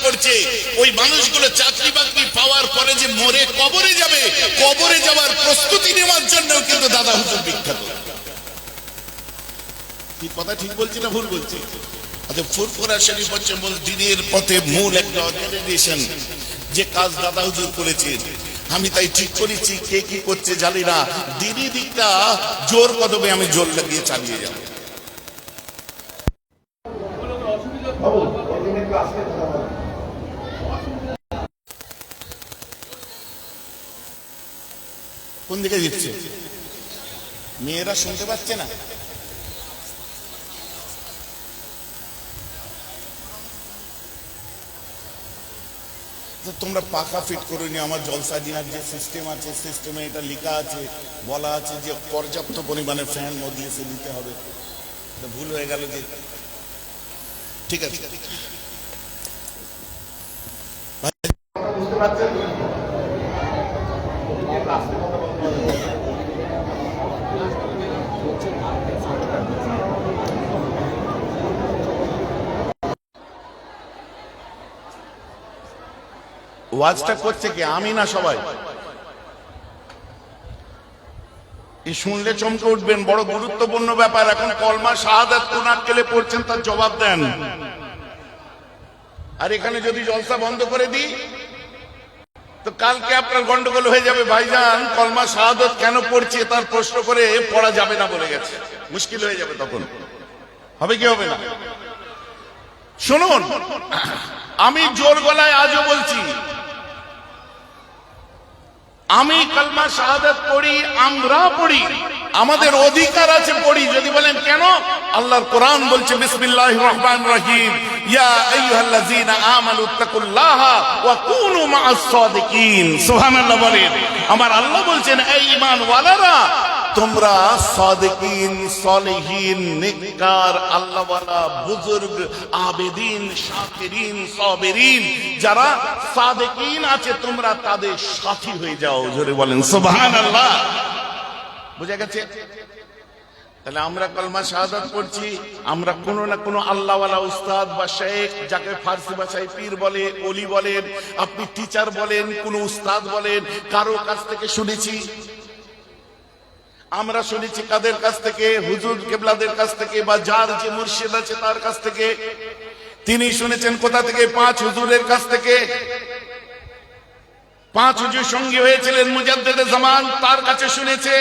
করছে, ওই মানুষগুলো চাকরি বাকরি পাওয়ার পরে যে মরে কবরে যাবে, কবরে যাওয়ার প্রস্তুতি নেওয়ার জন্য কিন্তু দাদা হুজুর বিখ্যাত। কি কথা ঠিক বলছি না ভুল বলছি? আচ্ছা, ফুরফুরা শরীফ হচ্ছে মূল দিনের পথে মূল একটা অর্গানাইজেশন, যে কাজ দাদা হুজুর করেছেন। আমি তাই ঠিক করেছি, কে কি করছে জানি না, দিনই দিকটা জোর কদমে আমি জোর লাগিয়ে চালিয়ে যাব। কোন দিকে দিচ্ছে? মেয়েরা শুনতে পাচ্ছে না? তোমরা পাখা ফিট করে নি। আমার জলসা দেওয়ার যে সিস্টেম আছে, সিস্টেমে এটা লেখা আছে, বলা আছে যে পর্যাপ্ত পরিমাণে ফ্যান মজলিসে দিতে হবে। ভুল হয়ে গেল যে, ঠিক আছে বুঝতে পারছেন? ওয়াজটা করছে কি? আমি না সবাই? এই শুনলে চমকে উঠবেন, বড় গুরুত্বপূর্ণ ব্যাপার। এখন কলমা শাহাদাত কোন আক্কেলে পড়ছেন তার জবাব দেন। আর এখানে যদি জলসা বন্ধ করে দিই তো কালকে আপনার গন্ডগোল হয়ে যাবে। ভাইজান কলমা শাহাদাত কেন পড়ছে তার প্রশ্ন করে পড়া যাবে না বলে গেছে, মুশকিল হয়ে যাবে। তখন হবে কি হবে না? শুনুন, আমি জোর গলায় আজও বলছি, আমি কালমা শাহাদাত পড়ি, আমরা পড়ি, আমাদের অধিকার আছে পড়ি। যদি বলেন কেন, আল্লাহর কোরআন বলছে বিসমিল্লাহির রহমানির রহিম, ইয়া আইয়ুহাল্লাযীনা আমানু তাকুল্লাহা ওয়া কুনু মা'আস সাদিকিন। সুবহানাল্লাহ বলেন। আমার আল্লাহ বলছেন, এই ঈমানওয়ালারা, তোমরা সাদিকিন, সালেহিন, নেককার, আল্লাহওয়ালা, বুজুর্গ, আবেদিন, শাকিরিন, সাবিরিন, যারা সাদিকিন আছে তোমরা তাদের সাথী হয়ে যাও। জোরে বলেন সুবহানাল্লাহ। বুঝা গেছে? তাহলে আমরা কলমা শাহাদাত পড়ছি, আমরা কোনো না কোনো আল্লাহওয়ালা উস্তাদ বা শেখ, যাকে ফার্সি ভাষায় পীর বলে, ওলি বলেন, আপনি টিচার বলেন, কোন উস্তাদ বলেন, কারো কাছ থেকে শুনেছি। আমরা শুনেছি কাদের কাছ থেকে? হুজুর কেবলাদের কাছ থেকে, বা যার যে মুর্শিদ আছে তার কাছ থেকে। তিনি শুনেছেন কোথা থেকে? 5 হুজুরের কাছ থেকে। 5 হুজুর সঙ্গী হয়েছিলেন মুজাদ্দেদে জামান, তার কাছে শুনেছে।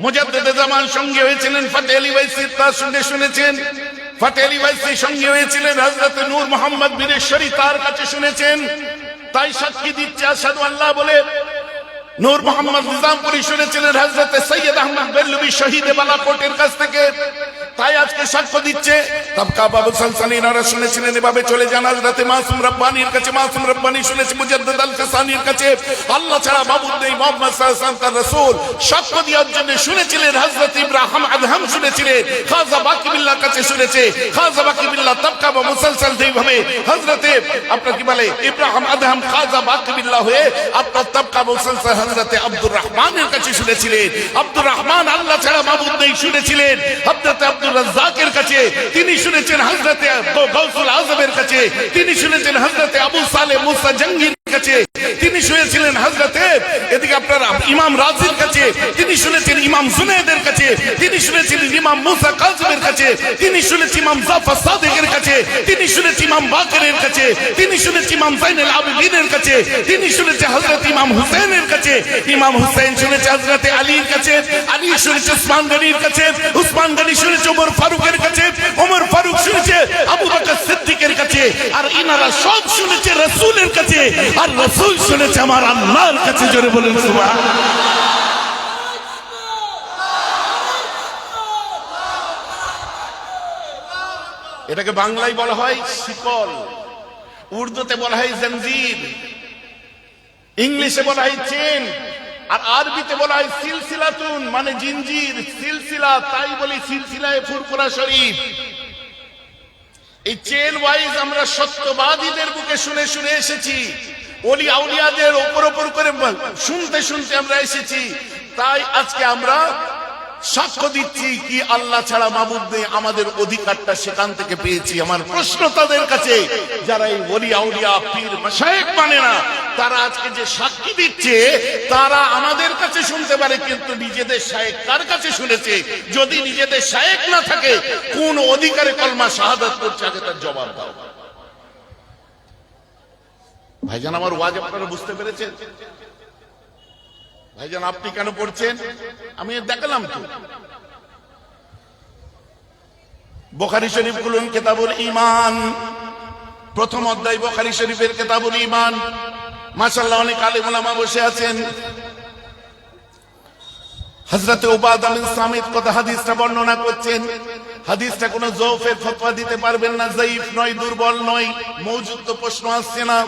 মুজাদ্দেদে জামান সঙ্গী হয়েছিলেন ফাতে আলী ওয়াইসি, তার সঙ্গে শুনেছেন। ফাতে আলী ওয়াইসি সঙ্গী হয়েছিলেন হযরত নূর মোহাম্মদ বীরেশ্বরী, তার কাছে শুনেছেন। তাই সাক্ষী দিচ্ছে আশহাদু আল্লাহ বলে। নূর মোহাম্মদ নিজামপুরী শুনেছিলেন হযরত সৈয়দ আহমদ বেল্লভী শহীদে বালাকোটের কাছ থেকে, তাই আজকে সাক্ষ্য দিচ্ছে। তাবকা বাবু সালসানিনারা শুনেছিলেন। এভাবে চলে যান হযরত মাসুম রব্বানির কাছে, মাসুম রব্বানি শুনেছে মুজাদ্দিদ আল কাসানির কাছে। আল্লাহ ছাড়া মাবুদ নেই, মুহাম্মদ সাল্লাল্লাহু আলাইহি ওয়াসাল্লাম তার রাসূল। সাক্ষ্য দেওয়ার জন্য শুনেছিলেন হযরত ইব্রাহিম আদহাম শুনেছিলেন, খাজা বাকি বিল্লাহর কাছে শুনেছে। খাজা বাকি বিল্লাহ তাবকা বা মুসালসাল যেভাবে হযরত আপনার কি বলে ইব্রাহিম আদহাম খাজা বাকি বিল্লাহ হয়ে আপনার তাবকা মুসালসাল হযরত আব্দুর রহমানের কাছে শুনেছিলেন। আব্দুর রহমান আল্লাহ ছাড়া মাবুদ নেই শুনেছিলেন হযরত আব্দুর রাজ্জাকের কাছে। তিনি শুনেছেন হযরত গাউসুল আজমের কাছে। তিনি শুনেছেন হযরত আবু সালেহ মুসা জঙ্গির কাছে। তিনি শুনেছিলেন হযরত এদিকে আপনার ইমাম রাজির কাছে। তিনি শুনেছেন ইমাম জুনায়েদের কাছে। তিনি শুনেছিলেন ইমাম মুসা কাযিমের কাছে। তিনি শুনেছেন ইমাম জাফর সাদিকের কাছে। তিনি শুনেছেন ইমাম বাকরের কাছে। তিনি শুনেছেন ইমাম যাইনুল আবেদিনের কাছে। তিনি শুনেছেন হযরত ইমাম হুসাইনের কাছে। ইমাম হুসাইন শুনেছে হযরত আলীর কাছে। আলী শুনেছে উসমান গনির কাছে। উসমান গনি শুনেছে ওমর ফারুকের কাছে। ওমর ফারুক শুনেছে আবু বকর সিদ্দিকের কাছে। আর ইনারা সব শুনেছে রাসূলের কাছে। আর রাসূল শুনেছে আমার আল্লাহর কাছে। জোরে বলেন সুবহানাল্লাহ। এটাকে বাংলায় বলা হয় শিকল, উর্দুতে বলা হয় জঞ্জির, ইংলিশে বলা হয় চেন, আর আরবিতে বলা হয় সিলসিলাতুন, মানে জিনজির, সিলসিলা। তাই বলি সিলসিলায়ে ফুরফুরা শরীফ। এই চেন ওয়াইজ আমরা সত্যবাদীদের বুকে শুনে শুনে এসেছি, ওলি আউলিয়াদের ওপর ওপর করে শুনতে শুনতে আমরা এসেছি। তাই আজকে আমরা সাক্ষ্য দিচ্ছি কি আল্লাহ ছাড়া মাবুদ নেই, আমাদের অধিকারটা সেখান থেকে পেয়েছি। আমার প্রশ্ন তাদের কাছে, যারা এই ওলি আউলিয়া পীর মাশায়েখ মানে না, তারা আজকে যে সাক্ষী দিচ্ছে তারা আমাদের কাছে শুনতে পারে, কিন্তু নিজেদের শায়েখ কার কাছে শুনেছে? যদি নিজেদের শায়েখ না থাকে, কোন অধিকারে কলমা শাহাদাত করছে আগে তার জবাব দাও। ভাইজান, আমার ওয়াজ আপনারা বুঝতে পেরেছেন? ভাইজান, আপনি কেন পড়ছেন আমি দেখালাম তো। বুখারী শরীফ খুলুন, কিতাবুল ঈমান, প্রথম অধ্যায় বুখারী শরীফের কিতাবুল ঈমান। মাশাআল্লাহ, অনেক আলেম ওলামা বসে আছেন। হযরত উবাদা বিন সামিত কথা হাদিসটা বর্ণনা করছেন। হাদিসটা কোনো যৌফের ফতোয়া দিতে পারবেন না, যায়ীফ নয়, দুর্বল নয়, মওজুদ তো প্রশ্ন আসছে না।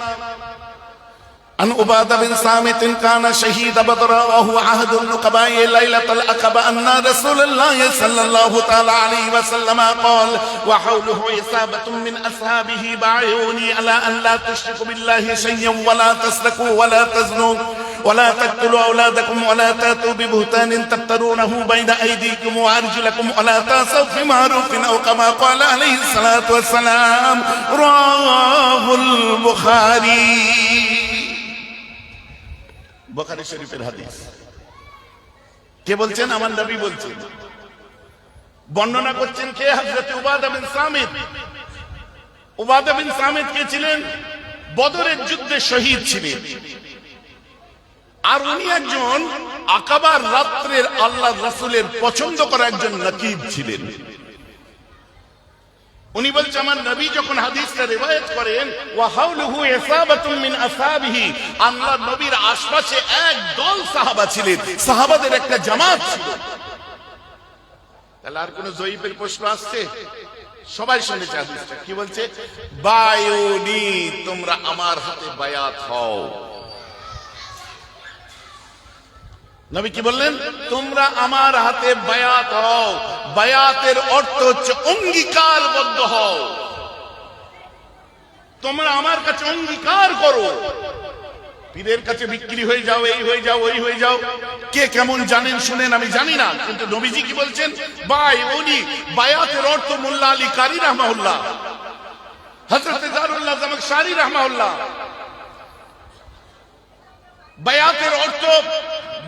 عن عبادة بن صامت كان شهيد بدر وهو عهد النقباء ليلة العقبة أن رسول الله صلى الله تعالى عليه وسلم قال وحوله عصابة من أصحابه بايعوني على أن لا تشركوا بالله شيئا ولا تسرقوا ولا تزنوا ولا تقتلوا أولادكم ولا تأتوا ببهتان تفترونه بين أيديكم وأرجلكم ولا تعصوا في معروف أو كما قال عليه الصلاة والسلام رواه البخاري। বুখারী শরীফের হাদিস। কে বলছেন? আমার নবী বলছেন। বর্ণনা করছেন কে? হযরত উবাদা বিন সামিত। উবাদা বিন সামিত কে ছিলেন? বদরের যুদ্ধে শহীদ ছিলেন। আর উনি একজন আকাবার রাত্রের আল্লাহর রাসূলের পছন্দ করা একজন নকিব ছিলেন। উনি বলছে, আমার নবী যখন হাদিসটা রিওয়ায়াত করেন ওয়া হাওলুহু ইসাবাতুম মিন আসহাবিহি, আল্লাহর নবীর আশপাশে এক দল সাহাবা ছিলেন, সাহাবাদের একটা জামাত ছিল। তাহলে আর কোন যঈফের প্রশ্ন আসছে? সবাই শুনেছে হাদিসটা। কি বলছে? বায়ুনি, তোমরা আমার হাতে বায়াত হও। নবী কি বললেন? তোমরা আমার হাতে বায়াত হও। বায়াতের অর্থ হচ্ছে অঙ্গীকারবদ্ধ হও, তোমরা আমার কাছে অঙ্গীকার করো। পীরের কাছে বিক্রি হয়ে যাও, এই হয়ে যাও, ওই হয়ে যাও। কে কেমন জানেন শুনেন, আমি জানি না, কিন্তু নবীজি কি বলছেন? বায়ুনি, বায়াতের অর্থ মোল্লা আলী কারি রাহমাহুল্লাহ, হযরত জারুল্লাহ জামাখশারি রাহমাহুল্লাহ। বায়াতের অর্থ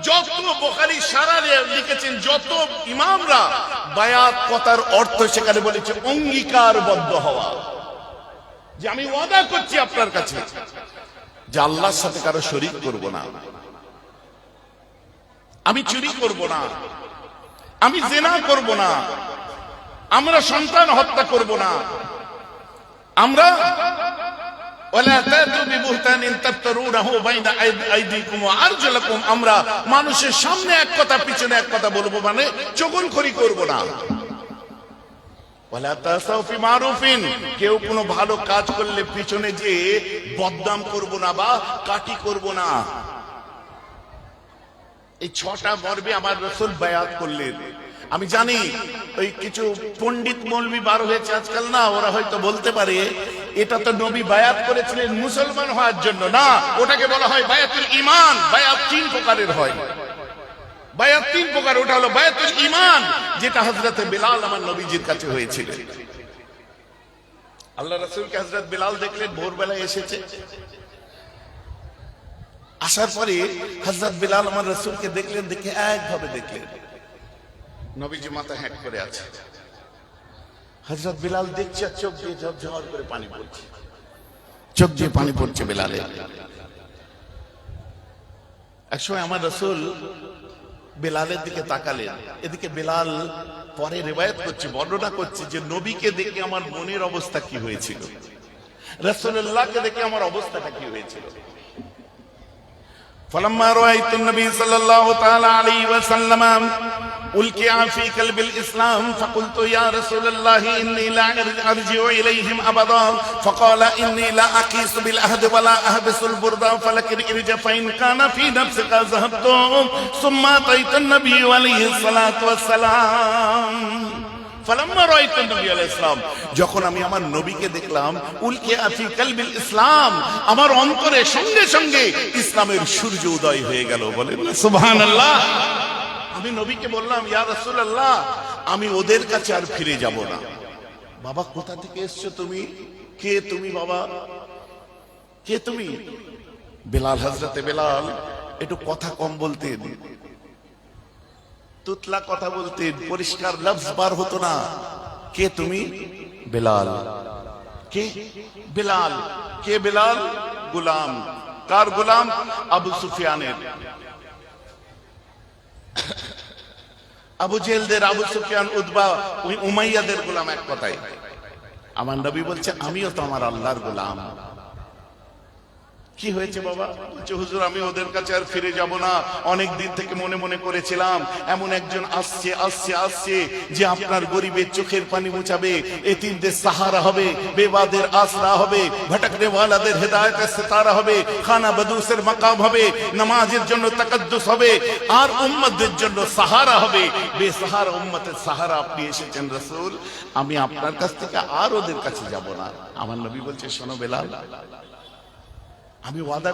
যত বুখারী শারাহে লিখেছেন, যত ইমামরা বায়াত কথার অর্থ সেখানে বলেছে অঙ্গীকারবদ্ধ হওয়া, যে আমি ওয়াদা করছি আপনার কাছে যে আল্লাহর সাথে কারো শরীক করব না, আমি চুরি করব না, আমি জিনা করব না, আমরা সন্তান হত্যা করব না, আমরা ওয়ালা তাতু বিবুহতানিন তাফতারুনাহু বাইনা আইদিকুম ওয়া আরজুলাকুম, আমরা মানুষের সামনে এক কথা পিছনে এক কথা বলবো, মানে চগলখড়ি করব না। ওয়ালা তাসাউ ফি মারুফিন, কেউ কোনো ভালো কাজ করলে পিছনে যে বদনাম করব না বা কাটি করব না। এই 6টা মর্মে আমার রাসূল বায়াত করলেন। আমি জানি ওই কিছু পণ্ডিত মৌলবি বার হয়েছে আজকাল, না, ওরা হয়তো বলতে পারে এটা তো নবী বায়াত করেছিলেন মুসলমান হওয়ার জন্য। না, ওটাকে বলা হয় বায়াতুল ঈমান। বায়াত 3 প্রকারের হয়, বায়াত 3 প্রকার। ওটা হলো বায়াতুল ঈমান, যেটা হযরত বিলাল আমার নবীজির কাছে হয়েছিল। আল্লাহ রাসূলকে হযরত বিলাল দেখলেন, ভোরবেলায় এসেছে। আসার পরে হযরত বিলাল আমার রাসূলকে দেখলেন, দেখে একভাবে দেখলেন নবীজি মাথা হ্যাট করে আছে। হযরত বিলাল দেখছে, চোখ দিয়ে ঝরঝর করে পানি পড়ছে, চোখ দিয়ে পানি পড়ছে বিলালের। একসময় আমার রাসূল বিলালের দিকে তাকালেন। এদিকে বিলাল পরে রিওয়ায়াত করছে, বর্ণনা করছে যে নবীকে দেখে আমার মনের অবস্থা কি হয়েছিল, রাসূলুল্লাহকে দেখে আমার অবস্থাটা কি হয়েছিল। فلما رأيت النبي صلى الله تعالى عليه وسلم ألقي في قلب الإسلام فقلت يا رسول الله إني لا أرجع إليهم أبدا، فقال إني لا أقيس بالعهد ولا أحبس البرد، فلكن ارجع فإن كان في نفسك ذهبت، ثم أتيت النبي عليه الصلاة والسلام। ফালাম্মা রাআইতুন নবী আলাইহিস সালাম, যখন আমি আমার নবীকে দেখলাম, উলকিয়া ফি কলবিল ইসলাম, আমার অন্তরে সঙ্গে সঙ্গে ইসলামের সূর্য উদয় হয়ে গেল। বলেন না সুবহানাল্লাহ। আমি নবীকে বললাম, ইয়া রাসূলুল্লাহ, আমি ওদের কাছে আর ফিরে যাব না। বাবা, কোথা থেকে এসছো তুমি? কে তুমি বাবা? কে তুমি? বেলাল, হযরতে বেলাল একটু কথা কম বলতেন, তুতলা কথা বলতেন, পরিষ্কার লফজ বার হতো না। কে তুমি? বেলাল। কে বেলাল? কে বেলাল? গোলাম। কার গোলাম? আবু সুফিয়ানের। আবু জেহেলদের, আবু সুফিয়ান, উতবা, ওই উমাইয়াদের গোলাম। এক কথায় আমার নবী বলছে, আমিও তো আমার আল্লাহর গোলাম। কি হয়েছে বাবা? বলছে, হুজুর, আমি ওদের কাছে আর ফিরে যাব না। অনেক দিন থেকে মনে মনে করেছিলাম এমন একজন আসছে আসছে আসছে যে আপনার গরিবের চোখের পানি মুছাবে, এতিমদের সাহারা হবে, বেবাদের আসরা হবে, ভটকনে ওয়ালাদের হেদায়েতের সিতারা হবে, খানা বদুসের মাকাম হবে, নামাজের জন্য তাকাদ্দুস হবে, আর উম্মতদের জন্য সাহারা হবে। বেসাহারা উম্মতের সাহারা আপনি এসেছেন রাসূল, আমি আপনার কাছ থেকে আর ওদের কাছে যাব না। আমার নবী বলছে, শোনো বেলাল, আমি ওয়াদা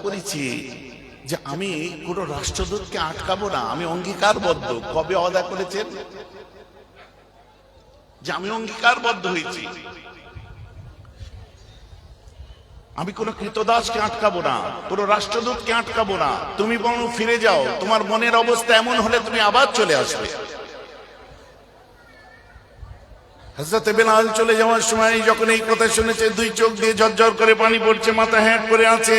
করেছি যে আমি কোন রাষ্ট্রদূতকে আটকাবো না। আমি অঙ্গীকারবদ্ধ। কবে ওয়াদা করেছেন? যে আমি অঙ্গীকারবদ্ধ হয়েছি, আমি কোন কৃতদাসকে আটকাবো না, কোন রাষ্ট্রদূতকে আটকাবো না। তুমি বরং ফিরে যাও, তোমার মনের অবস্থা এমন হলে তুমি আবার চলে আসবে। হযরত বেলাল চলে যাওয়ার সময় যখন এই কথা শুনেছে, দুই চোখ দিয়ে ঝরঝর করে পানি পড়ছে, মাথা হ্যাট করে আছে।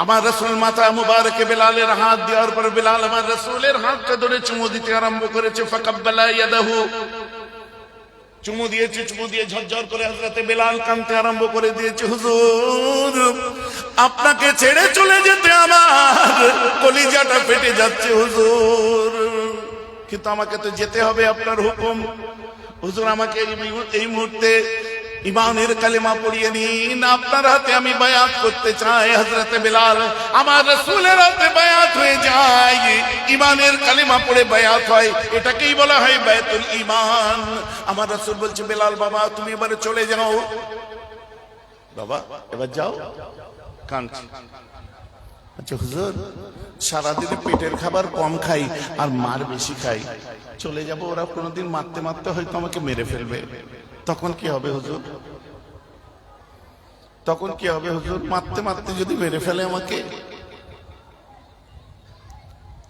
আমার রাসূল মাথা মুবারকে বেলালের হাত দেওয়ার পর বেলাল আমার রাসূলের হাতটা ধরে চুমু দিতে আরম্ভ করেছে। ফাকাব্বালা ইয়াদাহু, চুমু দিয়েছে, চুমু দিয়ে ঝরঝর করে হযরত বেলাল কাঁদতে আরম্ভ করে দিয়েছে। হুজুর, আপনাকে ছেড়ে চলে যেতে আমার কলিজাটা ফেটে যাচ্ছে হুজুর, কিন্তু আমাকে তো যেতে হবে, আপনার হুকুম। হুজুর, আমাকে এই মুহূর্তে ইমানের কালেমা পড়িয়ে নিন, আপনার হাতে আমি বায়াত করতে চাই। হযরত বেলাল আমার রাসূলের হাতে বায়াত হয়ে যায়, ইমানের কালেমা পড়ে বায়াত হয়, এটাকেই বলা হয় বায়াতুল ঈমান। আমার রাসূল বলছে, বেলাল বাবা, তুমি এবারে চলে যাও। বাবা, এবার যাও। কাঁদছে। আচ্ছা হুজুর, সারাদিনে পেটের খাবার কম খাই আর মার বেশি খাই, চলে যাব, ওরা কোনোদিন মারতে মারতে হয়তো আমাকে মেরে ফেলবে, তখন কি হবে হুজুর? তখন কি হবে হুজুর? মারতে মারতে যদি মেরে ফেলে আমাকে?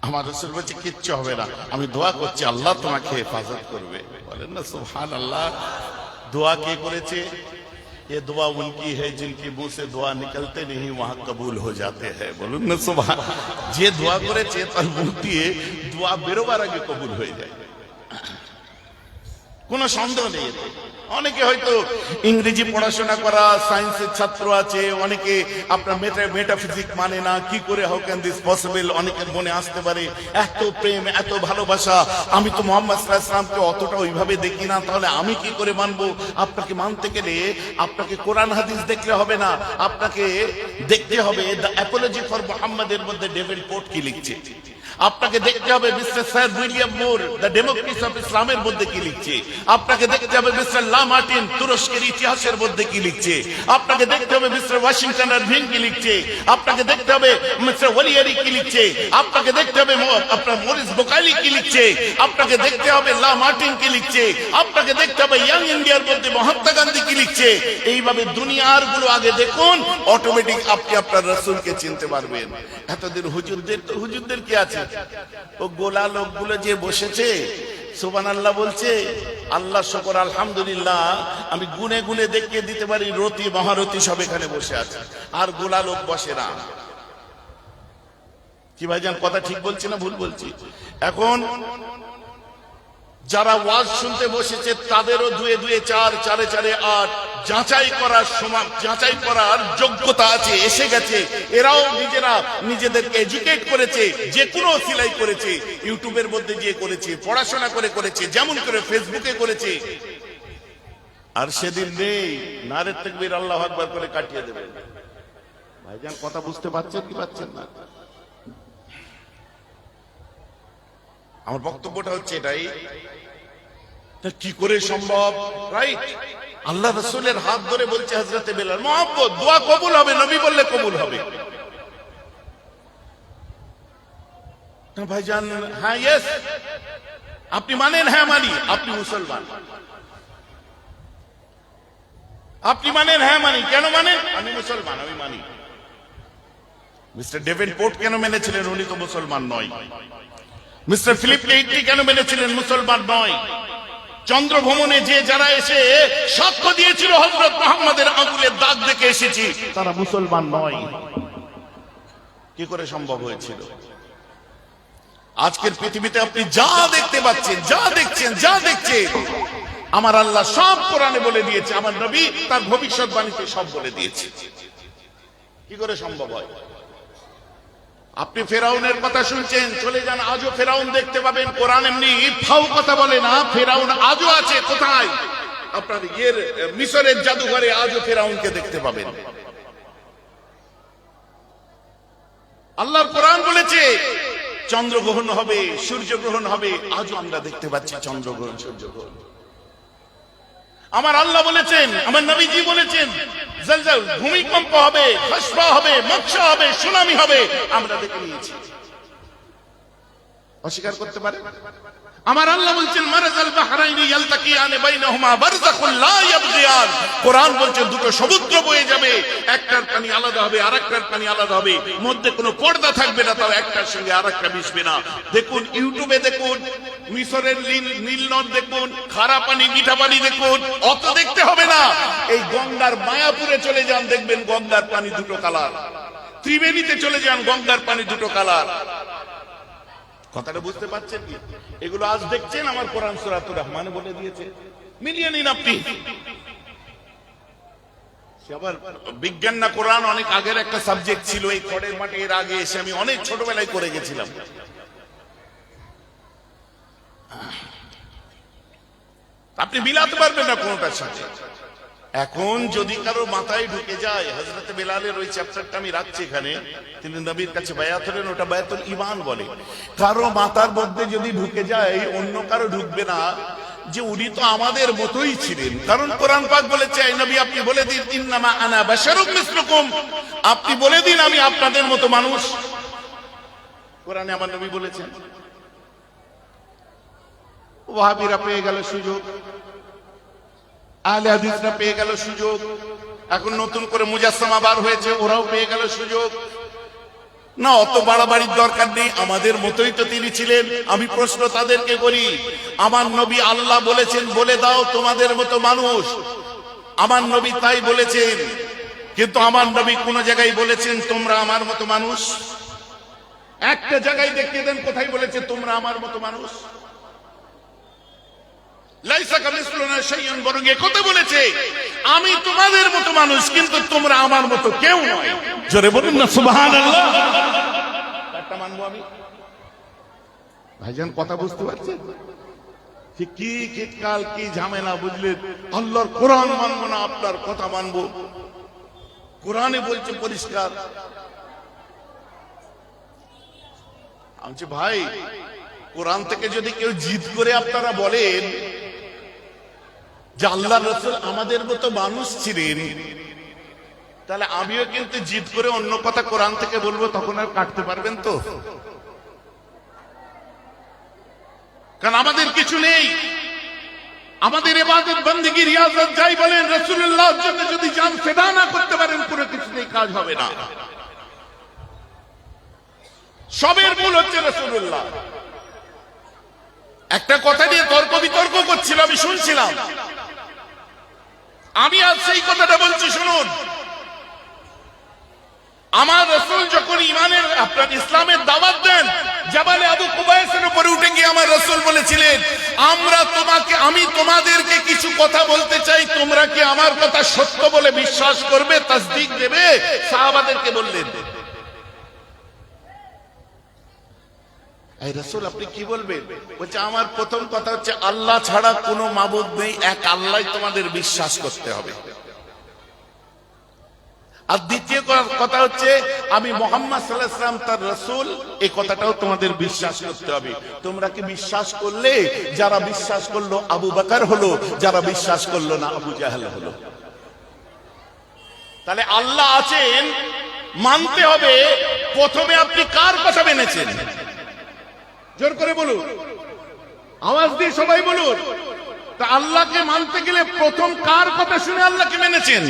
আমার রাসূল বলছে, কিচ্ছু হবে না, আমি দোয়া করছি, আল্লাহ তোমাকে হেফাজত করবে। বলেন না সুবহানাল্লাহ। দোয়া কে করেছে? ये दुआ उनकी है जिनकी मुंह से दुआ निकलते नहीं वहां कबूल हो जाते हैं। बोलুন না সুবহান। যে দোয়া করেছে তার মুখ দিয়ে দোয়া বেরোবার আগে কবুল হয়ে যায়, কোনো সন্দেহ নেই এতে। অনেকে হয়তো ইংরেজি পড়াশোনা করা, সায়েন্সের ছাত্র আছে, অনেকে আপনার মেটাফিজিক মানে না, কি করে হাউ ক্যান দিস পসিবল অনেকের মনে আসতে পারে। এত প্রেম, এত ভালোবাসা, আমি তো মুহাম্মদ সাল্লাল্লাহু আলাইহি ওয়াসাল্লামকে অতটা ওইভাবে দেখি না, তাহলে আমি কি করে মানবো? আপনাকে মানতে গেলে আপনাকে কোরআন হাদিস দেখলে হবে না, আপনাকে দেখতে হবে দ্য অ্যাপোলজি ফর মুহাম্মদের মধ্যে ডেভিড পোর্ট কি লিখছে, আপনাকে দেখতে হবে mister sir William Muir the democracy of ইসলামের মধ্যে কি লিখছে, আপনাকে দেখতে হবে মিস্টার লা মার্টিন তুরস্কের ইতিহাসের মধ্যে কি লিখছে, আপনাকে দেখতে হবে মিস্টার ওয়াশিংটন আরভিং কি লিখছে, আপনাকে দেখতে হবে মিস্টার ওয়ালিয়ারি কি লিখছে, আপনাকে দেখতে হবে আপনার মরিস বোকালি কি লিখছে, আপনাকে দেখতে হবে লা মার্টিন কি লিখছে, আপনাকে দেখতে হবে ইয়াং ইন্ডিয়ার মধ্যে মহাত্মা গান্ধী কি লিখছে। এইভাবে দুনিয়ার গুলো আগে দেখুন, অটোমেটিক আপনি আপনার রাসূলকে চিনতে পারবেন। এতদিন হুজুরদের কি আছে? ও গোলা লোকগুলো যে বসেছে সুবহানাল্লাহ বলছে, আল্লাহ শুকর আলহামদুলিল্লাহ, আমি গুনে গুনে দেখিয়ে দিতে পারি রতি মহারতি সব এখানে বসে আছে, আর গোলা লোক বসে না। কি ভাইজান, কথা ঠিক বলছি না ভুল বলছি? এখন যারা ওয়াজ শুনতে বসেছে তাদেরও দুয়ে দুয়ে চার, চারে চারে আট, যাচাই করার সময়, যাচাই করার যোগ্যতা আছে, এসে গেছে। এরাও নিজেরা নিজেদেরকে এডুকেট করেছে, যে কোনো সিলাই করেছে, ইউটিউবের মধ্যে গিয়ে করেছে, পড়াশোনা করে করেছে, যেমন করে ফেসবুকে করেছে। আর সেদিন নেই, নারে তাকবীর আল্লাহু আকবার করে কাটিয়ে দেবে। ভাইজান কথা বুঝতে পারছেন কি পাচ্ছেন না? আমার বক্তব্যটা হচ্ছে এটাই, কি করে সম্ভব? রাইট, আল্লাহ রাসূলের হাত ধরে বলছে হযরতে বেলাল, মহব্বত, দোয়া কবুল হবে, নবী বললে কবুল হবে। ভাইজান হ্যাঁ ইয়েস, আপনি মানেন? হ্যাঁ মানি। আপনি মুসলমান? আপনি মানেন? হ্যাঁ মানি। কেন মানেন? আমি মুসলমান, আমি মানি। মিস্টার ডেভেনপোর্ট কেন মেনেছিলেন? উনি তো মুসলমান নয়। মিস্টার ফিলিপ কেইটলি কেন মেনেছিলেন? মুসলমান নয়। চন্দ্রভ্রমণে যে যারা এসে সাক্ষ্য দিয়েছিল হযরত মুহাম্মাদের আঙ্গুলের দাগ দেখে এসেছি, তারা মুসলমান নয়। কি করে সম্ভব হয়েছিল? আজকের পৃথিবীতে আপনি যা দেখতে পাচ্ছেন, যা দেখছেন, যা দেখছেন, আমার আল্লাহ সব কোরআনে বলে দিয়েছে, আমার নবী তার ভবিষ্যৎবাণীতে সব বলে দিয়েছে। কি করে সম্ভব হয়? আপনি ফেরাউনের কথা শুনছেন, চলে যান, আজও ফেরাউন দেখতে পাবেন। কোরআন এমনি ফাও কথা বলে না, ফেরাউন আজও আছে। কোথায়? আপনার মিশরের জাদুঘরে আজও ফেরাউনকে দেখতে পাবেন। আল্লাহর কোরআন বলেছে চন্দ্রগ্রহণ হবে, সূর্যগ্রহণ হবে, আজও আমরা দেখতে পাচ্ছি চন্দ্রগ্রহণ, সূর্যগ্রহণ। আমার আল্লাহ বলেছেন, আমার নবীজি বলেছেন জলজল, ভূমিকম্প হবে, খসফা হবে, মৎস্য হবে, সুনামি হবে, আমরা দেখে নিয়েছি। অস্বীকার করতে পারে? আমার আল্লাহ বলছেন মারাজাল বাহরাইনি ইয়ালতাকিয়ান বাইনাহুমা বারযাখুন লা ইয়াবগিয়ান। কোরআন বলছে দুটো সমুদ্র বয়ে যাবে, একটার পানি আলাদা হবে, আরেকটার পানি আলাদা হবে, মধ্যে কোনো পর্দা থাকবে না, তাও একটার সঙ্গে আরেকটা মিশবে না। দেখুন, ইউটিউবে দেখুন, মিশরের নীল নদ দেখুন, খারা পানি মিঠা পানি দেখুন, অত দেখতে হবে না। এই গঙ্গার মায়াপুরে চলে যান, দেখবেন গঙ্গার পানি দুটো কালার। ত্রিবেণীতে চলে যান, গঙ্গার পানি দুটো কালার। কথাটা বুঝতে পারছেন কি? এগুলো আজ দেখছেন, আমার কোরআন সূরাতুর রহমানে বলে দিয়েছে। মিলিয়ে নিন আপনি। আবার বিজ্ঞান না কোরআন অনেক আগের একটা সাবজেক্ট ছিল। এই খড়ের মাঠে এর আগে এসে আমি অনেক ছোটবেলায় করে গেছিলাম। আপনি মিলাতে পারবেন না কোনটার সাথে। এখন যদি কারো মাথায় ঢুকে যায়, হযরত বেলালের ওই চ্যাপ্টারটা আমি রাখছি এখানে, তিনি নবীর কাছে বায়াত হলেন, ওটা বায়াতুল ঈমান বলে। কারো মাথার মধ্যে যদি ঢুকে যায়, অন্য কারো ঢুকবে না যে উনি তো আমাদের মতোই ছিলেন। কারণ কোরআন পাক বলেছে, এই নবী আপনি বলে দিন ইন্নামা আনা বাশারুম মিসলুকুম, আপনি বলে দিন আমি আপনাদের মতো মানুষ। কোরআনে আমার নবী বলেছেন। ওয়াহাবীরা পেয়ে গেল সুযোগ, আহলে হাদিসরা পেয়ে গেল সুযোগ, এখন নতুন করে মুজাসসামা বার হয়েছে, ওরাও পেয়ে গেল সুযোগ। না, অত বাড়াবাড়ির দরকার নেই, আমাদের মতোই তো তিনি ছিলেন। আমি প্রশ্ন তাদেরকে করি, আমার নবী আল্লাহ বলেছেন বলে দাও তোমাদের মতো মানুষ, আমার নবী তাই বলেছেন। কিন্তু আমার নবী কোন জায়গায় বলেছেন তোমরা আমার মতো মানুষ? একটা জায়গায় দেখিয়ে দেন কোথায় বলেছে তোমরা আমার মতো মানুষ? লাইসা কামিসলুনা শাইউন, বরং একথা বলেছে আমি তোমাদের মতো মানুষ, কিন্তু তোমরা আমার মতো কেউ নয়। জোরে বলুন না সুবহানাল্লাহ। একটা মানবো আমি? ভাইজান কথা বুঝতে পারছেন? ঠিক কি শীতকাল, কি ঝামেলা, বুঝলেন? আল্লাহর কোরআন মানবো না, আপনার কথা মানবো। কোরআনে বলছে পরিষ্কার। আমি বলছি ভাই, কোরআন থেকে যদি কেউ জিদ করে আপনারা বলেন যে আল্লাহ রাসূল আমাদের মতো মানুষ ছিলেন, তাহলে আমিও কিন্তু জিদ করে অন্য কথা কোরআন থেকে বলবো, তখন আর কাটতে পারবেন তো? কারণ আমাদের কিছু নেই। আমাদের ইবাদত বন্দেগী রিয়াজত যাই বলেন, রাসূলুল্লাহর জন্য যদি জান ফিদা না করতে পারেন, পুরো কিছু নেই, কাজ হবে না। সবের মূল হচ্ছে রাসূলুল্লাহ। একটা কথা নিয়ে তর্ক বিতর্ক করছিল, আমি শুনছিলাম। আমি আজ সেই কথাটা বলছি, শুনুন। আমার রাসূল যখন ইমানের আপনার ইসলামের দাওয়াত দেন, জাবালে আবু কুবাইসের উপরে উঠে গিয়ে আমার রাসূল বলেছিলেন, আমি তোমাদেরকে কিছু কথা বলতে চাই, তোমরা কি আমার কথা সত্য বলে বিশ্বাস করবে, তাসদিক দেবে? সাহাবাদেরকে বললেন, এই রাসূল আপনি কি বলবেন? বলছে আমার প্রথম কথা হচ্ছে আল্লাহ ছাড়া কোনো মাবুদ নেই, এক আল্লাহই তোমাদের বিশ্বাস করতে হবে। আর দ্বিতীয় কথা হচ্ছে আমি মুহাম্মদ সাল্লাল্লাহু আলাইহি ওয়াসাল্লাম তার রাসূল, এই কথাটাও তোমাদের বিশ্বাস করতে হবে। তোমরা কি বিশ্বাস করলে? যারা বিশ্বাস করলো আবু বকর হলো, যারা বিশ্বাস করলো না আবু জাহেল হলো। তাহলে আল্লাহ আছেন, মানতে হবে। প্রথমে আপনি কার কথা মেনেছেন? জোর করে বলুন, আওয়াজ দিয়ে সবাই বলুন। তা আল্লাহকে মানতে গেলে প্রথম কার কথা শুনে আল্লাহকে মেনেছেন?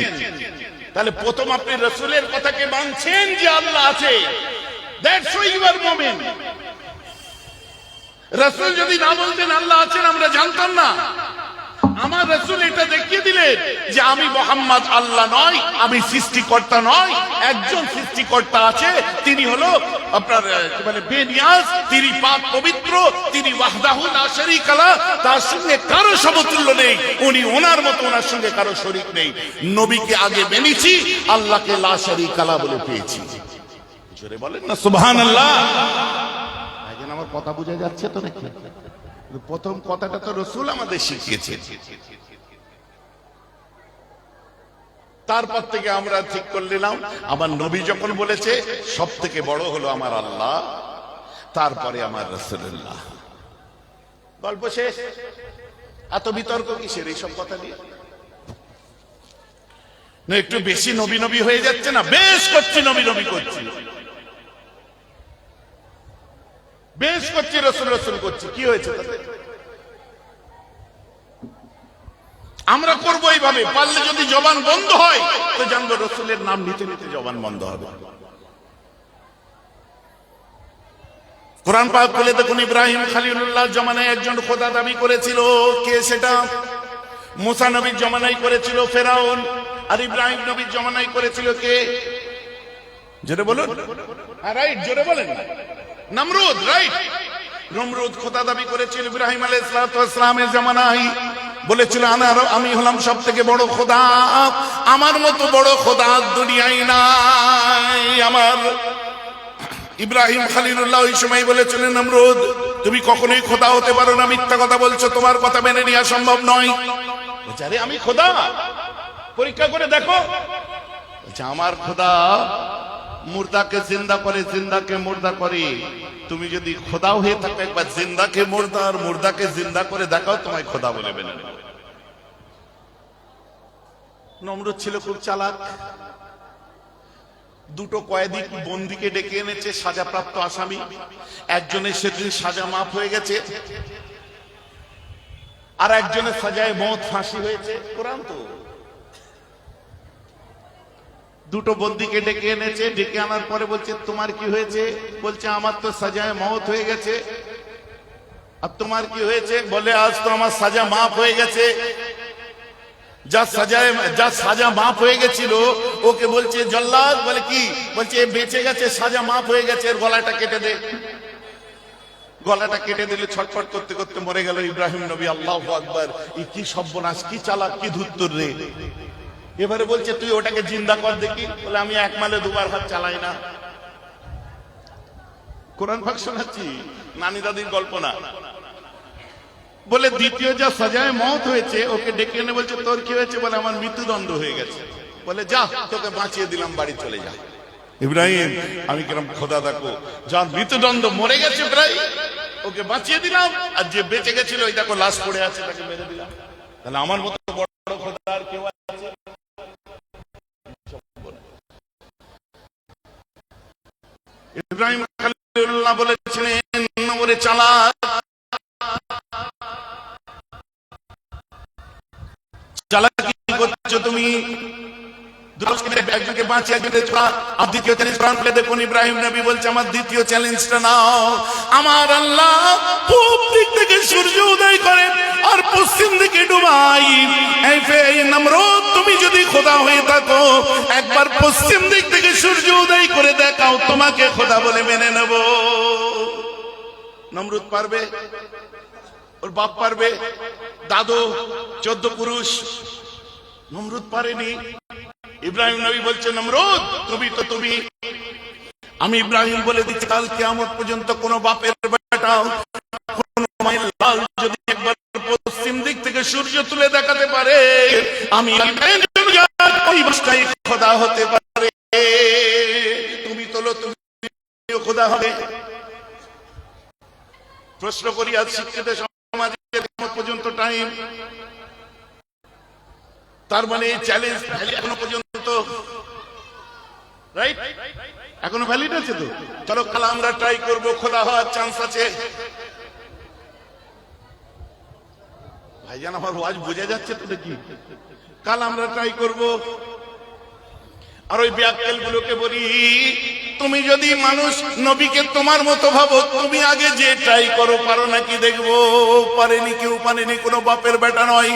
তাহলে প্রথম আপনি রাসূলের কথাকে মানছেন যে আল্লাহ আছে, দ্যাটস হোয়াই ইউ আর মুমিন। রাসূল যদি না বলতেন আল্লাহ আছেন, আমরা জানতাম না। আমার রাসূল এটা দেখিয়ে দিলেন যে আমি মুহাম্মদ আল্লাহ নয়, আমি সৃষ্টিকর্তা নয়, একজন সৃষ্টিকর্তা আছে, তিনি হলো আপনার কি বলে বেনিয়াজ, তিনি পাক পবিত্র, তিনি ওয়াহদাহু লা শারীকা লা, তার সঙ্গে কারো সমতুল্য নেই, উনি ওনার মতো ওনার সঙ্গে কারো শরীক নেই। নবীকে আগে মেনেছি, আল্লাহকে লা শারীকা লা বলে পেয়েছি। জোরে বলেন না সুবহানাল্লাহ। এখন আমার কথা বোঝা যাচ্ছে তো নাকি? প্রথম কথাটা তো রাসূল আমাদের শিখিয়েছে। তারপর থেকে আমরা ঠিক করে নিলাম, আমার নবী যখন বলেছে সব থেকে বড় হলো আমার আল্লাহ, তারপরে আমার রাসূলুল্লাহ। গল্প শেষ। এত বিতর্ক কিসের এইসব কথা নিয়ে? না একটু বেশি নবী নবী হয়ে যাচ্ছে না? বেশ করছি, নবী নবী করছি, বেশ করছি, রাসূল রাসূল করছি, কি হয়েছে তাতে? আমরা করবো এইভাবে। পারলে যদি জবান বন্ধ হয় তো জানবো রাসূলের নাম নিতে নিতে জবান বন্ধ হবে। কোরআন পাক খুলে দেখুন, ইব্রাহিম খলিলুল্লাহ জমানায় একজন খোদা দাবি করেছিল। কে সেটা? মুসা নবীর জমানায় করেছিল ফেরাউন, আর ইব্রাহিম নবীর জমানায় করেছিল কে? জোরে বলুন। রাইট, জোরে বলেন। নমরুদ, রাইট। নমরুদ খোদা দাবি করেছিল ইব্রাহিম আলাইহিস সালামের জামানায়, বলেছিল আমি হলাম সব থেকে বড় খোদা, আমার মতো বড় খোদা দুনিয়ায় নাই। আমার ইব্রাহিম খলিলুল্লাহ ওই সময় বলেছিলেন, নমরুদ তুমি কখনোই খোদা হতে পারো না, মিথ্যা কথা বলছো, তোমার কথা মেনে নেওয়া সম্ভব নয়। বলছে আরে আমি খোদা, পরীক্ষা করে দেখো। বলছে আমার খোদা মুর্দাকে জিন্দা করে, জিন্দাকে মুর্দা করে। তুমি যদি খোদা হয়ে থাকো, একবার জিন্দাকে মুর্দা আর মুর্দাকে জিন্দা করে দেখাও, তোমায় খোদা বলে মেনে নেবে। নমরুদ ছিল খুব চালাক। দুটো কয়েদি বন্দীকে ডেকে এনেছে, সাজাপ্রাপ্ত আসামি। একজনের সেদিন সাজা মাফ হয়ে গেছে, আর একজনের সাজায় মওত, ফাঁসি হয়েছে। কোরআন তো। দুটো বন্দীকে ডেকে এনেছে, ডেকে আনার পরে বলছে তোমার কি হয়েছে? বলছে আমার তো সাজায় মওত হয়ে গেছে। আর তোমার কি হয়েছে? বলে আজ তো আমার সাজা মাফ হয়ে গেছে। যা সাজা মাফ হয়ে গেছিল ওকে বলছে জল্লাদ, বলে কি? বলছে বেঁচে গেছে, সাজা মাফ হয়ে গেছে, এর গলাটা কেটে দে। গলাটা কেটে দিলে ছটফট করতে করতে মরে গেল ইব্রাহিম নবী। আল্লাহু আকবার। কি সর্বনাশ, কি চালাক, কি ধুত্তুর রে। এবারে বলছে তুই ওটাকে জিন্দা কর দেখি। বলে আমি এক মালে দুবার হাত চালাই না। কোরআন পাক শোনাচ্ছি, নানি দাদির গল্প না। বলে দ্বিতীয় যা সাজায় মওত হয়েছে ওকে ডেকে এনে বলছে তোর কি হয়েছে? বলে আমার মৃত্যুদণ্ড হয়ে গেছে। বলে যা, তোকে বাঁচিয়ে দিলাম, বাড়ি চলে যা। ইব্রাহিম আমি কিরম খোদা দেখো, যার মৃত্যুদণ্ড মরে গেছে প্রায়, ওকে বাঁচিয়ে দিলাম, আর যে বেঁচে গেছিল ওই দেখো লাশ পড়ে আছে, তাকে মেরে দিলাম। তাহলে আমার মতো বড় খোদা আর কেউ আছে? ইব্রাহিম খলিলুল্লাহ বলেছিলেন ওরে চালাক, চালাকি করছো তুমি। একজনকে বাঁচিয়ে একজনকে ছোড়া। আর দ্বিতীয় চ্যালেঞ্জ কোরআন খুলে দেখুন, ইব্রাহিম নবী বলছে আমার দ্বিতীয় চ্যালেঞ্জটা নাও। আমার আল্লাহ পূব দিক থেকে সূর্য উদয় করে আর পশ্চিম দিকে ডুবাই। এই নমরুদ তুমি যদি খোদা হয়ে থাকো, একবার পশ্চিম দিক থেকে সূর্য উদয় করে দেখাও, তোমাকে খোদা বলে মেনে নেব। নমরুদ পারবে? ওর বাপ পারবে? দাদু 14 পুরুষ। নমরুদ পারেনি। ইব্রাহিম নবী বলছে নমরুদ তুমি তো তুমি। আমি ইব্রাহিম বলে দিচ্ছি কাল কিয়ামত পর্যন্ত কোন বাপের বেটা, কোন মায়ের লাল যদি একবার পশ্চিম দিক থেকে সূর্য তুলে দেখাতে পারে, আমি ওই বাসায় খোদা হতে পারে। তুমি তোলো, তুমি খোদা হবে। প্রশ্ন করি আজ শিক্ষিত সমাজে কিয়ামত পর্যন্ত টাইম। তার মানে চ্যালেঞ্জ এখনো পর্যন্ত, রাইট? এখনো ভ্যালিড আছে তো? চলো কাল আমরা ট্রাই করব, খোদা হওয়ার চান্স আছে। ভাইজান আমার ওয়াজ বোঝা যাচ্ছে তো নাকি? কাল আমরা ট্রাই করব। আর ওই ব্যাককেল গুলোকে বলি, তুমি যদি মানুষ নবীকে তোমার মতো ভাবো, তুমি আগে যে ট্রাই করো, পারো নাকি দেখবো। পারেনি, কেউ পারেনি, কোনো বাপের বেটা নয়,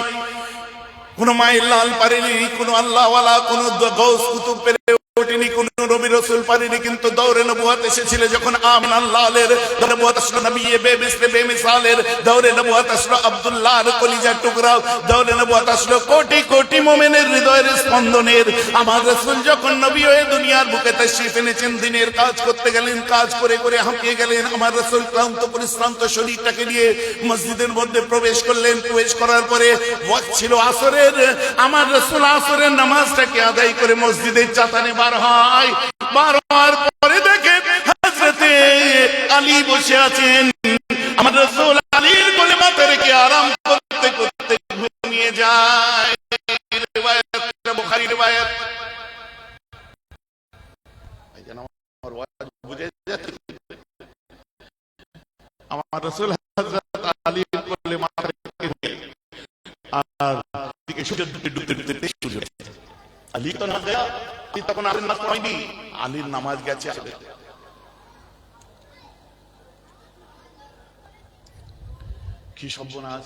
কোন মায়ের লাল পারেনি, কোন আল্লাহওয়ালা, কোন গৌস কুতুব পেরে ওঠেনি, কোন নবী রাসূল পারেনি। কিন্তু দৌড়ে নবুয়ত এসেছিল যখন আমিনা লালের নবুয়ত আসলো, নবী বেমিসলে বেমিসালের দৌড়ে নবুয়ত আসলো, আব্দুল্লাহর কলিজার টুকরা দৌড়ে নবুয়ত আসলো, কোটি কোটি মুমিনের হৃদয়ের স্পন্দনের। আমার রাসূল যখন নবী হয়ে দুনিয়ার বুকে তাশরীফ এনেছেন, দিনের কাজ করতে গেলেন, কাজ করে করে হাঁপিয়ে গেলেন। আমার রাসূল ক্লান্ত পরিশ্রান্ত শরীরটাকে নিয়ে মসজিদের মধ্যে প্রবেশ করলেন। প্রবেশ করার পরে ওয়াক্ত ছিল আসরের। আমার রাসূল আসরের নামাজটাকে আদায় করে মসজিদের চাতানে বার হয়। বার হওয়ার পরে দেখে হযরতে আলী বসে আছেন। আমার রাসূল আলীর কোলে মাথা রেখে আরাম করতে করতে ঘুমিয়ে যায়। রিওয়ায়াত, বুখারী রিওয়ায়াত। ভাইজান আমার ওয়াজ বুঝে যাচ্ছে? আমার রাসূল হযরত আলীর কোলে মাথা রেখে আর দিকে সূর্য ডুবতে ডুবতে সূর্য আলী তো না গয়া, তখন আলীর নামাজ পড়ায়নি, আলীর নামাজ গেছে। কি সর্বনাশ!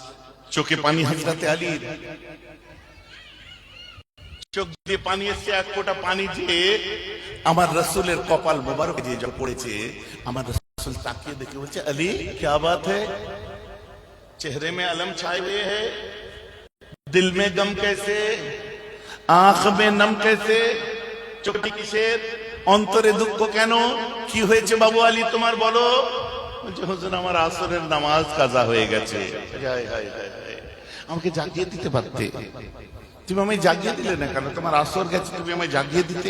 চোখে পানি হযরতে আলীর, চোখ দিয়ে পানি এসছে, এক ফোঁটা পানি যে আমার রাসূলের কপাল মোবারক দিয়ে যখন পড়েছে, আমার রাসূল তাকিয়ে দেখে বলছে, আলী क्या बात है, चेहरे में अलम छाए हुए है, दिल में गम कैसे, आंख में नम कैसे, চোখটি কিসের, অন্তরে দুঃখ কেন, কি হয়েছে বাবু আলী তোমার বলো। হুজুর আমার আসরের নামাজ কাজা হয়ে গেছে। আমাকে জাগিয়ে দিতে পারতে, তুমি আমায় জাগিয়ে দিলে না কেন? তোমার আসর গেছে, তুমি আমায় জাগিয়ে দিতে।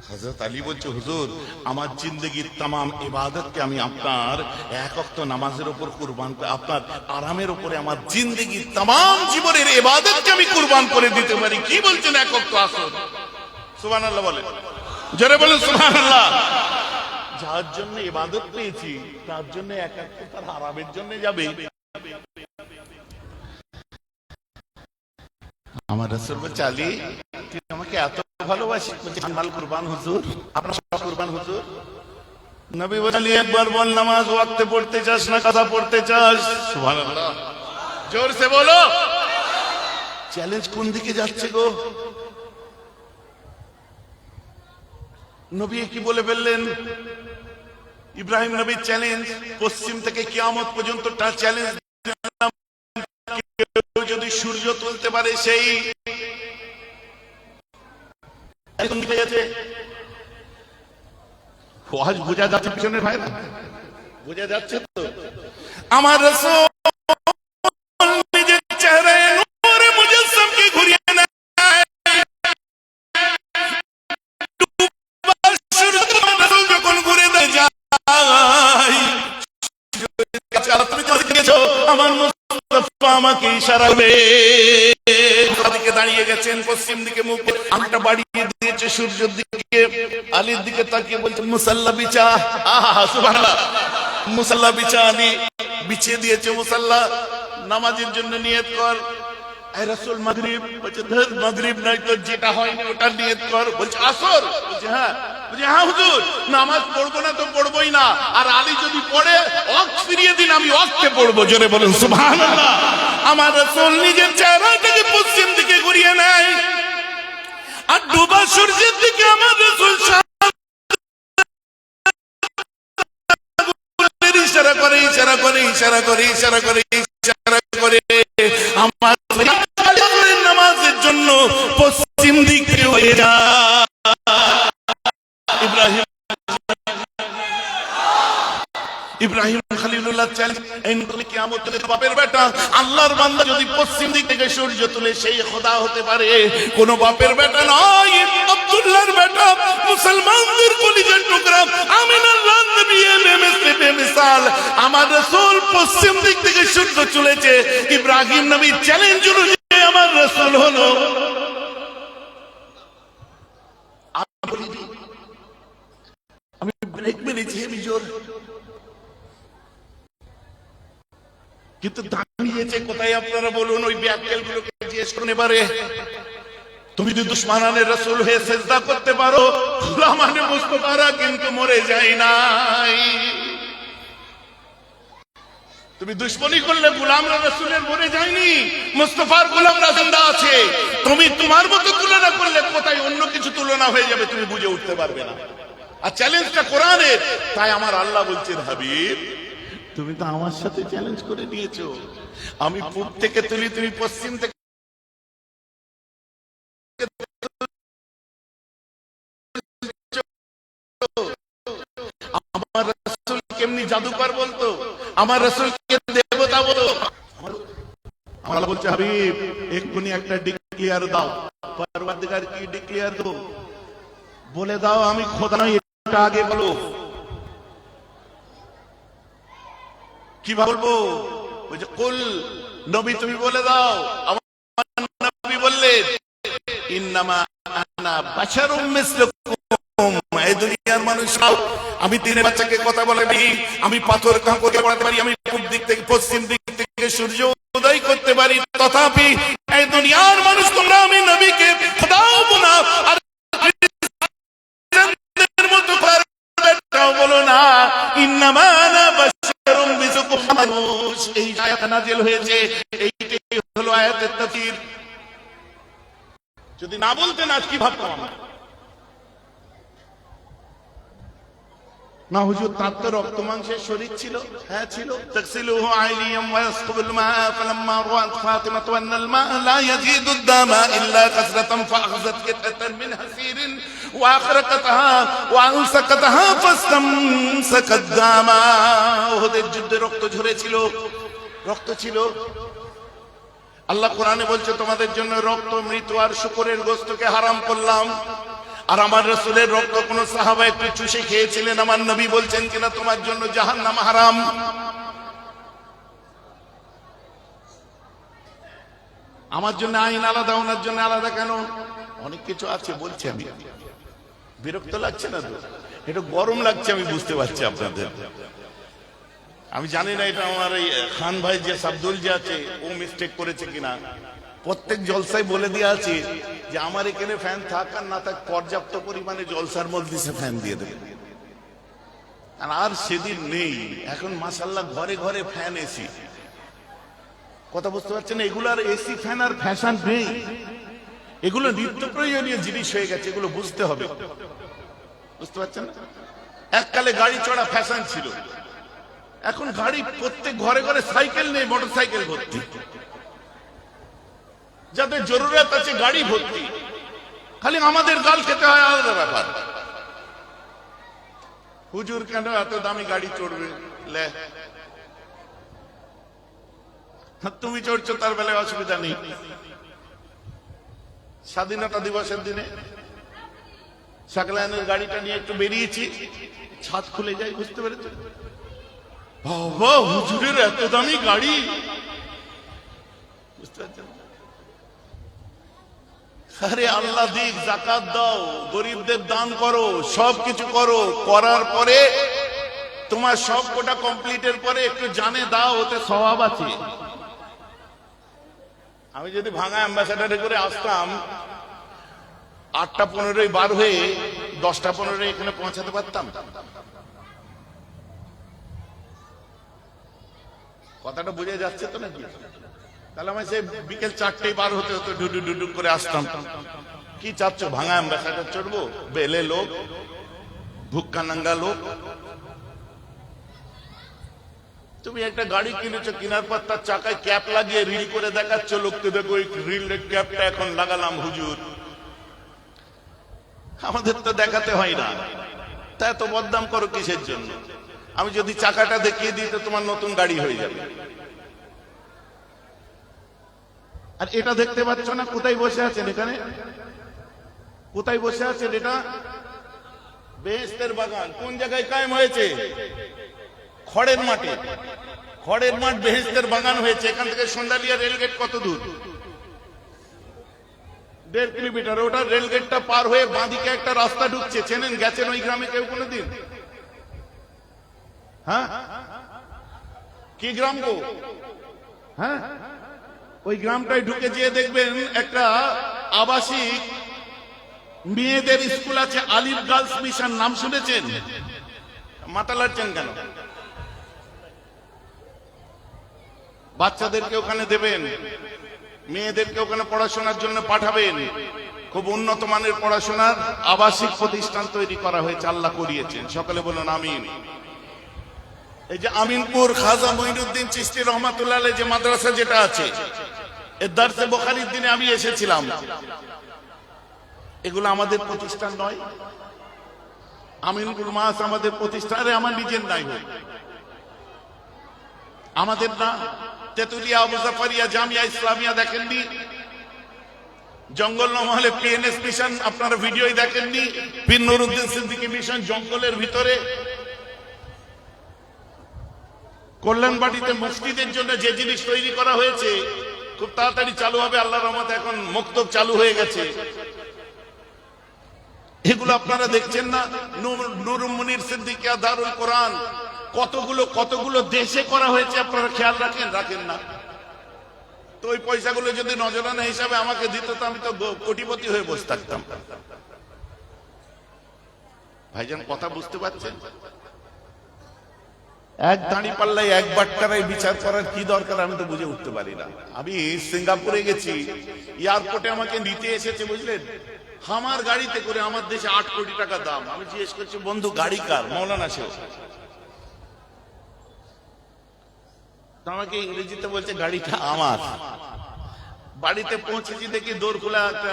হযরত আলী বলছে, হুজুর আমার জিন্দেগির तमाम ইবাদতকে আমি আপনার এক ওয়াক্ত নামাজের উপর কুরবান করে, আপনার আরামের উপরে আমার জিন্দেগির तमाम জীবনের ইবাদতকে আমি কুরবান করে দিতে পারি। কি বলছেন এক ওয়াক্ত আসর? সুবহানাল্লাহ বলেন, জোরে বলেন সুবহানাল্লাহ। যার জন্য ইবাদত পেয়েছি তার জন্য এক ওয়াক্ত তার আরামের জন্য যাবে। আমার রাসূল বলছে, আলী তুই আমাকে এত ভালোবাসিস, বলছে মাল কুরবান হুজুর, আপনার সব কুরবান হুজুর। নবী বলেন, একবার বল নামাজ ওয়াক্তে পড়তে চাস না কাজা পড়তে চাস? সুবহানাল্লাহ, জোর সে বলো। চ্যালেঞ্জ কোন দিকে যাচ্ছে গো? নবী কি বলে ফেললেন? ইব্রাহিম নবীর চ্যালেঞ্জ, পশ্চিম থেকে কিয়ামত পর্যন্ত তার চ্যালেঞ্জ, যদি সূর্য তুলতে পারে সেই ওয়াজ বোঝা যাচ্ছে পিছনের ভাইরা? বোঝা যাচ্ছে তো? আমার রাসূল নিজের চেহারায় নূরে মুজাসসামকে ঘুরিয়ে নেয়। রাসূল যখন ঘুরে যায়, তুমি তো দেখেছো আমার মুস্তাফা আমাকে ইশারা করে দিকে দাঁড়িয়ে গেছেন, পশ্চিম দিকে মুখ আংটা বাড়িয়ে দিয়েছে সূর্যের দিকে। আলীর দিকে তাকিয়ে বলছেন, মুসাল্লা বিছা। আহা সুবহানাল্লাহ, মুসাল্লা বিছা। আলী বিছিয়ে দিয়েছে মুসাল্লা, নামাজের জন্য নিয়ত কর। এই রাসূল মাগরিব, বলছে ধর মাগরিব নাই তো যেটা হয়নি ওটা নিয়ত কর। বলছে আসর? বলছে হ্যাঁ। বলছে হ্যাঁ হুজুর, নামাজ পড়বো না তো পড়বোই না, আর আলী যদি পড়ে ওয়াক্ত ফিরিয়ে দিন, আমি ওয়াক্তে পড়বো। জোরে বলুন সুবহানাল্লাহ। আমার রাসূল নিজের চেহারাটাকে পশ্চিম দিকে ঘুরিয়ে নেয়, আর ডুবা সূর্যের দিকে আমার রাসূল ইশারা করে ইশারা করে ইশারা করে ইশারা করে ইশারা করে আমার নামাজের জন্য পশ্চিম দিকে হয়ে যায়। ইব্রাহিম খলিলুল্লাহ চ্যালেঞ্জ, এই কিয়ামতের বাপের বেটা আল্লাহর বান্দা যদি পশ্চিম দিক থেকে সূর্য তুলে সেই খোদা হতে পারে। কোন বাপের বেটা নয়, আব্দুল্লাহর বেটা, মুসলমানদের কলিজার টুকরা আমিনার নবী বেমিসলে বেমিসাল আমার রাসূল পশ্চিম দিক থেকে সূর্য তুলেছে। ইব্রাহিম নবীর চ্যালেঞ্জ অনুযায়ী আমার রাসূল হলো। বলেছি হে বিজোর, কিন্তু দাঁড়িয়েছে কোথায় আপনারা বলুন? ওই ব্যাককেল গুলোকে জিজ্ঞেস করতে পারে, তুমি যদি দুশমনানের রাসূল হয়ে সিজদা করতে পারো, গোলামানে মুস্তাফারা কিন্তু মরে যায় নাই। তুমি দুশ্মনী করলে গোলামরা রাসূলের মরে যায়নি, মুস্তাফার গোলামরা জিন্দা আছে। তুমি তোমার মতো তুলনা করলে কোথায় অন্য কিছু তুলনা হয়ে যাবে তুমি বুঝে উঠতে পারবে না। আর চ্যালেঞ্জটা কোরআনের, তাই আমার আল্লাহ বলছেন হাবিব তুমি তো আমার সাথে চ্যালেঞ্জ করে নিয়েছো। আমি পূব থেকে তুলি, তুমি পশ্চিম থেকে। আমার রাসূল কেমনি জাদুকর বলতো, আমার রাসূলকে দেবতা বলতো। আমার আল্লাহ বলছে হাবিব এক্ষুনি একটা ডিক্লেয়ার দাও। পরওয়ারদিগার কি ডিক্লেয়ার দাও? বলে দাও আমি খোদা নই, এটা আগে বলো। কি বলবো? ওই যে কুল, নবী তুমি বলে দাও। আমার নবী বললেন ইন্নামা আনা বাশারুম মিসলুকুম, এই দুনিয়ার মানুষ আমি দিনের বাচ্চাকে কথা বলে পারি, আমি পাথর কাঁকড়ে পড়াতে পারি, আমি পূব দিক থেকে পশ্চিম দিক থেকে সূর্য উদয় করতে পারি, তথাপি এই দুনিয়ার মানুষ তোমরা আমি নবীকে খোদাও বলো আর মতো বলো না। ইন্নামা আনা বাশারুম মিসলুকুম, মানুষ। এই আয়াত নাযিল হয়েছে, এইটাই হলো আয়াতের তাফসীর। যদি না বলতেন আজ কি ভাবতাম আমরা? না হুজুর তার তো রক্ত মাংসের শরীর ছিল। হ্যাঁ ছিল। তাকসিলুহু আইলিয়াম ওয়া ইয়াসকুবুল মা ফালাম্মা রাআত ফাতিমা আন্নাল মা লা ইয়াজিদু দামা ইল্লা কাসরাতান ফাআখাযাত কিতাতান মিন হাসিরিন ওয়া আখরাকাতহা ওয়া আনসাকাতহা ফাস্তামসাকাত দামা। ওদের যুদ্ধে রক্ত ঝরেছিল, রক্ত ছিল। আল্লাহ কোরআনে বলছে তোমাদের জন্য রক্ত, মৃত্যু আর শুকরের গোশতকে হারাম করলাম। আর আমার রাসূলের রক্ত কোন সাহাবা একটু চুষে খেয়েছিলেন? আমার নবী বলছেন কিনা তোমার জন্য জাহান্নাম হারাম। আমার জন্য আইন আলাদা, ওনার জন্য আলাদা কেন? অনেক কিছু আছে বলছি আমি। বিরক্ত লাগছে না তো? একটু গরম লাগছে আমি বুঝতে পারছি আপনাদের। আমি জানি না এটা আমার এই খান ভাই যে আব্দুল যে আছে ও মিস্টেক করেছে কিনা। প্রত্যেক জলসায় বলে দেওয়া আছে যে আমার এখানে ফ্যান থাক আর না থাক পর্যাপ্ত পরিমাণে জলসার মধ্যে সে ফ্যান দিয়ে দেবে। আর সেদিন নেই, এখন মাশাআল্লাহ ঘরে ঘরে ফ্যান, এসি। কথা বুঝতে পারছেন? এগুলো আর এসি ফ্যান আর ফ্যাশন নেই, এগুলো নিত্য প্রয়োজনীয় জিনিস হয়ে গেছে, এগুলো বুঝতে হবে। বুঝতে পারছেন? এককালে গাড়ি চড়া ফ্যাশন ছিল, এখন গাড়ি প্রত্যেক ঘরে ঘরে সাইকেল নেই, মোটর সাইকেল ভর্তি। যাদের জরুরত আছে গাড়ি ভর্তি, খালি আমাদের গাল খেতে হয় আলাদা ব্যাপার। হুজুর কেন এত দামি গাড়ি চড়বে? লে তুমি চড়ছো তার বেলায় অসুবিধা নেই। স্বাধীনতা দিবসের দিনে সাকলায়নের গাড়িটা নিয়ে একটু বেরিয়েছি, ছাদ খুলে যায়। বুঝতে পেরেছ? বাবা হুজুরের এত দামি গাড়ি। বুঝতে পারছেন? আরে আল্লাহ দিক, যাকাত দাও, গরিবদের দান করো, সবকিছু করো। করার পরে তোমার সব কোটা কমপ্লিটের পরে একটু জানে দাও, ওতে সওয়াব আছে। আমি যদি ভাঙা অ্যাম্বাসেডারে করে আসতাম 8:15 বার হয়ে 10:15 এখানে পৌঁছাতে পারতাম? কথাটা বুঝে যাচ্ছে তো নাকি? তাহলে আমি সেই বিকেল 4টেই বার হতে হতো, ডুডু ডুডু করে আসতাম। কি চাচ্ছ? ভাঙা অ্যাম্বাসেডার চড়বো? বেলে লোক, ভুক্কা নাঙ্গা লোক। তুমি একটা গাড়ি কিনেছো, কেনার পর তার চাকায় ক্যাপ লাগিয়ে রিল করে দেখাচ্ছ লোককে, দেখো এই রিলের ক্যাপটা এখন লাগালাম হুজুর। আমাদের তো দেখাতে হয় না, তা এত বদনাম করো কিসের জন্য? আমি যদি চাকাটা দেখিয়ে দিই তো তোমার নতুন গাড়ি হয়ে যাবে। আর এটা দেখতে পাচ্ছ না কোথায় বসে আছেন? এখানে কোথায় বসে আছেন? এটা বেহেশতের বাগান। কোন জায়গায় কায়েম হয়েছে? খড়ের মাঠে। খড়ের মাঠ বেহেশতের বাগান হয়েছে। এখান থেকে সন্ধ্যালিয়া রেলগেট কত দূর? 1.5 কিলোমিটার। ওটা রেলগেটটা পার হয়ে বাঁদিকে একটা রাস্তা ঢুকছে, চেনেন? গেছেন ওই গ্রামে কেউ কোনোদিন? হ্যাঁ, কি গ্রাম গো? হ্যাঁ, ওই গ্রামটায় ঢুকে যেয়ে দেখবেন একটা আবাসিক মেয়েদের স্কুল আছে, আলিফ গার্লস মিশন, নাম শুনেছেন? মাথা লাড়ছেন কেন? বাচ্চাদেরকে ওখানে দেবেন, মেয়েদেরকে ওখানে পড়াশোনার জন্য পাঠাবেন। খুব উন্নত মানের পড়াশোনার আবাসিক প্রতিষ্ঠান তৈরি করা হয়েছে, আল্লাহ করিয়েছেন। সকলে বলুন আমিন। এই যে আমিনপুর খাজা মঈনুদ্দিন চিশতি রহমাতুল্লাহ আলাইহি যে মাদ্রাসা যেটা আছে, এর দারসে বুখারীর দিনে আমি এসেছিলাম। এগুলো আমাদের প্রতিষ্ঠান নয়, আমিনপুর মাস আমাদের প্রতিষ্ঠান। আরে আমার নিজের নাই, হয় আমাদের না। তেতুলিয়া আবু জাফরিয়া জামিয়া ইসলামিয়া দেখেননি? জঙ্গল মহলে পিএনএস মিশন আপনারা ভিডিওই দেখেননি? পীর নুরুদ্দিন সিদ্দিকী মিশন জঙ্গলের ভিতরে। কল্যাণবাড়িতে মসজিদের জন্য যে জিনিস তৈরি করা হয়েছে খুব তাড়াতাড়ি চালু হবে আল্লাহর রহমতে, এখন মক্তব চালু হয়ে গেছে। এগুলো আপনারা দেখছেন না? নূর মুনির সিদ্দিকিয়া দারুল কোরআন, কতগুলো দেশে করা হয়েছে, আপনারা খেয়াল রাখেন না? তো ওই পয়সাগুলো যদি নজরানা হিসাবে আমাকে দিত তো আমি তো কোটিপতি হয়ে বসে থাকতাম। ভাইজান কথা বুঝতে পারছেন? এক দাঁড়ি পাল্লায় এক বাট্টারাই বিচার করার কি দরকার আমি তো বুঝে উঠতে পারি না। আমি সিঙ্গাপুরে গেছি, এয়ারপোর্টে আমাকে নিতে এসেছে, বুঝলেন, আমার গাড়িতে করে, আমার দেশে 8 কোটি টাকা দাম। আমি জিজ্ঞেস করছি, বন্ধু গাড়ি কার? মৌলানা শেখ। আমাকে ইংরেজিতে বলছে গাড়িটা আমার। বাড়িতে পৌঁছেছি দেখি দোর খোলা, একটা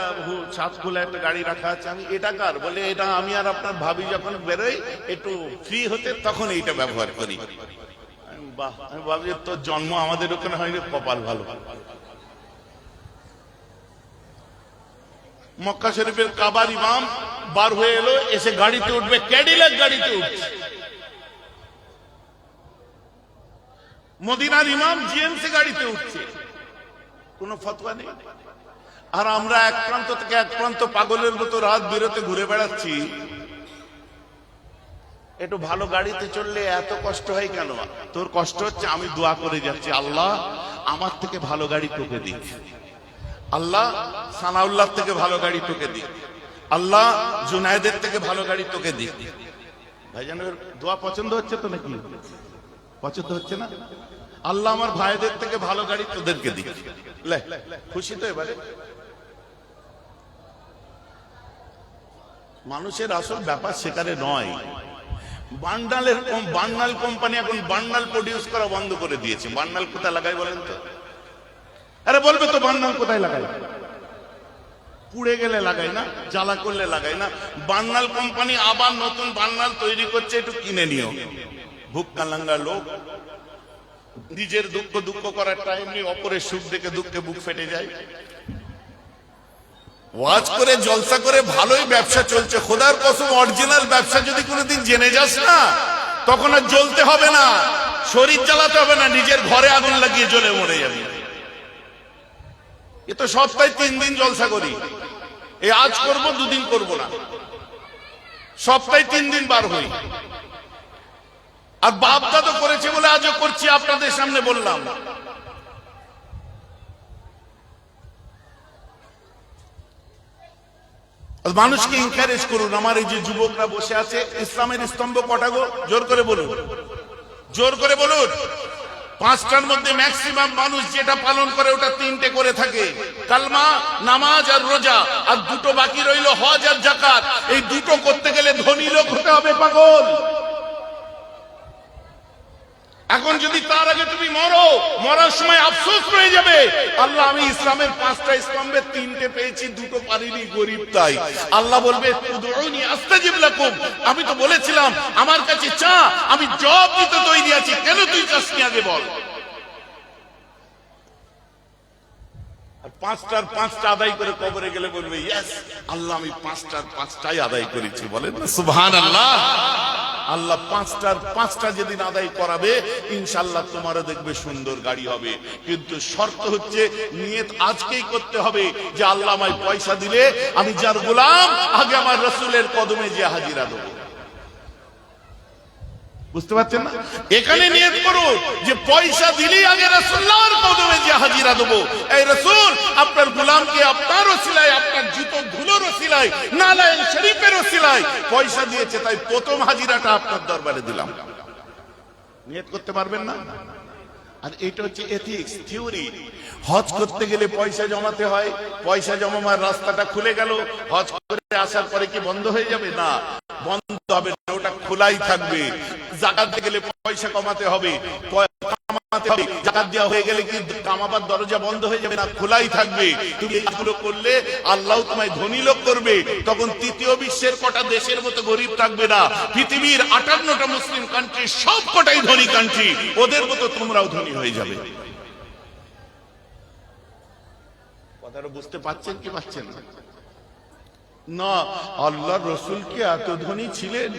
ছাদ খোলা একটা গাড়ি রাখা আছে। আমি এটা কার? বলে এটা আমি আর আপনার ভাবি যখন বেরোই একটু ফ্রি হতে তখন এইটা ব্যবহার করি। বাহ, আমি ভাবছি তোর জন্ম আমাদের ওখানে হয়নি, কপাল ভালো। মক্কা শরীফের কাবার ইমাম বার হয়ে এলো, এসে গাড়িতে উঠবে, ক্যাডিলাক গাড়িতে উঠছে। মদিনার ইমাম জিএমসি গাড়িতে উঠছে, কোন ফতোয়া নেই। আর আমরা এক প্রান্ত থেকে এক প্রান্ত পাগলের মতো রাত বিরতে ঘুরে বেড়াচ্ছি। একটু ভালো গাড়িতে চললে এত কষ্ট হয় কেন? তোর কষ্ট হচ্ছে, আমি দোয়া করে যাচ্ছি, আল্লাহ আমার থেকে ভালো গাড়ি তোকে দিক, আল্লাহ সানাউল্লাহ থেকে ভালো গাড়ি তোকে দিক, আল্লাহ জুনায়েদের থেকে ভালো গাড়ি তোকে দিক। ভাইজানের দোয়া পছন্দ হচ্ছে তো নাকি? পছন্দ হচ্ছে না? আল্লাহ আমার ভাইদের থেকে ভালো গাড়ি তোদেরকে দিক। খুশি তো এবারে? মানুষের আসল ব্যাপার সেখানে নয়। বান্ডাল কোম্পানি এখন বান্ডাল প্রডিউস করা বন্ধ করে দিয়েছে। বান্ডাল কোথায় লাগাই বলেন তো? আরে বলবে তো বান্ডাল কোথায় লাগাই? পুড়ে গেলে লাগাই না, জ্বালা করলে লাগাই না। বান্ডাল কোম্পানি আবার নতুন বান্ডাল তৈরি করছে, একটু কিনে নিও। ভুক্কালাঙ্গা লোক, নিজের দুঃখ করার টাইম নেই, অপরের সুখ দেখে দুঃখে বুক ফেটে যায়। ওয়াজ করে জলসা করে ভালোই ব্যবসা চলছে, খোদার কসম অরিজিনাল ব্যবসা যদি কোনোদিন জেনে যাস না, তখন আর জ্বলতে হবে না, শরীর জ্বালাতে হবে না, নিজের ঘরে আগুন লাগিয়ে জ্বলে মরে যাবে। এ তো সপ্তাহে 3 দিন জলসা করি, এই আজ করব 2 দিন করব না, সপ্তাহে 3 দিন বার হই। আর বাপ দাদা করেছে বলে আজও করছি, আপনাদের সামনে বললাম। মানুষকে এনকারেজ করুন। আমার এই যে যুবকরা বসে আছে, ইসলামের স্তম্ভ কটা গো? জোর করে বলুন, জোর করে বলুন। 5টার মধ্যে ম্যাক্সিমাম মানুষ যেটা পালন করে ওটা 3টে করে থাকে, কালমা, নামাজ আর রোজা। আর 2টো বাকি রইল, হজ আর যাকাত। এই 2টো করতে গেলে ধনী লোক হতে হবে, পাগল। এখন যদি তার আগে তুমি মরো, মরার সময় আফসোস রয়ে যাবে, আল্লাহ আমি ইসলামের 5টা স্তম্ভে 3টে পেয়েছি, 2টো পারিনি, গরিব তাই। আল্লাহ বলবে উদউনি আস্তাজিব লাকুম, আমি তো বলেছিলাম আমার কাছে চা, আমি জবাব দিতে তৈরি আছি, কেন তুই চাসনি আগে বল। আর 5টার 5টা আদায় করে কবরে গেলে বলবে ইয়েস আল্লাহ আমি 5টার 5টাই আদায় করেছি। বলেন না সুবহানাল্লাহ। আল্লাহ 5টার 5টা যেদিন আদায় করাবে, ইনশাআল্লাহ তোমারও দেখবে সুন্দর গাড়ি হবে। কিন্তু শর্ত হচ্ছে নিয়ত আজকেই করতে হবে যে আল্লাহ আমায় পয়সা দিলে আমি যার গোলাম, আগে আমার রাসূলের কদমে যে হাজিরা দেব। বুঝতে পারছেন না? এখানে নিয়ত করো যে পয়সা দিলেই আগে রাসূলুল্লাহর কদমে যে হাজিরা দেবো। এই রাসূল, আপনার গোলামকে আপনার ওসিলায়, আপনার জুতো ধুলোর ওসিলায়, নালায়েন শরীফের ওসিলায় পয়সা দিয়েছে, তাই প্রথম হাজিরাটা আপনার দরবারে দিলাম। নিয়ত করতে পারবেন না? আর এটা হচ্ছে এথিক্স থিওরি। হজ করতে গেলে পয়সা জমাতে হয়, পয়সা জমাবার রাস্তাটা খুলে গেল, হজ করে আসার পরে কি বন্ধ হয়ে যাবে? না, বন্ধ হবে না, ওটা খোলাই থাকবে। যাকাত দিতে গেলে পয়সা কমাতে হবে, যাকাত দেওয়া হয়ে গেলে কি কামাবার দরজা বন্ধ হয়ে যাবে? না, খোলাই থাকবে। তুমি এগুলো করলে আল্লাহ তোমায় ধনী লোক করবে। তখন তৃতীয় বিশ্বের কটা দেশের মতো গরিব থাকবে না, পৃথিবীর 58টা মুসলিম কান্ট্রি সব কটাই ধনী কান্ট্রি, ওদের মতো তোমরাও ধনী হয়ে যাবে। কথাটা বুঝতে পারছেন কি পাচ্ছেন না? আল্লাহর রাসূল কি এত ধনী ছিলেন?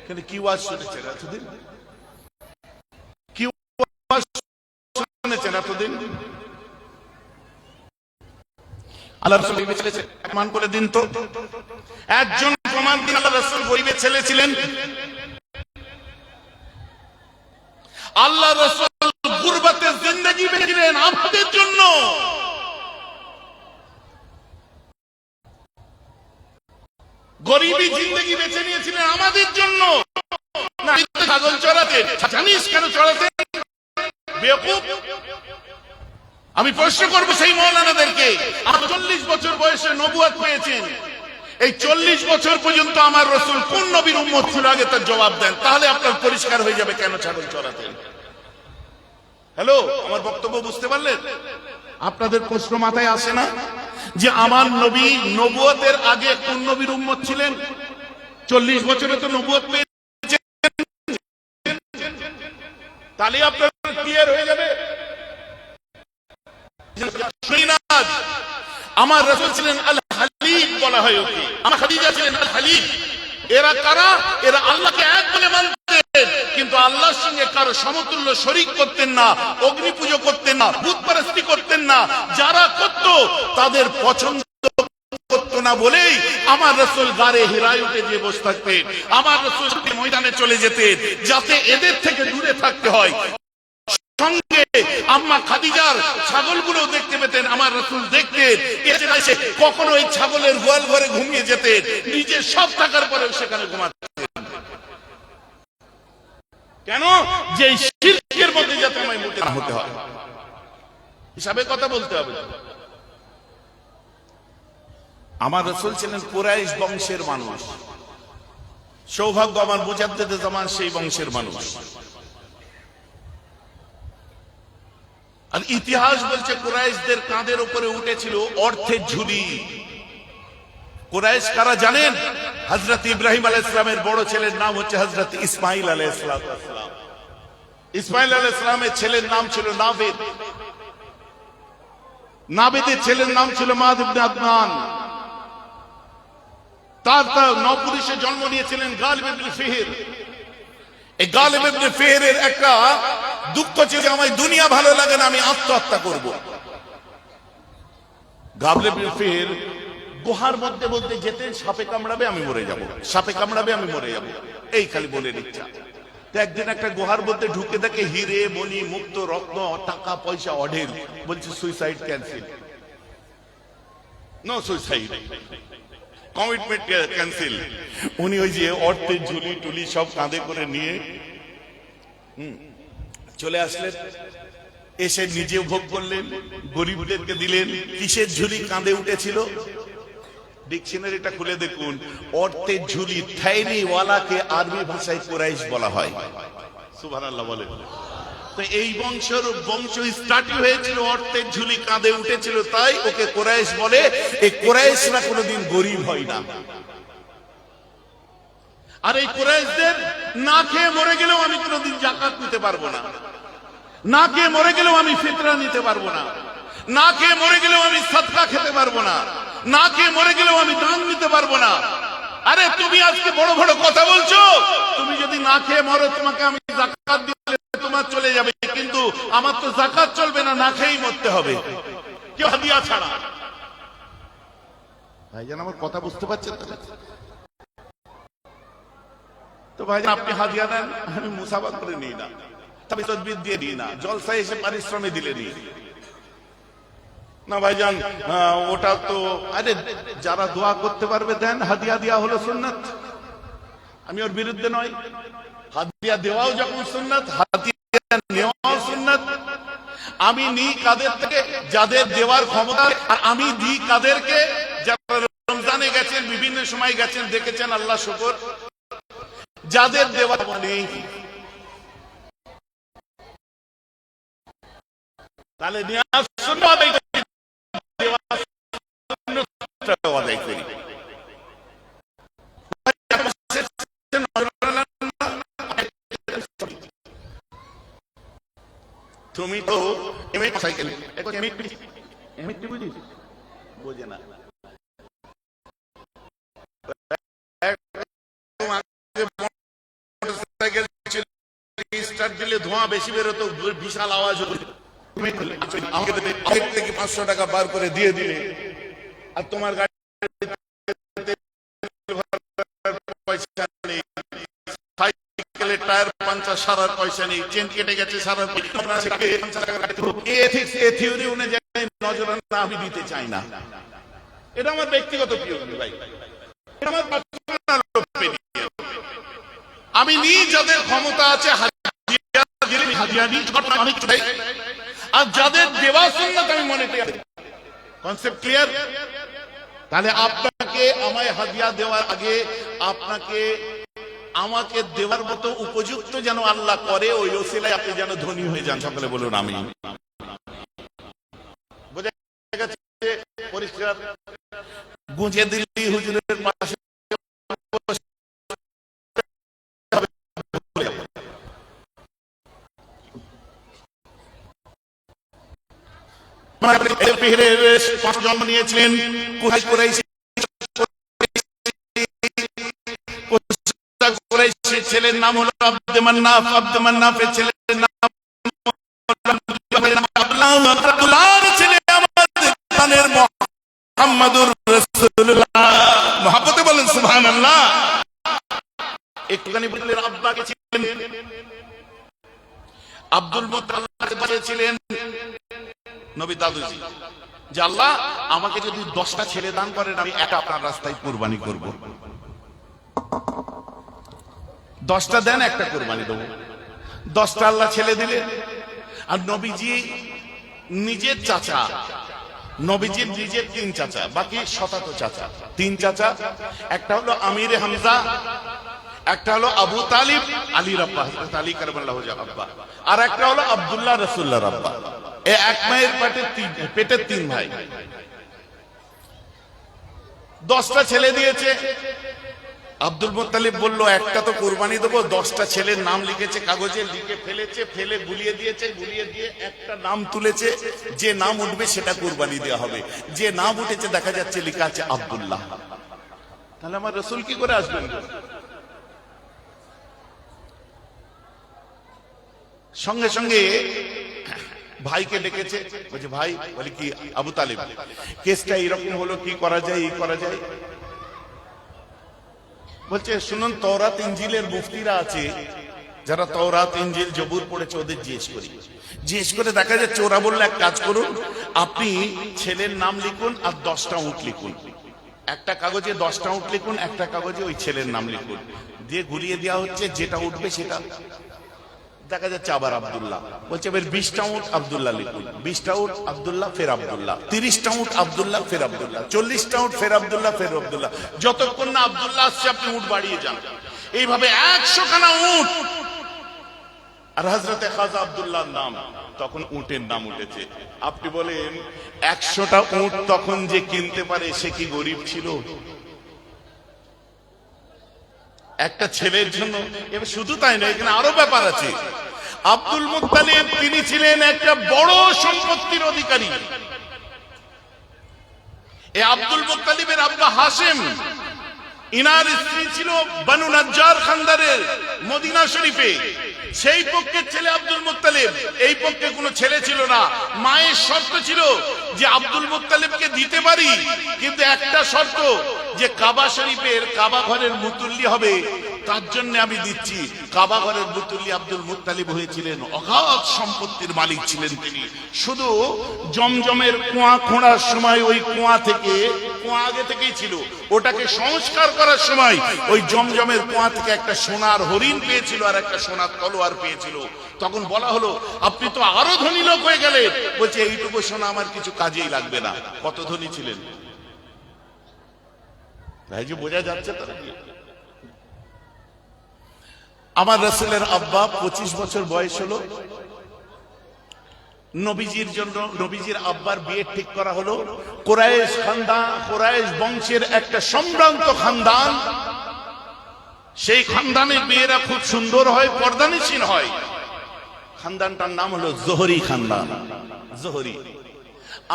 কিন্তু কি ওয়াজ শুনেছেন এতদিন? কি ওয়াজ শুনেছেন এতদিন? আল্লাহর রাসূল গরিবের ছেলে ছিলেন, প্রমাণ করে দিন তো। একজন প্রমাণ দিন আল্লাহর রাসূল গরিবের ছেলে ছিলেন। আল্লাহর রাসূল গুরবাতে জিন্দেগি বেঁচেছিলেন আমাদের জন্য। গরিবী জিন্দেগি বেছে নিয়েছিলেন আমাদের জন্য। না, ছাগল চড়াতেন, জানিস কেন চড়াতেন? বেকুব। আমি প্রশ্ন করবো সেই মৌলানাদেরকে, 40 বছর বয়সে নবুয়ত পেয়েছেন, এই 40 বছর পর্যন্ত আমার রাসূল কোন নবীর উম্মত ছিল আগে তার জবাব দেন, তাহলে আপনার পরিষ্কার হয়ে যাবে কেন ছাগল চড়াতেন। হ্যালো, আমার বক্তব্য বুঝতে পারলেন? আপনাদের প্রশ্ন মাথায় আসে না যে আমার নবী নবুয়তের আগে কোন নবীর উম্মত ছিলেন? 40 বছরে তো নবুয়ত পেয়েছেন, তাহলে আপনার ক্লিয়ার হয়ে যাবে। আমার রাসূল ছিলেন আল হালিম বলা হয় ওকে, আমার খাদিজা ছিলেন আল হালিম। এরা কারা? এরা আল্লাহকে এক বলে মানতেন, কিন্তু আল্লাহর সঙ্গে কারো সমতুল্য শরীক করতেন না, অগ্নি পুজো করতেন না, বুত পারস্তি করতেন না। যারা করত তাদের পছন্দ করতো না বলেই আমার রাসূল গারে হিরায় উঠে যে বসে থাকতেন, আমার রাসূল ময়দানে চলে যেতেন যাতে এদের থেকে দূরে থাকতে হয়। সঙ্গে আম্মা খাদিজার ছাগলগুলো দেখতে পেতেন, আমার রাসূল দেখতেন। এসে কখনো এই ছাগলের গোয়াল ঘরে ঘুমিয়ে যেতেন, নিজের সব থাকার পরেও সেখানে ঘুমাতেন। কেন? যে শিরকের মধ্যে যাতে আমায় মুক্ত না হতে হয়, হিসাবে কথা বলতে হবে। আমার রাসূল ছিলেন কুরাইশ বংশের মানুষ। সৌভাগ্য আমার মুজাদ্দিদে জামান সেই বংশের মানুষ। আর ইতিহাস বলছে কুরাইশদের কাঁধের উপরে উঠেছিল অর্থের ঝুলি। কুরাইশ কারা জানেন? হযরত ইব্রাহিম আলাইহিস সালামের বড় ছেলের নাম হচ্ছে হযরত ইসমাঈল আলাইহিস সালাম। ইসমাঈল আলাইহিস সালামের ছেলের নাম ছিল নাবিদ। নাবিদের ছেলের নাম ছিল মাদ ইবনে আদনান। তার নপুরুষে জন্ম নিয়েছিলেন গালিব ইবনে ফিহর। এই গালিব ইবনে ফিহরের একটা দুঃখ ছিল, আমার দুনিয়া ভালো লাগে না, আমি আত্মহত্যা করব। গালিব ইবনে ফিহর গুহার মধ্যে মধ্যে যেতেন, সাপে কামড়াবে আমি মরে যাব, সাপে কামড়াবে আমি মরে যাব, এই খালি বলে ইচ্ছা। তো একদিন একটা গুহার মধ্যে ঢুকে দেখে হিরে মণি মুক্ত রত্ন টাকা পয়সা অঢেল। বলছে suicide cancel, no suicide, commitment cancel. উনি ওই যে অর্থের ঝুলি টুলি সব কাঁধে করে নিয়ে চলে আসলেন। এসে নিজে ভোগ করলেন, গরিবদেরকে দিলেন। কিসের ঝুলি কাঁধে উঠেছিল? ডিকশনারিটা খুলে দেখুন। অর্থের ঝুলি, থাইনি ওয়ালাকে আরবি ভাষায় কুরাইশ বলা হয়। সুবহানাল্লাহ বলেন। তো এই বংশ স্টার্ট হয়েছিল অর্থের ঝুলি কাঁধে উঠেছিল, তাই ওকে কুরাইশ বলে। এই কুরাইশরা কোনোদিন গরিব হয় না। আর এই কুরাইশদের না খেয়ে মরে গেলেও আমি কোনোদিন যাকাত নিতে পারবো না, না খেয়ে মরে গেলেও আমি ফিতরা নিতে পারবো না, না খেয়ে মরে গেলেও আমি সাদকা খেতে পারবো না, না খেয়ে মরে গেলেও আমি দান নিতে পারবো না। আরে তুমি আজকে বড় বড় কথা বলছো, তুমি যদি না খেয়ে মরো তোমাকে আমি যাকাত দিলে তোমার চলে যাবে, কিন্তু আমার তো যাকাত চলবে না, না খেয়েই মরতে হবে, কেউ হাদিয়া ছাড়া। ভাইজান আমার কথা বুঝতে পারছেন? তো ভাই আপনি হাদিয়া দেন, আমি মুসাফা করে নিই না, তবে তদবির দিয়ে দিই না, জলসায় এসে পারিশ্রমিক দিলে নিই না ভাইজান। ওটা তো আরে যারা দোয়া করতে পারবে দেন, হাদিয়া দেওয়া হলো সুন্নাত, আমি ওর বিরুদ্ধে নয়। হাদিয়া দেওয়াও যখন সুন্নাত, হাদিয়া নেওয়াও সুন্নাত। আমি নিই কাদের থেকে? যাদের দেওয়ার ক্ষমতা, আর আমি দিই কাদেরকে? যারা রমজানে গেছেন, বিভিন্ন সময় গেছেন, দেখেছেন, আল্লাহ শুকর, যাদের দেওয়ার নেই। তাহলে তুমি তো সাইকেল বোঝে না, স্টার্ট দিলে ধোঁয়া বেশি বেরোতো, বিশাল আওয়াজ হতো। আমাকে থেকে 500 টাকা বার করে দিয়ে দিলে, আর তোমার গাড়ি পয়সা নেই, সাইকেলের টায়ার পাঞ্চার সারার পয়সা নেই, চেন কেটে গেছে সারার থিওরি অনুযায়ী নজরানা আমি দিতে চাই না। এটা আমার ব্যক্তিগত ভাই, আমার আমি নিই যাদের ক্ষমতা আছে, আর যাদের দেওয়া সুন্নাত আমি মনে করি। Concept clear? তাহলে আপনাকে আমায় হাদিয়া দেওয়ার আগে আপনাকে আমাকে দেওয়ার মতো উপযুক্ত যেন আল্লাহ করে, ওই ওসিলায় আপনি যেন ধনী হয়ে যান। সকলে বলুন আমি। বোঝা গেছে? পরিষ্কার? গুঁজে দিল্লি হুজুরের পাশে জন্ম নিয়েছিলেন, ছেলের নাম হলো আব্দে মান্নাফ, আব্দে মান্নাফের ছেলের নাম ছেলে আমাদের মুহাম্মাদুর রাসূলুল্লাহ। মহব্বতে বলেন সুবহানাল্লাহ। একটুখানি বললেন আব্বাকে ছিলেন আব্দুল মুত্তালিব, ছিলেন নবী দাদুজি, যে আল্লাহ আমাকে যদি 10টা ছেলে দান করেন, আমি একটা আপনার রাস্তায় কুরবানি করব। 10টা দেন, একটা কুরবানি দেবো। 10টা আল্লাহ ছেলে দিলেন। আর নবীজি নিজের চাচা, নবীজির নিজের 3 চাচা, বাকি শতাত চাচা, 3 চাচা। একটা হলো আমির হামজা, একটা হলো আবু তালিব আলীর আব্বা, হযরত আলী কারামাল্লাহু ওয়াজহু আব্বা, আর একটা হলো আব্দুল্লাহ রাসূলুল্লাহর আব্বা। এই এক মায়ের পেটের 3 ভাই। 10টা ছেলে দিয়েছে। আব্দুল মুত্তালিব বলল একটা তো কুরবানি দেবো, 10টা ছেলের নাম লিখেছে কাগজে, লিখে ফেলেছে, ফেলে গুলিয়ে দিয়েছে, গুলিয়ে দিয়ে একটা নাম তুলেছে, যে নাম উঠবে সেটা কুরবানি দেওয়া হবে। যে নাম উঠেছে দেখা যাচ্ছে লেখা আছে আব্দুল্লাহ। তাহলে আমার রাসূল কি করে আসবেন? সঙ্গে সঙ্গে ভাইকে ডেকেছে, বলছে ভাই, বলে কি আবু তালিব, কেসটা এরকম হলো, কি করা যায়? এই করা যায়। বলছে শুনুন, তওরাত ইনজিলের মুফতিরা আছে, যারা তওরাত ইনজিল জবুর পড়েছে, ওদের জিজ্ঞেস করে দেখা যাচ্ছে, ওরা বললো এক কাজ করুন, আপনি ছেলের নাম লিখুন আর 10টা উট লিখুন। একটা কাগজে 10টা উট লিখুন, একটা কাগজে ওই ছেলের নাম লিখুন, দিয়ে ঘুরিয়ে দেওয়া হচ্ছে, যেটা উঠবে সেটা। দেখা যাচ্ছে আবার আব্দুল্লাহ। বলছে এবার 20টা উট আব্দুল্লাহ লিখুন, 20টা উট আব্দুল্লাহ, ফের আব্দুল্লাহ, 30টা উট আব্দুল্লাহ, ফের আব্দুল্লাহ, 40টা উট ফের আব্দুল্লাহ, ফের আব্দুল্লাহ, যতক্ষণ না আব্দুল্লাহ আসছে আপনি উট বাড়িয়ে যান। এইভাবে 100 খানা উট। আর হযরতে খাজা আব্দুল্লাহর নাম, তখন উটের নাম উঠেছে। আপনি বলেন 100টা উট তখন যে কিনতে পারে, সে কি গরিব ছিল? একটা ছেলের জন্য। এবার শুধু তাই নয়, এখানে আরো ব্যাপার আছে। আব্দুল মুত্তালিব তিনি ছিলেন একটা বড় সম্পত্তির অধিকারী। এই আব্দুল মুত্তালিবের আব্বা হাশিম, ইনার স্ত্রী ছিল বনু নাজ্জার খানদারের মদিনা শরীফে, সেই পক্ষের ছেলে আব্দুল মুত্তালিব। এই পক্ষে কোনো ছেলে ছিল না। মায়ের শর্ত ছিল যে আব্দুল মুত্তালিবকে দিতে পারি, কিন্তু একটা শর্ত, যে কাবা শরীফের কাবা ঘরের মুতুল্লি হবে, তার জন্য আমি দিচ্ছি। কাবা ঘরের মুতুল্লি আব্দুল মুত্তালিব হয়েছিলেন, অগাধ সম্পত্তির মালিক ছিলেন তিনি। শুধু জমজমের কুয়া খোঁড়ার সময় ওই কুয়া থেকে, কুয়া আগে থেকেই ছিল, ওটাকে সংস্কার করার সময় ওই জমজমের কুয়া থেকে একটা সোনার হরিণ পেয়েছিল আর একটা সোনার তলোয়ার পেয়েছিল। তখন বলা হলো, আপনি তো আরো ধনী লোক হয়ে গেলেন। বলছে, এইটুকু সোনা আমার কিছু কাজেই লাগবে না। কত ধনী ছিলেন ভাই, যে বোঝা যাচ্ছে তারা। আমার রাসূলের আব্বা 25 বছর বয়স হলো, নবীজির জন্য নবীজির আব্বার বিয়ে ঠিক করা হলো। কুরাইশ খানদান, কুরাইশ বংশের একটা সম্ভ্রান্ত খানদান, সেই খানদানের মেয়েরা খুব সুন্দর হয়, পর্দানিসীন হয়। খানদানটার নাম হলো জোহরি খানদান। জোহরি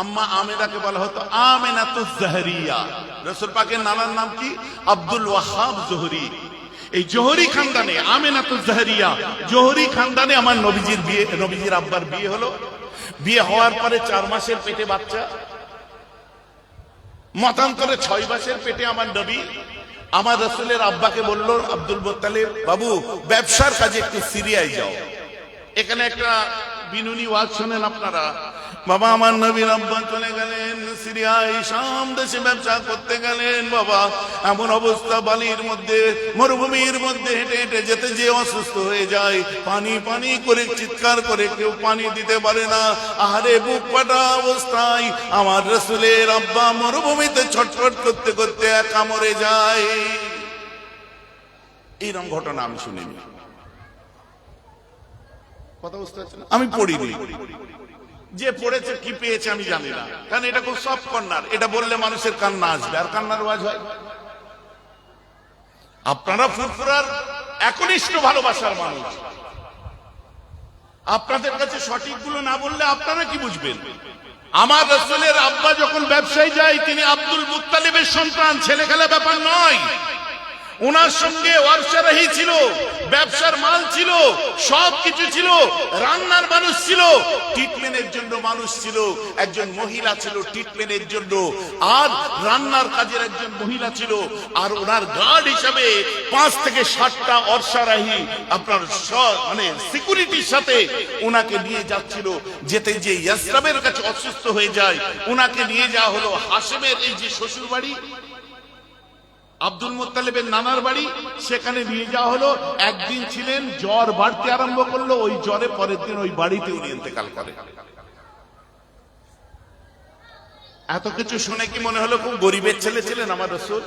আম্মা আমেনাকে বলা হতো আমেনাতুজ জাহরিয়া। রাসূল পাকের নানার নাম কি? আব্দুল ওয়াহাব জোহরি। এই জোহরি খানদানে, আমেনাতুজ জাহরিয়া জোহরি খানদানে আমার নবীজির বিয়ে, নবীজির আব্বার বিয়ে হলো। বিয়ে হওয়ার পরে 4 মাসের পেটে বাচ্চা, মতান্তরে 6 মাসের পেটে আমার নবী। আমার রাসূলের আব্বাকে বলল আব্দুল মুত্তালিব, বাবু ব্যবসার কাজে একটু সিরিয়ায় যাও। এখানে একটা বিনুনি ওয়াজ শোনেন আপনারা। বাবা আমার নবীর আব্বা চলে গেলেন সিরিয়ায়, শাম দেশে ব্যবসা করতে গেলেন। বাবা এমন অবস্থা, বালির মধ্যে, মরুভূমির মধ্যে হেঁটে হেঁটে যেতে যে অসুস্থ হয়ে যায়, পানি পানি করে চিৎকার করে, কেউ পানি দিতে পারে না। আহারে বুক ফাটা অবস্থায় আমার রাসূলের আব্বা মরুভূমিতে ছটফট করতে করতে একা মরে যায়। এইরকম ঘটনা আমি শুনিনি। কথা বুঝতে পারছেন? আমি পড়িনি। যে পড়েছে কি পেয়েছে আমি জানি না, কারণ এটা খুব সফট কর্নার। এটা বললে মানুষের কান্না আসবে, আর কান্নার আওয়াজ হয়। আপনারা ফুরফুরার একনিষ্ঠ ভালোবাসার মানুষ, আপনাদের কাছে সঠিকগুলো না বললে আপনারা কি বুঝবেন? আমার রাসূলের আব্বা যখন ব্যবসায় যায়, তিনি আব্দুল মুত্তালিবের সন্তান, ছেলে খেলা ব্যাপার নয়। ওনার সঙ্গে ওয়ারসারাহি ছিল, ব্যবসার মাল ছিল, সবকিছু ছিল, রান্নার মানুষ ছিল, ট্রিটমেন্টের জন্য মানুষ ছিল, একজন মহিলা ছিল ট্রিটমেন্টের জন্য, আর রান্নার কাজের একজন মহিলা ছিল। আর ওনার গার্ড হিসাবে 5 থেকে 7টা ওয়ারসারাহি আপনার মানে সিকিউরিটির সাথে ওনাকে নিয়ে যাচ্ছিল। যেতে যে ইয়াসরাবের কাছে অসুস্থ হয়ে যায়, ওনাকে নিয়ে যাওয়া হলো হাশেমের এই যে শ্বশুর বাড়ি, আব্দুল মুত্তালিবের নানার বাড়ি, সেখানে নিয়ে যাওয়া হলো। একদিন ছিলেন, জ্বর বাড়তে আরম্ভ করলো, ওই জ্বরে পরের দিন ওই বাড়িতে উনি ইন্তেকাল করেন। এত কিছু শুনে কি মনে হলো খুব গরিবের ছেলে ছিলেন আমার রাসূল?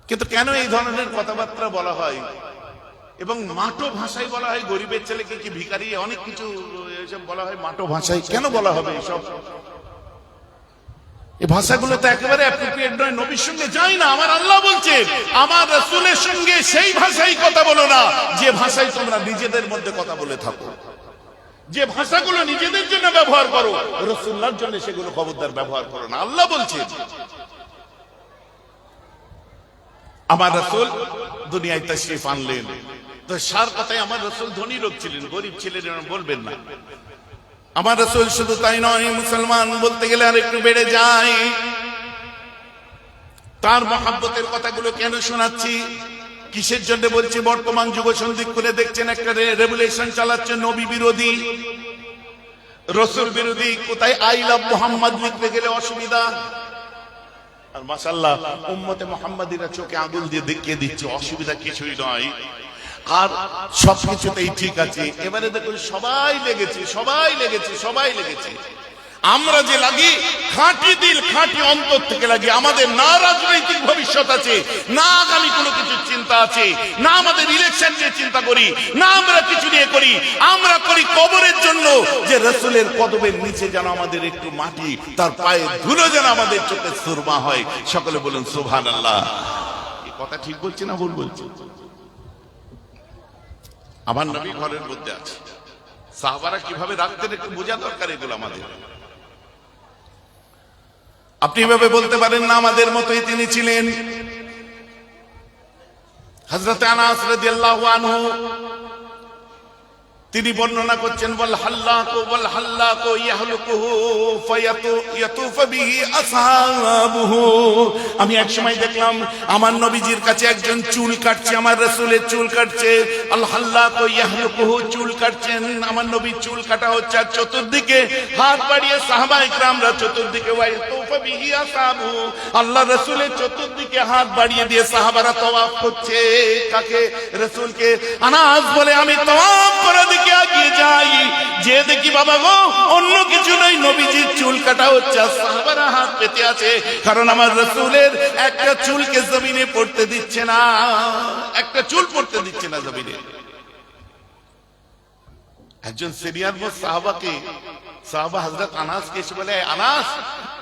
কিন্তু কেন এই ধরনের কথাবার্তা বলা হয় এবং মাটো ভাষায় বলা হয়? গরিবের ছেলেকে কি ভিখারি, অনেক কিছু এসব বলা হয় মাটো ভাষায়। কেন বলা হবে এসব? এই ভাষাগুলো তো একেবারে অ্যাপ্রোপ্রিয়েট নয়, নবীর সঙ্গে যায় না। আমার আল্লাহ বলছে, আমার রাসূলের সঙ্গে সেই ভাষায় কথা বলো না যে ভাষায় তোমরা নিজেদের মধ্যে কথা বলে থাকো। যে ভাষাগুলো নিজেদের জন্য ব্যবহার করো, রাসূলুল্লাহর জন্য সেগুলো খবরদার ব্যবহার করো না। আল্লাহ বলছে। আমার রাসূল দুনিয়ায় তাশরীফ আনলেন, তো সার কথায় আমার রাসূল ধনী লোক ছিলেন, গরিব ছিলেন বলবেন না। আমার রাসূল শুধু তাই নয়, মুসলমান বলতে গেলে আর একটু বেড়ে যায়। তার মহব্বতের কথাগুলো কেন শোনাচ্ছি, কিসের জন্য বলছি? বর্তমান যুগ সন্ধিক করে দেখছেন একটা রেভুলেশন চালাচ্ছে, নবী বিরোধী, রাসূল বিরোধী। কোথায় আই লাভ মুহাম্মদ লিখতে গেলে অসুবিধা। আর মাশাআল্লাহ উম্মতে মুহাম্মাদিরা চোখে আঙুল দিয়ে দেখিয়ে দিচ্ছে অসুবিধা কিছুই নয়, আর সবকিছুতেই ঠিক আছে। এবারে দেখুন সবাই লেগেছে, সবাই লেগেছে, সবাই লেগেছে। আমরা যে লাগি খাঁটি দিল, খাঁটি অন্তর থেকে লাগি। আমাদের না রাজনৈতিক ভবিষ্যৎ আছে, না আগামী কোনো কিছুর চিন্তা আছে, না আমাদের ইলেকশন নিয়ে চিন্তা করি, না আমরা কিছু নিয়ে করি। আমরা করি কবরের জন্য, যে রাসূলের কদমের নিচে যেন আমাদের একটু মাটি, তার পায়ে ধুলো যেন আমাদের চোখে সুরমা হয়। সকলে বলুন সুবহানাল্লাহ। এই কথা ঠিক বলছি না ভুল বলছি? আমার নবী ঘরের মধ্যে আছে, সাহাবারা কিভাবে রাখতেন একটু বোঝা দরকার এগুলো আমাদের। আপনি এভাবে বলতে পারেন না আমাদের মতোই তিনি ছিলেন। হযরত আনাস রাদিয়াল্লাহু আনহু তিনি বর্ণনা করছেন বল হাল্লাকু ইয়াহলুকুহু ফায়াতুফু বিহি আসহাবুহু। আমি এক সময় দেখলাম আমার নবীজির কাছে একজন চুল কাটছে, আমার রাসূলের চুল কাটছে। আল হাল্লাকু ইয়াহলুকুহু, চুল কাটছেন, আমার নবীর চুল কাটা হচ্ছে, আর চতুর্দিকে হাত বাড়িয়ে সাহাবায়ে কেরামরা চতুর্দিকে ওয়ায়াতুফু বিহি আসহাবুহু, আল্লাহ রাসূলের চতুর্দিকে হাত বাড়িয়ে দিয়ে সাহাবারা তওয়াফ করছে। কাকে? রাসূলকে। আনাস বলে আমি তওয়াফ করার দিকে এগিয়ে যাই, যে দেখি বাবা গো অন্য কিছু নয়, নবীজির চুল কাটা হচ্ছে, সাহাবারা হাত পেতে আছে, কারণ আমার রাসূলের একটা চুলকে জমিনে পড়তে দিচ্ছে না, একটা চুল পড়তে দিচ্ছে না জমিনে। একজন সিনিয়র মোস্ট সাহাবা হযরত আনাসকে এসে বলে, আনাস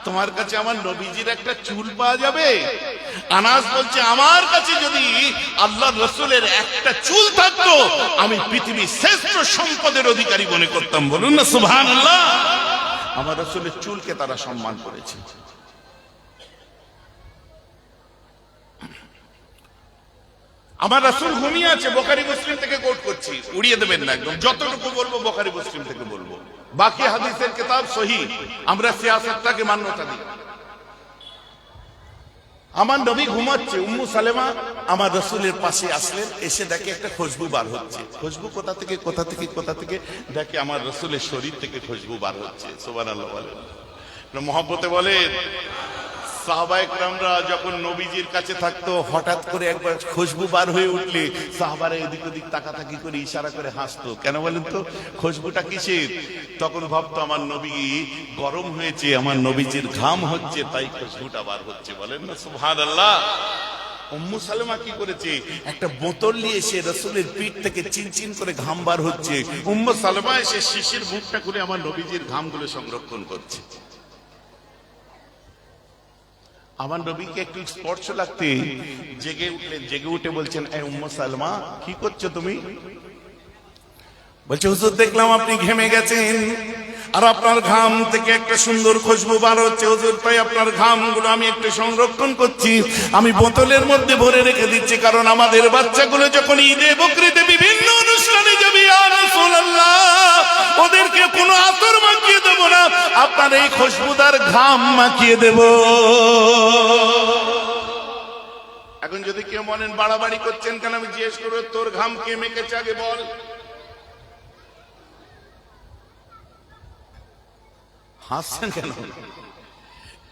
তোমার কাছে আমার নবীজির একটা চুল পাওয়া যাবে? আনাস বলছে, আমার কাছে যদি আল্লাহর রাসূলের একটা চুল থাকতো আমি পৃথিবীর শ্রেষ্ঠ সম্পদের অধিকারী মনে করতাম। বলুন না সুবহানাল্লাহ। আমার রাসূলের চুলকে তারা সম্মান করেছে। আমার রাসূল ঘুমিয়ে আছে, বুখারী মুসলিম থেকে কোট করছি, উড়িয়ে দেবেন না একদম, যতটুকু বলবো বুখারী মুসলিম থেকে বলবো, বাকি হাদিসের কিতাব সহিহ, আমরা সিয়াসতটাকে মান্যতা দিই। আমার নবী ঘুমাচ্ছে, উম্মু সালেমা আমার রাসূলের পাশে আসলেন, এসে দেখে একটা খুশবু বার হচ্ছে। খুশবু কোথা থেকে দেখে আমার রাসূলের শরীর থেকে খুশবু বার হচ্ছে। সুবহানাল্লাহ বলেন, মহব্বতে বলেন। সাহাবায়ে কেরামরা যখন নবীজির কাছে থাকতো, হঠাৎ করে একবার খুশবু বার হয়ে উঠলে সাহাবারা এদিক ওদিক তাকাতাকি করে ইশারা করে হাসতো। কেন বলেন তো? খুশবুটা কিসের? তখন ভাবতো আমার নবী গরম হয়েছে, আমার নবীজির ঘাম হচ্ছে, তাই খুশবুটা বার হচ্ছে। বলেন না সুবহানাল্লাহ। উম্মু সালেমা কি করেছে? একটা বোতল নিয়ে এসে রাসূলের পিঠ থেকে চিনচিন করে ঘাম বার হচ্ছে, উম্মু সালেমা এসে শিশির মুখটা করে আমার নবীজির ঘামগুলো সংরক্ষণ করছে। আমার নবীকে একটু স্পর্শ লাগতে জেগে উঠে বলছেন, এই উম্মু সালমা কি করছো তুমি? বলছে, হুজুর দেখলাম আপনি ঘেমে গেছেন, আর আপনার ঘাম থেকে একটা সুন্দর খুশবু বার হচ্ছে হুজুর, তাই আপনার ঘামগুলো আমি একটু সংরক্ষণ করছি, আমি বোতলের মধ্যে ভরে রেখে দিচ্ছি, কারণ আমাদের বাচ্চাগুলো যখন ঈদে বকরিতে বিভিন্ন অনুষ্ঠানে যাবে ইয়া রাসূলুল্লাহ, ওদেরকে কোনো আতর মাখিয়ে দেব না, আপনার এই খুশবুদার ঘাম মাখিয়ে দেব। এখন যদি কেউ মনেন বাড়াবাড়ি করছেন কেন, আমি জিজ্ঞেস করব, তোর ঘাম কে মেখেছে আগে বল? হাসছেন কেন?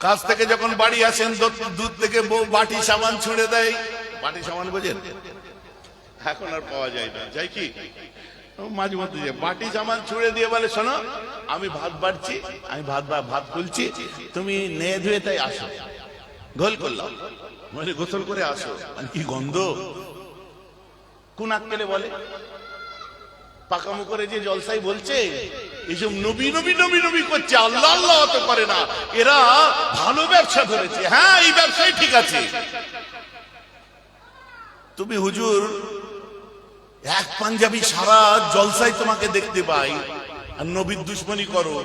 কাজ থেকে যখন বাড়ি আসেন দুধ থেকে বউ বাটি সাবান ছুঁড়ে দেয়, বাটি সাবান বোঝেন, এখন আর পাওয়া যায় না, যাই কি মাঝে মধ্যে বাটি সাবান ছুঁড়ে দিয়ে বলে, শোনো আমি ভাত বাড়ছি, আমি ভাত খুলছি, তুমি নেয়ে ধুয়ে তাই আসো, গোল করলাম, মানে গোসল করে আসো। মানে কি গন্ধ! কোন আক্কেলে বলে? পাকামো করে যে জলসাই বলছে, এইসব নবী নবী নবী নবী করছে, আল্লাহ আল্লাহ তো করে না, এরা ভালো ব্যবসা ধরেছে। হ্যাঁ, এই ব্যবসাই ঠিক আছে। তুমি হুজুর এক পাঞ্জাবি সারা জলসাই তোমাকে দেখতে পাই, আর নবীর দুশ্মনী করো,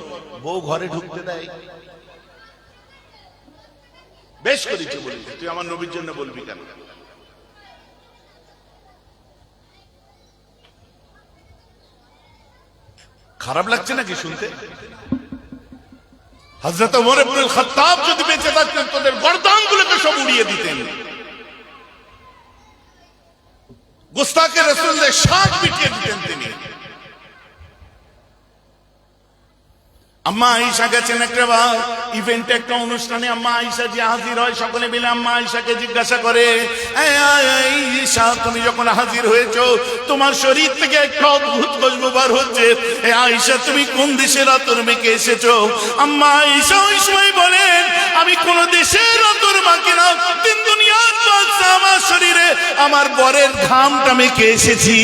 বউ ঘরে ঢুকতে দেয়? বেশ করেছে বলি, তুই আমার নবীর জন্য বলবি কেন? খারাপ লাগছে নাকি শুনতে? হযরত ওমর ইবনুল খাত্তাব যদি বেঁচে থাকতেন, তোদের গর্দানগুলোকে সব উড়িয়ে দিতেন। গুস্তাখে রাসূলদের শাক মিটিয়ে দিতেন তিনি। আম্মা আয়েশা গেছেন একটা ইভেন্টে, একটা অনুষ্ঠানে, আম্মা আয়েশা যে হাজির হয়, সকলে মিলে আম্মা আয়েশাকে জিজ্ঞাসা করে, আয়েশা তুমি যখন হাজির হয়েছো, তোমার শরীর থেকে একটা অদ্ভুত খুশবু বার হচ্ছে, আয়েশা তুমি কোন দেশের আতর মেখে এসেছো? আম্মা আয়েশা ওই সময় বলেন, আমি কোন দেশের আতর মাখি না, তিন দুনিয়ার বাদশা আমার শরীরে আমার বরের ঘামটা মেখে এসেছি।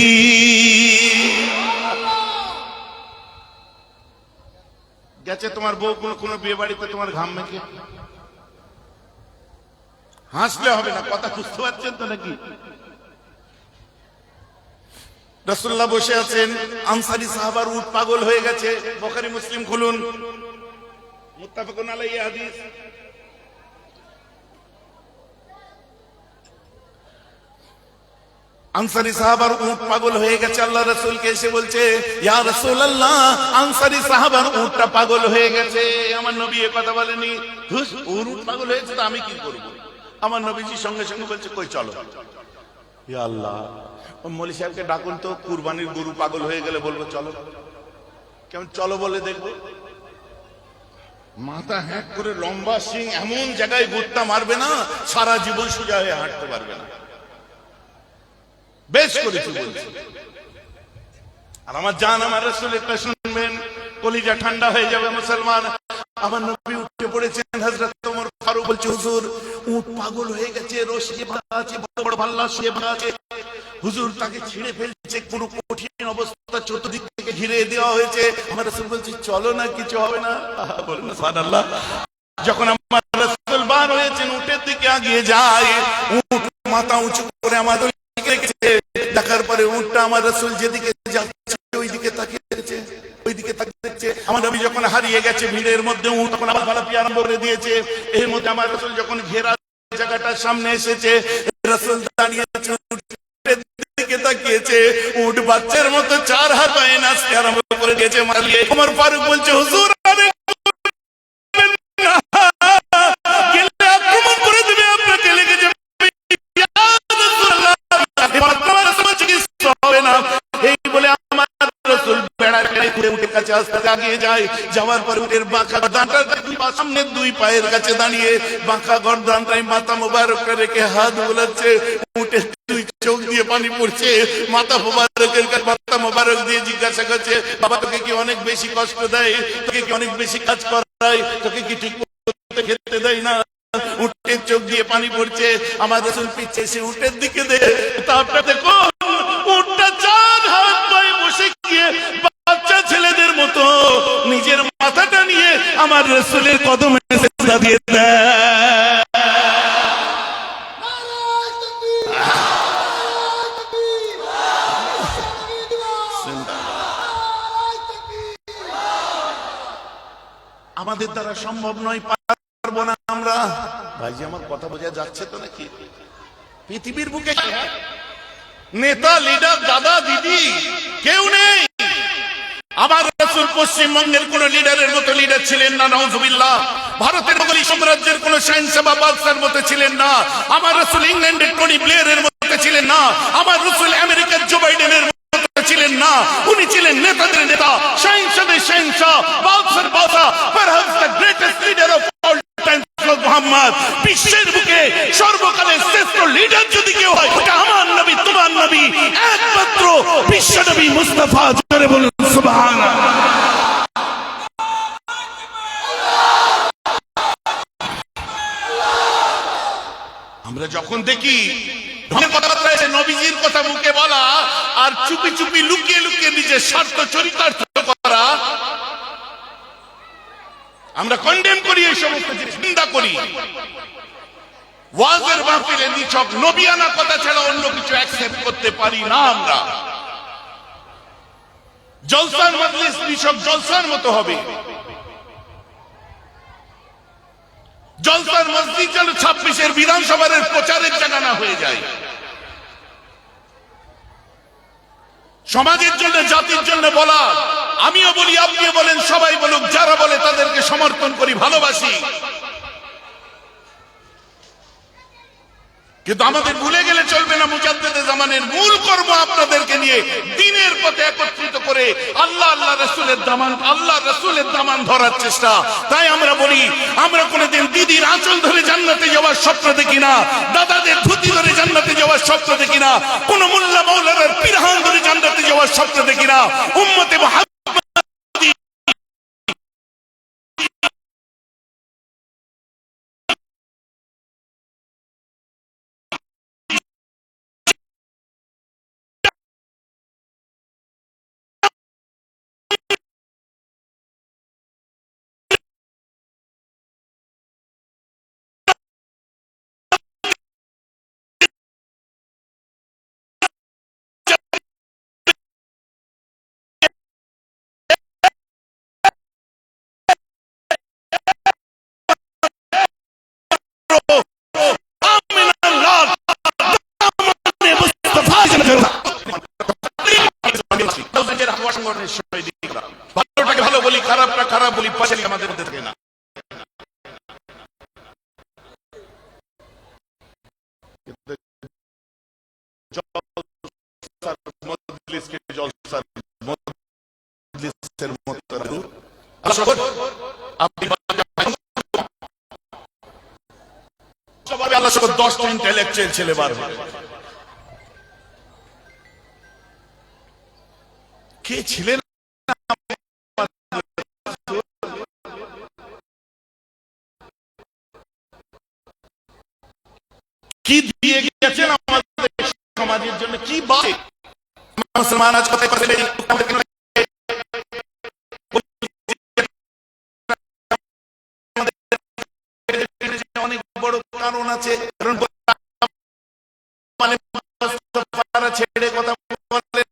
গেছে তোমার বউ কোনো বিয়ে বাড়িতে তোমার ঘাম মেখে? হাসলে হবে না, কথা বুঝতে পারছেন তো নাকি? রাসূলুল্লাহ বসে আছেন, আনসারী সাহাবার উট পাগল হয়ে গেছে। বুখারী মুসলিম খুলুন, মুত্তাফাকুন আলাইহি হাদিস। আনসারী সাহাবার উট পাগল হয়ে গেছে, আল্লাহ রাসূলকে এসে বলছে, ইয়া রাসূলুল্লাহ, আনসারী সাহাবার উটটা পাগল হয়ে গেছে। আমার নবী এ কথা বলেনি, ধুস, উট পাগল হয়েছে তো আমি কি করব? আমার নবীজি সঙ্গে সঙ্গে বলছে, কই চলো। ইয়া আল্লাহ, মৌলী সাহেবকে ডাকুন তো, কুরবানির গরু পাগল হয়ে গেলে বলবো চলো। কেমন চলো বলে দেখবো? মাথা হ্যাক করে লম্বা সিং এমন জায়গায় গুত্তা মারবে না, সারা জীবন সোজা হয়ে হাঁটতে পারবে না। বেশ করেছি বলছি। আর আমার জান, আমার রাসূল একটা শুনবেন, কলিজা ঠান্ডা হয়ে যাবে মুসলমান। আমার নবী উঠে পড়েছেন, হযরত ওমর ফারুক বলছে, হুজুর উট পাগল হয়ে গেছে, রশি বাঁধা আছে, বড় বড় পাল্লা শুয়ে বাঁধা আছে, হুজুর তাকে ছিঁড়ে ফেলছে, পুরো কঠিন অবস্থা, চতুর্দিক থেকে ঘিরে দেওয়া হয়েছে। আমার রাসূল বলছে, চলো না, কিছু হবে না। বলেন না সুবহানাল্লাহ। যখন আমার রাসূল বার হয়েছেন, উটের দিকে এগিয়ে যায়, উট মাথা উঁচু করে আমাদের দেখার পরে উটটা আমার রাসূল যেদিকে যাচ্ছে ওইদিকে তাকিয়েছে, ওইদিকে তাকিয়েছে। আমার নবী যখন হারিয়ে গেছে ভিড়ের মধ্যে, উট তখন আবার পালাতে আরম্ভ করে দিয়েছে। এর মধ্যে আমার রাসূল যখন ঘেরা জায়গাটার সামনে এসেছে, রাসূল দাঁড়িয়েছে, উটের দিকে তাকিয়েছে, উট বাচ্চার মতো চার হাত পায়ে নাচতে আরম্ভ করে দিয়েছে। মারিয়ে ওমর ফারুক বলছে, হুজুর আরে গেলে আক্রমণ করে দিবে, আপনাকে লেগে যাবে, হবে না। এই বলে আমার রাসূল বেড়ায় ঘুরে উটের কাছে আস্তে এগিয়ে যায়। যাওয়ার পর উটের বাঁকা গর্দানটা সামনে দুই পায়ের কাছে দাঁড়িয়ে বাঁকা গর্দানটায় মাথা মোবারক রেখে হাত বোলাচ্ছে। উটের দুই চোখ দিয়ে পানি পড়ছে। মাথা মোবারকের মাথা মোবারক দিয়ে জিজ্ঞাসা করছে, বাবা তোকে কি অনেক বেশি কষ্ট দেয়? তোকে কি অনেক বেশি কাজ করায়? তোকে কি ঠিক মতো খেতে দেয় না? উটের চোখ দিয়ে পানি পড়ছে। আমার রাসূল পিছে এসে উটের দিকে তারপরে দেখো উটটা চার হাত পায়ে বসে গিয়ে বাচ্চা ছেলেদের মতো নিজের মাথাটা নিয়ে আমার রাসূলের কদমে সিজদা দিয়ে দেয়। আমাদের দ্বারা সম্ভব নয়, পারবো না আমরা। ভাইজি আমার কথা বোঝা যাচ্ছে তো নাকি? পৃথিবীর বুকে নেতা, লিডার, দাদা, দিদি কেউ নেই। আমার রাসূল পশ্চিমবঙ্গের কোন লিডারের মতো লিডার ছিলেন না, নাউজুবিল্লাহ। ভারতের মোগল সাম্রাজ্যের কোন শাহেনশাহ বা বাদশার মতো ছিলেন না। আমার রাসূল ইংল্যান্ডের টনি ব্লেয়ারের মতো ছিলেন না। আমার রাসূল আমেরিকার জো বাইডেনের মতো ছিলেন না। উনি ছিলেন নেতাদের নেতা, শাহেনশাহের শাহেনশাহ, বাদশার বাদশা, perhaps the greatest leader of all time, Muhammad. বিশ্বের বুকে সর্বকালের শ্রেষ্ঠ লিডার যদি কেউ হয়, ওটা আমার নবী, তোমার নবী, একমাত্র বিশ্ব নবী মুস্তাফা। জোরে বলুন সুবহানাল্লাহ। আমরা যখন দেখি কথাবার্তা এসে নবীজির কথা মুখে বলা আর চুপি চুপি লুকিয়ে লুকিয়ে নিজের স্বার্থ চরিতার্থ করা, আমরা কন্ডেম করি, এই সমস্ত জিনিস নিন্দা করি। ওয়াজের মাহফিলে নিছক নবিয়ানা কথা ছাড়া অন্য কিছু অ্যাকসেপ্ট করতে পারি না আমরা। জলসার মজলিস নিছক জলসার মতো হবে। জলসার মসজিদ যেন 26-এর বিধানসভার প্রচারের জায়গা না হয়ে যায়। সমাজের জন্য, জাতির জন্য বলা, আমিও বলি, আপনিও বলেন, সবাই বলুক, যারা বলে তাদেরকে সমর্থন করি, ভালোবাসি। কিন্তু আমাদের ভুলে গেলে চলবে না, মুজাদ্দিদে জামানের মূল কর্ম আপনাদেরকে নিয়ে দ্বীনের পথে একত্রিত করে আল্লাহ রাসূলের দামান, আল্লাহ রাসূলের দামান ধরার চেষ্টা। তাই আমরা বলি, আমরা কোনোদিন দিদির আঁচল ধরে জান্নাতে যাওয়ার স্বপ্ন দেখি না, দাদাদের ধুতি ধরে জান্নাতে যাওয়ার স্বপ্ন দেখি না, কোন মোল্লা মাওলানার পিরহান ধরে জান্নাতে যাওয়ার স্বপ্ন দেখি না। উম্মতে মুহাম্মদ কিন্তু জলসার মজলিসকে জলসার মজলিসের মতো আপনি আল্লাহ সব 10টা ইন্টেলেকচুয়াল ছেলে বার হবে। কে ছিলেন কি দিয়ে গেছেন আমাদের সমাজের জন্য, কি বাই মুসলমান আজ কথা কথা অনেক বড় কারণ আছে, কারণ মানে ছেড়ে কথা বলেন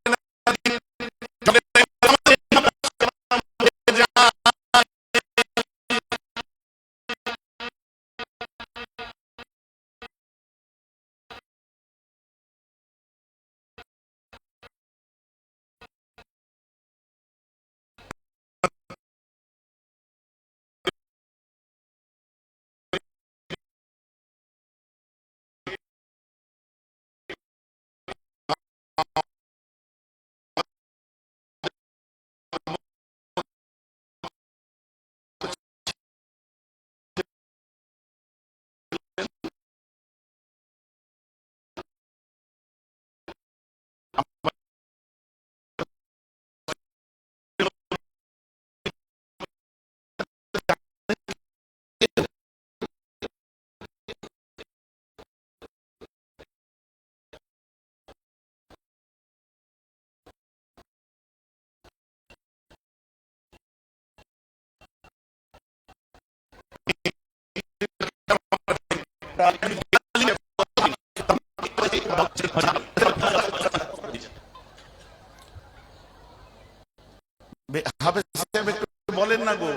বলেন না গো,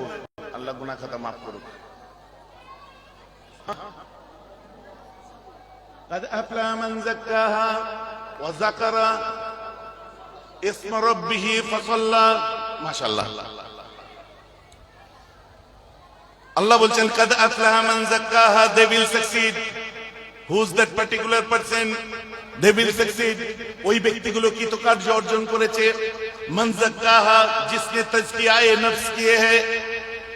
আল্লাহ গুনাহ খাতা মাফ করুক। قد أفلح من زكاها وذكر اسم ربه فصلى মাশাআল্লাহ। আল্লাহ বলছেন قد أفلح من زكاها, they will succeed. Who's that particular person? They will succeed. ওই ব্যক্তিগুলো কৃতকার্য অর্জন করেছে। মান যাক্কাহা, जिसने तज़किया-ए नफ्स किए हैं,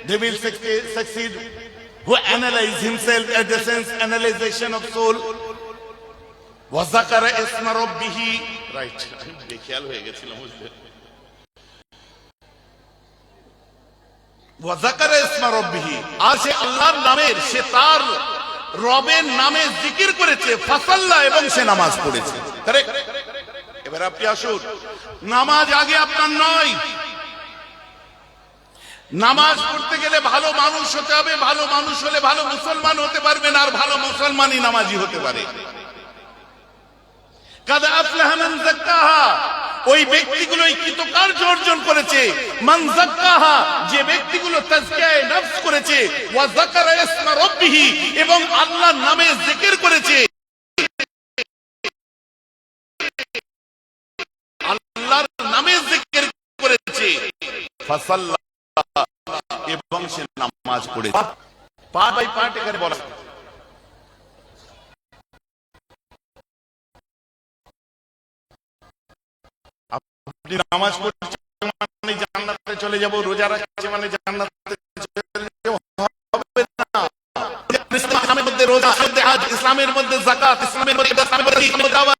they will succeed. Who analyze himself at the sense analyzation of soul. ওয়া যাকারা ইসমা রাব্বিহি, রাইট, খেয়াল হয়ে গেছিল বুঝতে। ওয়া যাকারা ইসমা রাব্বিহি, আর সে আল্লাহর নামের, সে তার রবের নামে জিকির করেছে, ফাসাল্লা, এবং সে নামাজ পড়েছে। কারেক্ট। এবার আপনি আসুন, নামাজ আগে আপনার নয়। নামাজ পড়তে গেলে ভালো মানুষ হতে হবে, ভালো মানুষ হলে ভালো মুসলমান হতে পারবেন, আর ভালো মুসলমানই নামাজি হতে পারে। কাদ আফলাহা মান যাক্কাহা, ওই ব্যক্তিগুলোই কৃতকার্য অর্জন করেছে। মান যাক্কাহা, যে ব্যক্তিগুলো তাজকিয়ায়ে নফস করেছে, ওয়া যাকারা ইসমা রাব্বিহি, এবং আল্লাহর নামে জিকির করেছে, আল্লাহর নামে জিকির করেছে, ফাসাল্লা, এবং সে নামাজ পড়েছে। পার্ট বাই পার্ট এখানে বলা। আপনি নামাজ পড়ছেন মানে জান্নাতে চলে যাব, রোজা রাখছে মানে জান্নাতে চলে যাব, হবে না। ইসলামের মধ্যে রোজা, হজ, ইসলামের মধ্যে যাকাত, ইসলামের মধ্যে দাওয়াত,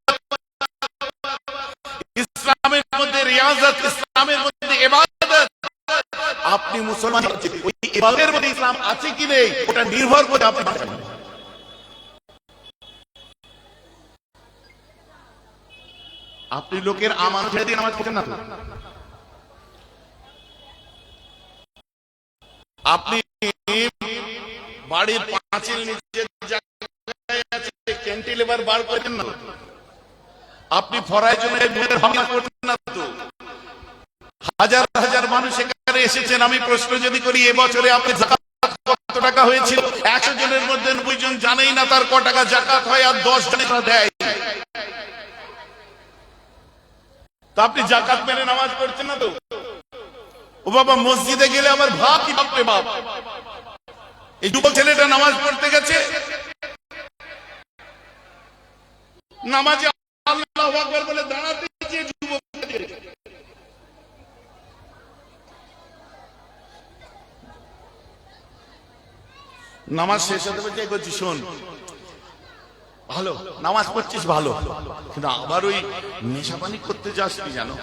ইসলামের মধ্যে রিয়াজত, ইসলামের মধ্যে ইবাদত। আপনি মুসলমান, ওই ইবাদতের মধ্যে ইসলাম আছে কি নেই ওটা নির্ভর করে আপনি। আপনি লোকের আমানত ছেড়ে দিয়ে নামাজ পড়ছেন না তো? আপনি বাড়ির পাঁচিল নিচে জায়গায় আছে, ক্যান্টিলিভার বার করেন না? আপনি ফরাইজনের হামলা করছেন না তো? হাজার হাজার মানুষ এখানে এসেছেন। আমি প্রশ্ন যদি করি, এবছরে আপনি যাকাত কত টাকা হয়েছিল? 100 জনের মধ্যে 90 জন জানেই না তার ক টাকা যাকাত হয়, আর 10 জনে দেয়। তা আপনি যাকাত মেনে নামাজ পড়ছেন না তো? ও বাবা, মসজিদে গেলে আমার ভাব কি বাপরে বাপ, এই যুবক ছেলেটা নামাজ পড়তে গেছে, নামাজে আল্লাহু আকবার বলে দাঁড়াতে যে যুবকদের নামাজ শেষ হতে বলছে করছি শোন ভালো নামাজ পড়ছিস ভালো, কিন্তু আবার ওই নেশাপানি করতে যাস কি জানো?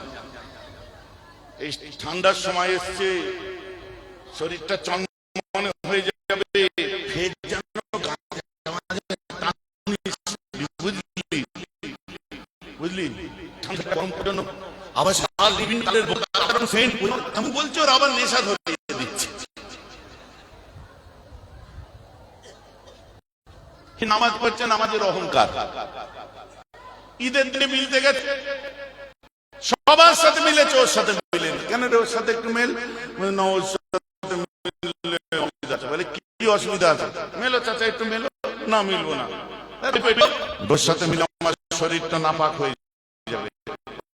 এই ঠান্ডার সময় এসছে, শরীরটা চনমনে হয়ে যাবে, ফের যেন বুঝলি বুঝলি ঠান্ডা গরম জন্য আবার সাল বিভিন্ন কালের আমি বলছি ওর আবার নেশা ধরিয়ে দিচ্ছে। নামাজ পড়ছে, নামাজের অহংকার। ঈদের দিনে মিলতে গেছে, সবার সাথে মিলেছে, ওর সাথে মিলে কেন রে? ওর সাথে একটু মেল না, ওর সাথে মিললে অসুবিধা আছে। বলে কি অসুবিধা আছে? মেলো চাচা, একটু মেলো। না মিলবো না, ওর সাথে মিলে আমার শরীরটা নাপাক হয়ে যাবে।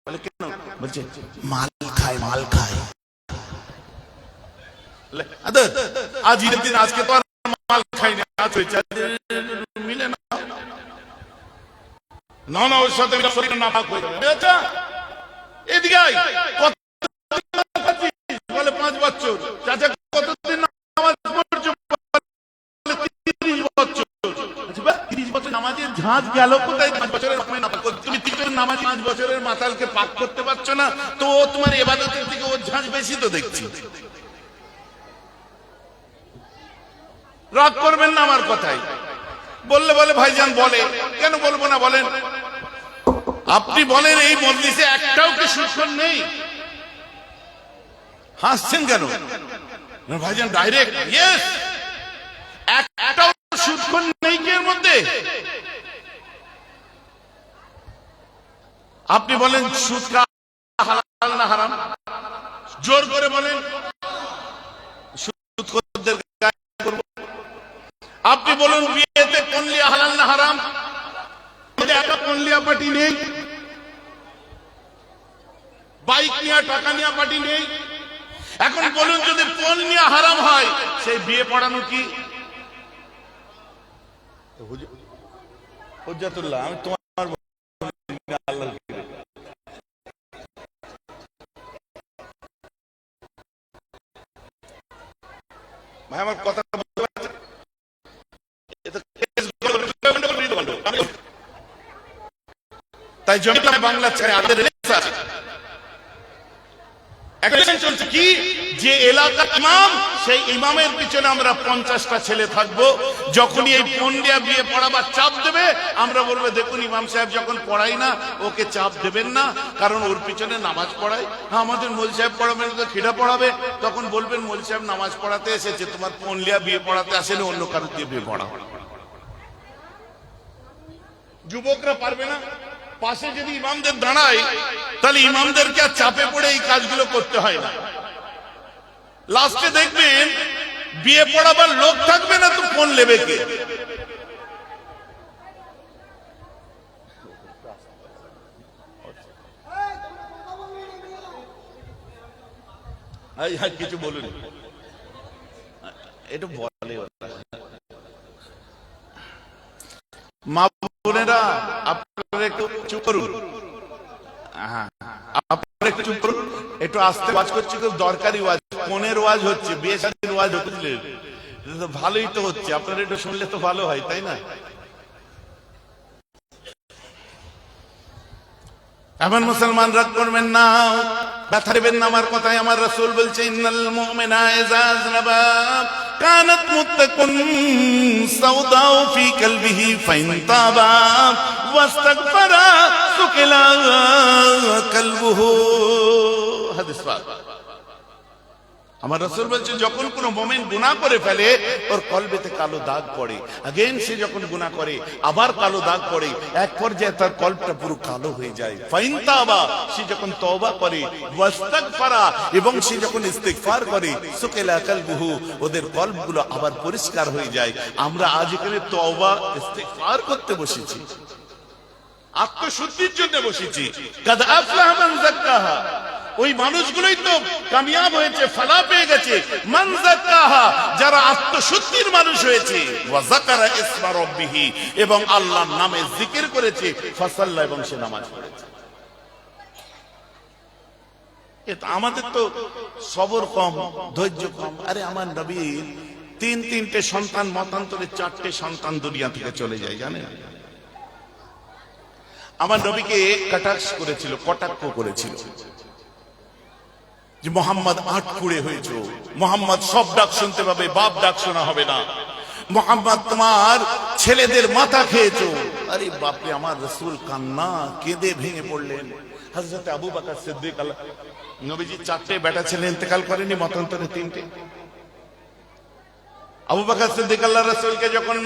বলে কেন? বলছে মাল খায়, মাল খায়। আজ ঈদের দিন, আজকে তো আর মাল খাই না, মিলে না। না না, ওর সাথে শরীর নাপাক হয়ে যাবে। আচ্ছা এদিকে বলে 5 বছর। চাচা কতদিন নামাজ পড়ছো? 30 বছর। 30 বছর নামাজের ঝাঁজ গেল কোথায়? 5 বছরের তুমি 5 বছরের মাতালকে পাক করতে পারছো না, তো ও তোমার ইবাদতের থেকে ওর ঝাঁজ বেশি তো দেখছি। রাগ করবেন না আমার কথাই। বললে বলে ভাইজান বলে, কেন বলবো না বলেন? আপনি বলেন এই মজলিসে একটাও কি সুদখোর নেই? হাসছেন কেন ভাইজান? ডাইরেক্ট ইয়েস, একটাও সুদখোর নেই কি এর মধ্যে? আপনি বলেন সুদ হালাল না হারাম? জোর করে বলেন। সুদখোরদের করব। আপনি বলুন বিয়েতে পনলিয়া হালাল না হারাম? একটা পনলিয়া পার্টি নেই, বাইক নিয়ে টাকা নিয়ে পার্টি নেই। এখন বলুন যদি পনলিয়া হারাম হয়, সেই বিয়ে পড়ানো কি হুজ্জাতুল্লাহ? আমি তোমার আল্লাহ ভাই আমার কথা তাই জমি বাংলা ছেড়ে আমাদের চলছে কি, যে এলাকার ইমাম, সেই ইমামের পিছনে আমরা 50টা ছেলে থাকবো। যখনই এই পন্ডিয়া বিয়ে পড়াবার চাপ দেবে, আমরা বলবো দেখুন ইমাম সাহেব যখন পড়াই না, ওকে চাপ দেবেন না, কারণ ওর পিছনে নামাজ পড়ায়। আমাদের মোল সাহেব পড়াবেন তো খিড়া পড়াবে, তখন বলবেন মোল সাহেব নামাজ পড়াতে এসেছে, তোমার পন্ডিয়া বিয়ে পড়াতে আসেনি, অন্য কারোর দিয়ে বিয়ে পড়া। যুবকরা পারবে না। পাশে যদি ইমামদের দাঁড়ায়, তাহলে ইমামদেরকে আর চাপে পড়ে এই কাজগুলো করতে হয় না। লাস্টে দেখবেন বিয়ে পড়াবার লোক থাকবে না, তো ফোন নেবে কে? কিছু বলুন, এটা বলে মা বোনেরা, আপনারা একটু চুপ করুন। আপনারা একটু চুপ করুন, একটু আস্তে ওয়াজ করছি, খুব দরকারি ওয়াজ, ফোনের ওয়াজ হচ্ছে, বিয়ে শাদীর ওয়াজ হচ্ছে, ভালোই তো হচ্ছে, আপনারা একটু শুনলে তো ভালো হয়, তাই না? এমন মুসলমান রাগ করবেন না, ব্যথা দেবেন না আমার কথায়। আমার রাসূল বলছে ইন্নাল মুমিনা ইযা আযনাবা কানাত মুত্তাকুন সাওদাউ ফি কলবিহি ফাইন তাবা ওয়াস্তাগফারা সুকিলা কলবুহু। হাদিস পাক। আমার রাসূল বলছে যখন কোন মুমিন গুনাহ করে ফেলে, ওর কলবেতে কালো দাগ পড়ে। अगेन সে যখন গুনাহ করে, আবার কালো দাগ পড়ে, এক পর্যায়ে তার কলবটা পুরো কালো হয়ে যায়। ফাইন তাবা, সে যখন তওবা করে, ওয়াস্তাগফারা, এবং সে যখন ইস্তিগফার করে, সুকিলা কলবুহু, ওদের কলবগুলো আবার পরিষ্কার হয়ে যায়। আমরা আজ এখানে তওবা ইস্তিগফার করতে বসেছি, আত্মশুদ্ধির জন্য বসেছি। কাদ আফলাহা মান যাক্কাহা, ওই মানুষগুলোই তো কামিয়াব হয়েছে, ফালা পেয়ে গেছে। মান যাক্কাহা, যারা আত্মশুদ্ধির মানুষ হয়েছে, ওয়া যাকারা ইসমা রাব্বিহি, এবং আল্লাহর নামে জিকির করেছে, ফাসাল্লা, এবং সে নামাজ পড়েছে। এটা আমাদের তো সবর কম, ধৈর্য কম। আরে আমার নবীর তিনটে সন্তান, মতান্তরে 4টে সন্তান দুনিয়া থেকে চলে যায়, জানেন? আমার নবীকে কটাক্ষ করেছিল যে মোহাম্মদ আটকুড়ে হয়েছে, মোহাম্মদ সব ডাক শুনতে পাবে, বাপ ডাক শোনা হবে না, মোহাম্মদ তোমার ছেলেদের মাথা খেয়েছো। আরে বাপরে, আমার রাসূল কান্না কেঁদে ভেঙে পড়লেন। হযরত আবু বকর সিদ্দিক, নবীজি 4টে বেটা ছেলে ইন্তেকাল করেনি, মতান্তরে 3টে। আবু বকর সিদ্দিক আল্লাহ রাসূলকে যখন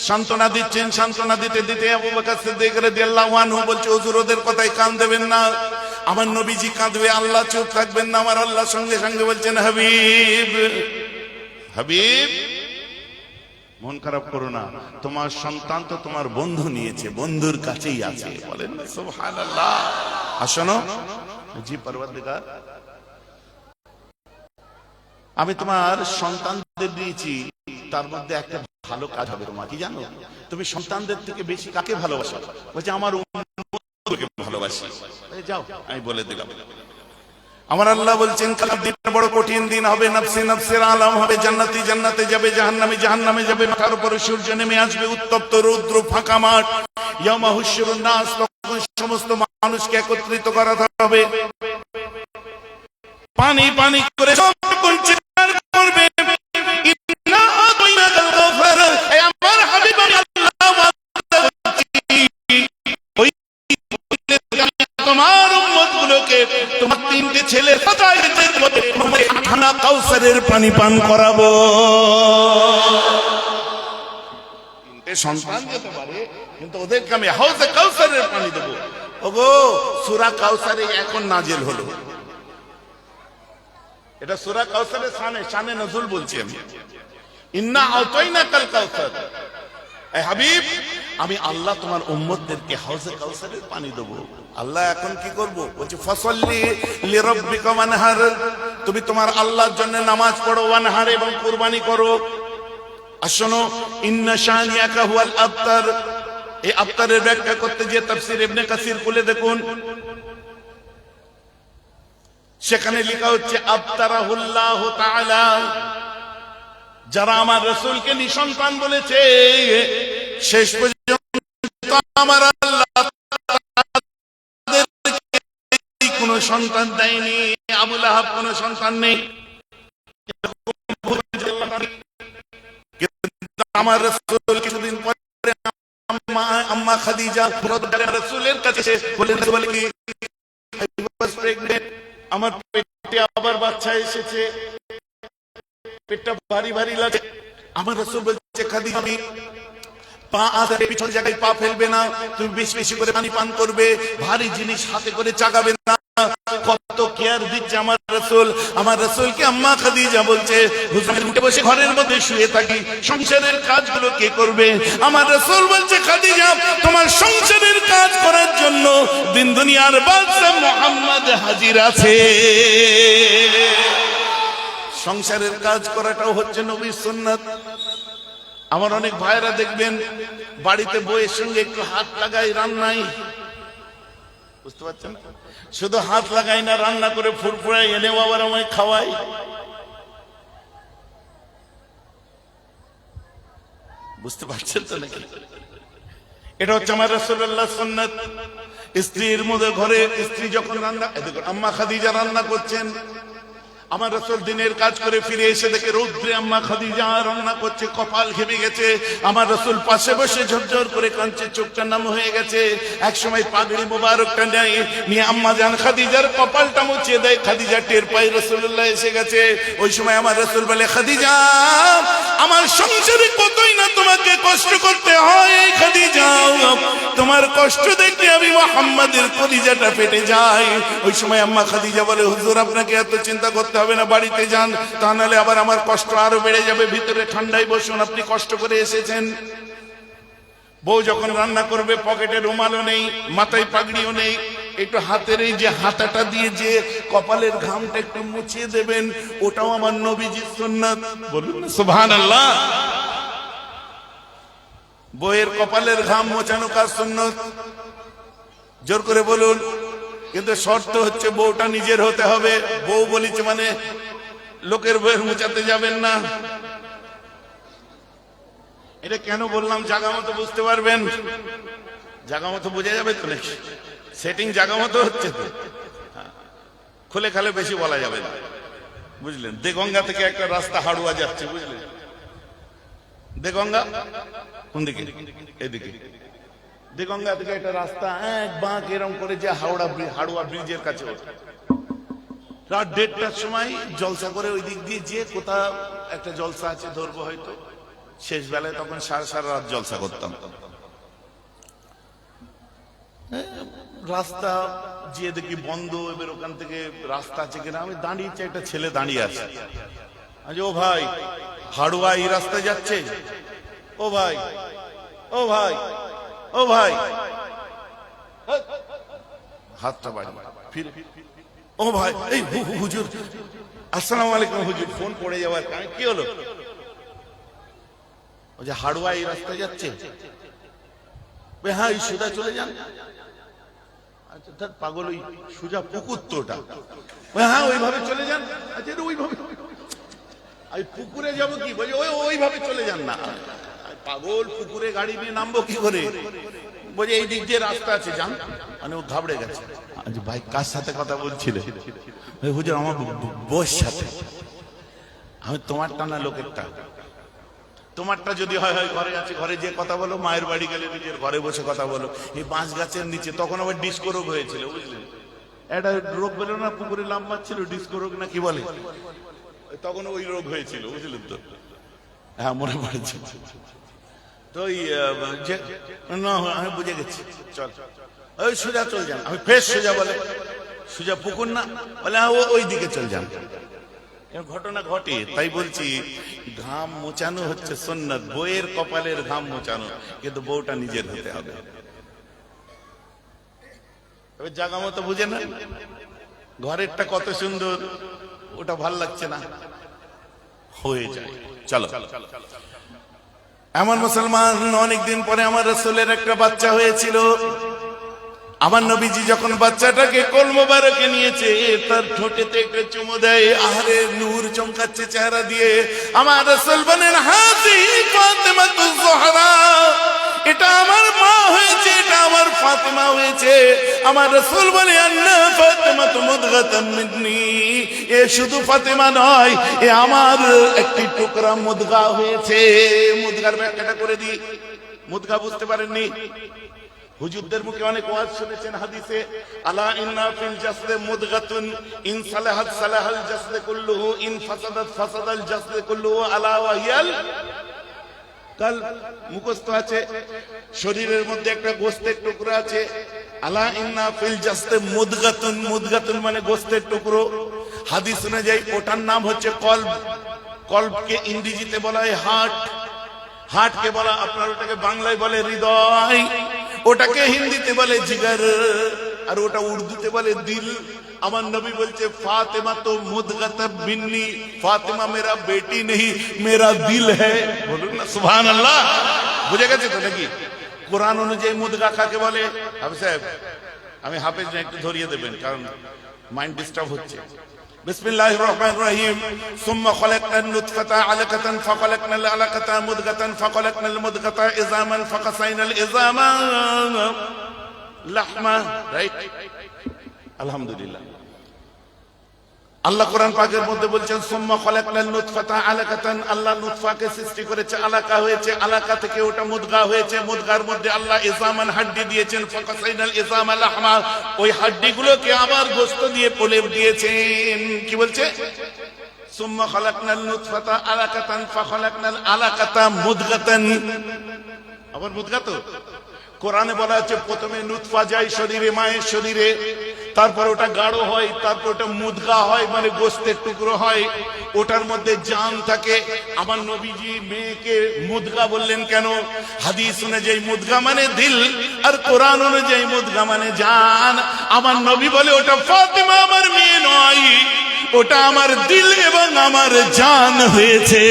সান্ত্বনা দিচ্ছেন, সান্ত্বনা দিতে দিতে আবু বকর সিদ্দিক রাদিয়াল্লাহু আনহু বলছে, হুজুর ওদের কথায় কান দেবেন না, আমার নবীজি কাঁদবে, আল্লাহ চুপ থাকবেন না। আমার আল্লাহ সঙ্গে সঙ্গে বলছেন, হাবিব, হাবিব, মন খারাপ করো না, তোমার সন্তান তো তোমার বন্ধু নিয়েছে, বন্ধুর কাছেই আছে। বলেন না সুবহানাল্লাহ। আসনো, জি পরওয়ারদিগার, আমি তোমার সন্তানদের দিয়েছি, তার মধ্যে একটা ভালো কাজ হবে তোমার, কি জানো? তুমি সন্তানদের থেকে বেশি কাকে ভালোবাসো? বলছে আমার উম্মতকে ভালোবাসি। যাও, আমি বলে দিলাম। আমার আল্লাহ বলছেন, কাল দিন বড় কঠিন দিন হবে, নফসে নফসের আলম হবে, জান্নাতি জান্নাতে যাবে, জাহান্নামী জাহান্নামে যাবে, মাথার উপরে সূর্য নেমে আসবে, উত্তপ্ত রৌদ্র, ফাঁকা মাঠ, ইয়াউমা হুশরুন নাস, তখন সমস্ত মানুষকে একত্রিত করা হবে, পানি পানি করে সব চিৎকার করবে, ইন্না আতাইনাকাল কাউসার। হে আমার হাবিব, আল্লাহ ওই তোমার উম্মতগুলোকে, তোমার 3টে ছেলে সজাইদের মধ্যে খানা কাউসারের পানি পান করাবো। 3টে সন্তান যেতে পারে, কিন্তু ওদেরকে আমি হাউজে কাউসারের পানি দেবো। ওগো, সূরা কাউসারে এখন নাজিল হলো, এটা সূরা কাউসারের শানে নজুল বলছি আমি। ইন্না আতাইনাকাল কাউসার, এ হাবিব, আমি আল্লাহ তোমার উম্মতদেরকে হাউজে কাউসারের পানি দেব। আল্লাহ এখন কি করব? বলছে, ফাসাল্লি লিরাব্বিকা ওয়ানহার, তুমি তোমার আল্লাহর জন্য নামাজ পড়ো, ওয়ানহার, এবং কুরবানি করো। আর শোনো, ইন্না শানিয়াকা হুয়াল আবতার, এই আবতারের ব্যাখ্যা করতে গিয়ে তাফসীর ইবনে কাসির খুলে দেখুন, সেখানে লেখা হচ্ছে, আবতারাহুল্লাহু তাআলা, যারা আমার রাসূলকে নিঃসন্তান বলেছে, শেষ পর্যন্ত আমার আল্লাহ তাদেরকে কোনো সন্তান দেয়নি। আবু লাহাব কোনো সন্তান নেই, কিন্তু আমার রাসূল কিছুদিন পরে আম্মা খাদিজা রাসূলের কাছে বলেন, বলে কি, আমার পেটে আবার বাচ্চা এসেছে, পেটটা ভারী ভারী লাগে। আমার রাসূল বলছে, খাদিজা, আমি পা আদারে পিছন জায়গায় পা ফেলবে না, তুমি বেশি বেশি করে পানি পান করবে, ভারী জিনিস হাতে করে চাগাবে না। কত কেয়ার দিচ্ছে আমার রাসূল। আমার রাসূলকে আম্মা খাদিজা বলছে, হুজুর উঠে বসে ঘরের মধ্যে শুয়ে থাকি, সংসারের কাজগুলো কে করবে? আমার রাসূল বলছে, খাদিজা, তোমার সংসারের কাজ করার জন্য দিন দুনিয়ার বাদশা মুহাম্মদ হাজির আছে। সংসারের কাজ করাটাও হচ্ছে নবীর সুন্নাত। আমার অনেক ভাইরা দেখবেন বাড়িতে বউয়ের সঙ্গে একটু হাত লাগাই রান্নায়, বুঝতে পারছেন? শুধু হাত লাগাই না, রান্না করে ফুরফুরাই এনেও আবার আমায় খাওয়াই। বুঝতে পারছেন তো নাকি? এটা হচ্ছে আমার রাসূলুল্লাহ সুন্নাত। স্ত্রীর মধ্যে ঘরে স্ত্রী যখন রান্না, দেখুন আম্মা খাদিজা রান্না করছেন, আমার রাসূল দিনের কাজ করে ফিরে এসে দেখে রৌদ্রে আম্মা খাদিজা রান্না করছে, কপাল ঘেমে গেছে। আমার রাসূল পাশে বসে ঝরঝর করে কাঁদছে, চোখটা নাম হয়ে গেছে। এক সময় পাগড়ি মোবারকটা নিয়ে আম্মা জান খাদিজার কপালটা মুছিয়ে দেয়। খাদিজা টের পায় রাসূলুল্লাহ এসে গেছে। ওই সময় আমার রাসূল বলে, খাদিজা, আমার সংসারে কতই না তোমাকে কষ্ট করতে হয় খাদিজা, তোমার কষ্ট দেখে আমি মুহাম্মাদের কলিজাটা ফেটে যায়। ওই সময় আম্মা খাদিজা বলে, হুজুর, আপনাকে এত চিন্তা করতে হবে না, বাড়িতে যান, তা নাহলে আবার আমার কষ্ট আরো বেড়ে যাবে। ভিতরে ঠান্ডায় বসুন, আপনি কষ্ট করে এসেছেন। বউ যখন রান্না করবে, পকেটে রুমালও নেই, মাথায় পাগড়িও নেই, একটু হাতের এই যে হাতাটা দিয়ে যে কপালের ঘামটা একটু মুছিয়ে দেবেন, ওটাও আমার নবীজির সুন্নাত। বলুন সুবহানাল্লাহ। বউয়ের কপালের ঘাম মোছানো কাজ সুন্নাত, জোর করে বলুন। কিন্তু শর্ত হচ্ছে বউটা নিজের হতে হবে। বউ বলিছে মানে লোকের বউয়ের মোছাতে যাবেন না। এটা কেন বললাম জায়গা মতো বুঝতে পারবেন, জায়গা মতো বোঝা যাবে তো নাকি? সেটিং জায়গা মতো হচ্ছে তো, খুলে খালে বেশি বলা যাবে না, বুঝলেন? দেগঙ্গা থেকে একটা রাস্তা হাড়ুয়া যাচ্ছে, বুঝলেন? দেগঙ্গা কোন দিকে? এদিকে। দেগঙ্গা থেকে একটা রাস্তা এক বাঁক এরম করে যে হাড়ুয়া ব্রিজের কাছে ওঠে। রাত 1:30টার সময় জলসা করে ওই দিক দিয়ে যে কোথাও একটা জলসা আছে ধরবো হয়তো, শেষ বেলায় তখন সারা রাত জলসা করতাম। রাস্তা যে দেখি বন্ধ, এবার ওখান থেকে রাস্তা আছে কিনা আমি দাঁড়িয়েছি, একটা ছেলে দাঁড়িয়ে আছে। আজ ও ভাই, হাড়ুয়া এই রাস্তায় যাচ্ছে, ও ভাই, ও ভাই, ও ভাই, হাতটা বাড়ি ফিরে, ও ভাই, এই হুজুর আসসালামু আলাইকুম। হুজুর ফোন পড়ে যাওয়ার কারণে কি হলো? ও যে হাড়ুয়া এই রাস্তায় যাচ্ছে, হ্যাঁ এই সোজা চলে যান। আচ্ছা তার পাগল, ওই সোজা পুকুর তো ওটা, হ্যাঁ ওইভাবে চলে যান। আচ্ছা ওইভাবে আমি পুকুরে যাবো কি? বলছে ওইভাবে চলে যান না। পাগল, পুকুরে গাড়ি নিয়ে নামবো কি করে? বলছে এই দিক দিয়ে রাস্তা আছে, যান। মানে ও ঘাবড়ে গেছে। আচ্ছা ভাই কার সাথে কথা বলছিলে? হুজুর আমার বউয়ের সাথে। আমি তোমারটা না লোকেরটা। তোমারটা যদি হয় হয় ঘরে আছে, ঘরে যে কথা বলো, মায়ের বাড়ি গেলে নিজের ঘরে বসে কথা বলো। এই বাঁশ গাছের নিচে তখন আবার ডিস্কো রোগ হয়েছিল, বুঝলেন? একটা রোগ বেরো না, পুকুরে লাভ মারছিল, ডিস্কো রোগ না কি বলে, তখন ওই রোগ হয়েছিল, বুঝলেন তো? হ্যাঁ মনে পড়েছে। তো আমি বুঝে গেছি, চল ওই সোজা চল যান। আমি ফের সোজা বলে, সোজা পুকুর না, বলে হ্যাঁ ওই দিকে চল যান। ঘটনা ঘটে, তাই বলছি ঘাম মোছানো হচ্ছে সুন্নাত, বউয়ের কপালের ঘাম মোছানো, কিন্তু বউটা নিজের হতে হবে। জায়গা মতো বুঝে না, ঘরেরটা কত সুন্দর, ওটা ভাল লাগছে না, হয়ে যায়। চলো, এমন মুসলমান অনেকদিন পরে আমার রাসূলের একটা বাচ্চা হয়েছিল। আমার নবীজি যখন বাচ্চাটাকে কোল মোবারকে নিয়েছে, তার ঠোঁটেতে একটা চুমু দেয়, আহারে নূর চমকাচ্ছে চেহারা দিয়ে। আমার রাসূল বলেন হাজি ফাতেমাতুজ জোহরা, এটা আমার মা হয়েছে, এটা আমার ফাতেমা হয়েছে। আমার রাসূল বলে আন্না ফাতেমাতু মুদগাতান মিন্নি, এ শুধু ফাতেমা নয়, এ আমার একটি টুকরা মুদগা হয়েছে। মুদগার ব্যাখ্যাটা করে দিই, মুদগা বুঝতে পারেননি? হুজুরদের মুখে অনেক ওয়াজ শুনেছেন হাদিসে, আলা ইন্না ফিল জাসদে মুদগাতুন ইন সালাহাত সালাহাল জাসদে কুল্লুহু ইন ফাসাদাত ফাসাদাল জাসদে কুল্লুহু আলা ওয়াহিয়াল কাল। মুখস্থ আছে, শরীরের মধ্যে একটা গোশতের টুকরো আছে। আলা ইন্না ফিল জাসদে মুদগাতুন, মুদগাতুন মানে গোশতের টুকরো। হাদিস অনুযায়ী ওটার নাম হচ্ছে কলব। কলবকে ইংরেজিতে বলা হয় হার্ট, হার্টকে বলা, আপনার ওটাকে বাংলায় বলে হৃদয়, ওটাকে হিন্দিতে বলে জিগার, আর ওটা উর্দুতে বলে দিল। আমার নবী বলছে ফাতেমা তো মুদগাতা মিন্নি, ফাতেমা মেরা বেটি নেই, মেরা দিল হ্যায়। বলুন না সুবহানাল্লাহ। বুঝে গেছে তো নাকি? কোরআন অনুযায়ী মুদগা কাকে বলে? হাফেজ সাহেব, আমি হাফেজ না, একটু ধরিয়ে দেবেন, কারণ মাইন্ড ডিস্টার্ব হচ্ছে। বিসমিল্লাহির রহমানির রহিম। সুম্মা খালাকনান নুতফাতা আলাকাতান ফাখালাকনাল আলাকাতা মুদগাতান ফাখালাকনাল মুদগাতা ইজামান ফাকাসাইনাল ইজামা লাহমা। রাইট, আলহামদুলিল্লাহ। আল্লাহ কোরআন পাকের মধ্যে বলছেন সুম্মা খালাকনান নুতফাতা আলাকাতান, আল্লাহ নুতফাকে সৃষ্টি করেছে, আলাকা হয়েছে, আলাকা থেকে ওটা মুদগা হয়েছে, মুদগার মধ্যে আল্লাহ ইজামান হাড্ডি দিয়েছেন, ফাকাসাইনাল ইজামা লাহমা, ওই হাড্ডিগুলোকে আবার গোশত দিয়ে প্রলেপ দিয়েছেন। কি বলছে? সুম্মা খালাকনাল নুতফাতা আলাকাতান ফাখালাকনাল আলাকাতা মুদগাতান, আবার মুদগা। তো কোরআনে বলা আছে প্রথমে নুতফা যায় শরীরে, মায়ের শরীরে, তারপর ওটা গাঢ় হয়, তারপর ওটা মুদগা হয়, মানে গোস্তের টুকরো হয়, ওটার মধ্যে জান থাকে। আমার নবীজি মেয়েকে মুদগা বললেন কেন? হাদিস অনুযায়ী মুদগা মানে দিল, আর কোরআন অনুযায়ী মুদগা মানে জান। আমার নবী বলে ওটা ফাতেমা আমার মেয়ে নয়, ওটা আমার দিল এবং আমার জান হয়েছে।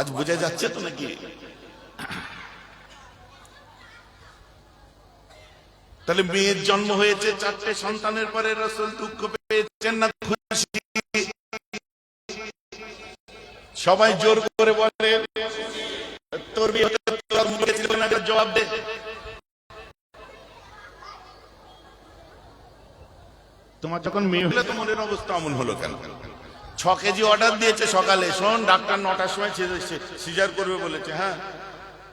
আজ বোঝা যাচ্ছে তো নাকি? তাহলে মেয়ের জন্ম হয়েছে, 4টে সন্তানের পরে রাসূল দুঃখ পেয়েছেন না খুশি? সবাই জোর করে বলে তোর বিয়ে হতে তোর মুখে ছিল না, জবাব দে। তোমার যখন মেয়ে হলে তো মনের অবস্থা এমন হলো কেন? 6 কেজি অর্ডার দিয়েছে সকালে, শোন ডাক্তার 9টার সময় সিজার করবে বলেছে, হ্যাঁ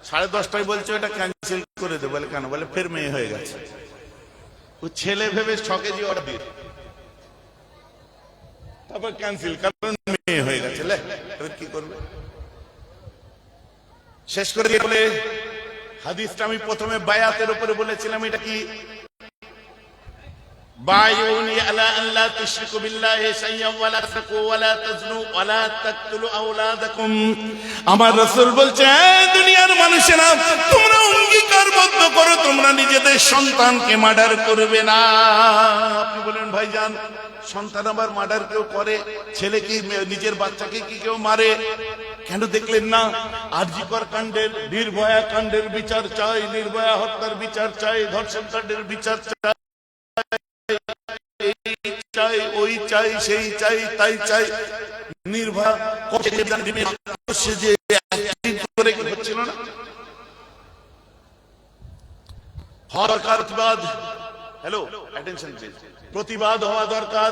10:30টায় বলছে ওটা ক্যান্সেল করে দে। বলে কেন? বলে ফের মেয়ে হয়ে গেছে। ও ছেলে ভেবে 6 কেজি অর্ডার দিয়ে তারপর ক্যান্সেল, কারণ মেয়ে হয়ে গেছে। কি করবে? শেষ করে দিয়ে বলে, হাদিসটা আমি প্রথমে বায়াতের উপরে বলেছিলাম, এটা কি? বায়ুনি আলা আল্লা তুশরিকু বিল্লাহি শাইয়্যান ওয়া লা তাকু ওয়া লা তাজনু ওয়া লা তাকতুলু আওলাদাকুম। আমার রাসূল বলছে, দুনিয়ার মানুষেরা তোমরা অঙ্গীকারবদ্ধ করো তোমরা নিজেদের সন্তানকে মার্ডার করবে না। আপনি বলেন ভাইজান, সন্তান আবার মার্ডার কেউ করে? ছেলে কি নিজের বাচ্চাকে কি কেউ মারে? কেন দেখলেন না? আরজিকর কাণ্ডের, নির্ভয়া কাণ্ডের বিচার চাই, নির্ভয়া হত্যার বিচার চাই, ধর্ষণ কাণ্ডের বিচার চাই, চাই ওই চাই সেই চাই তাই চাই। নির্ভয়া যে করে হচ্ছিল না, প্রতিবাদ, হ্যালো অ্যাটেনশন প্লিজ, প্রতিবাদ হওয়া দরকার।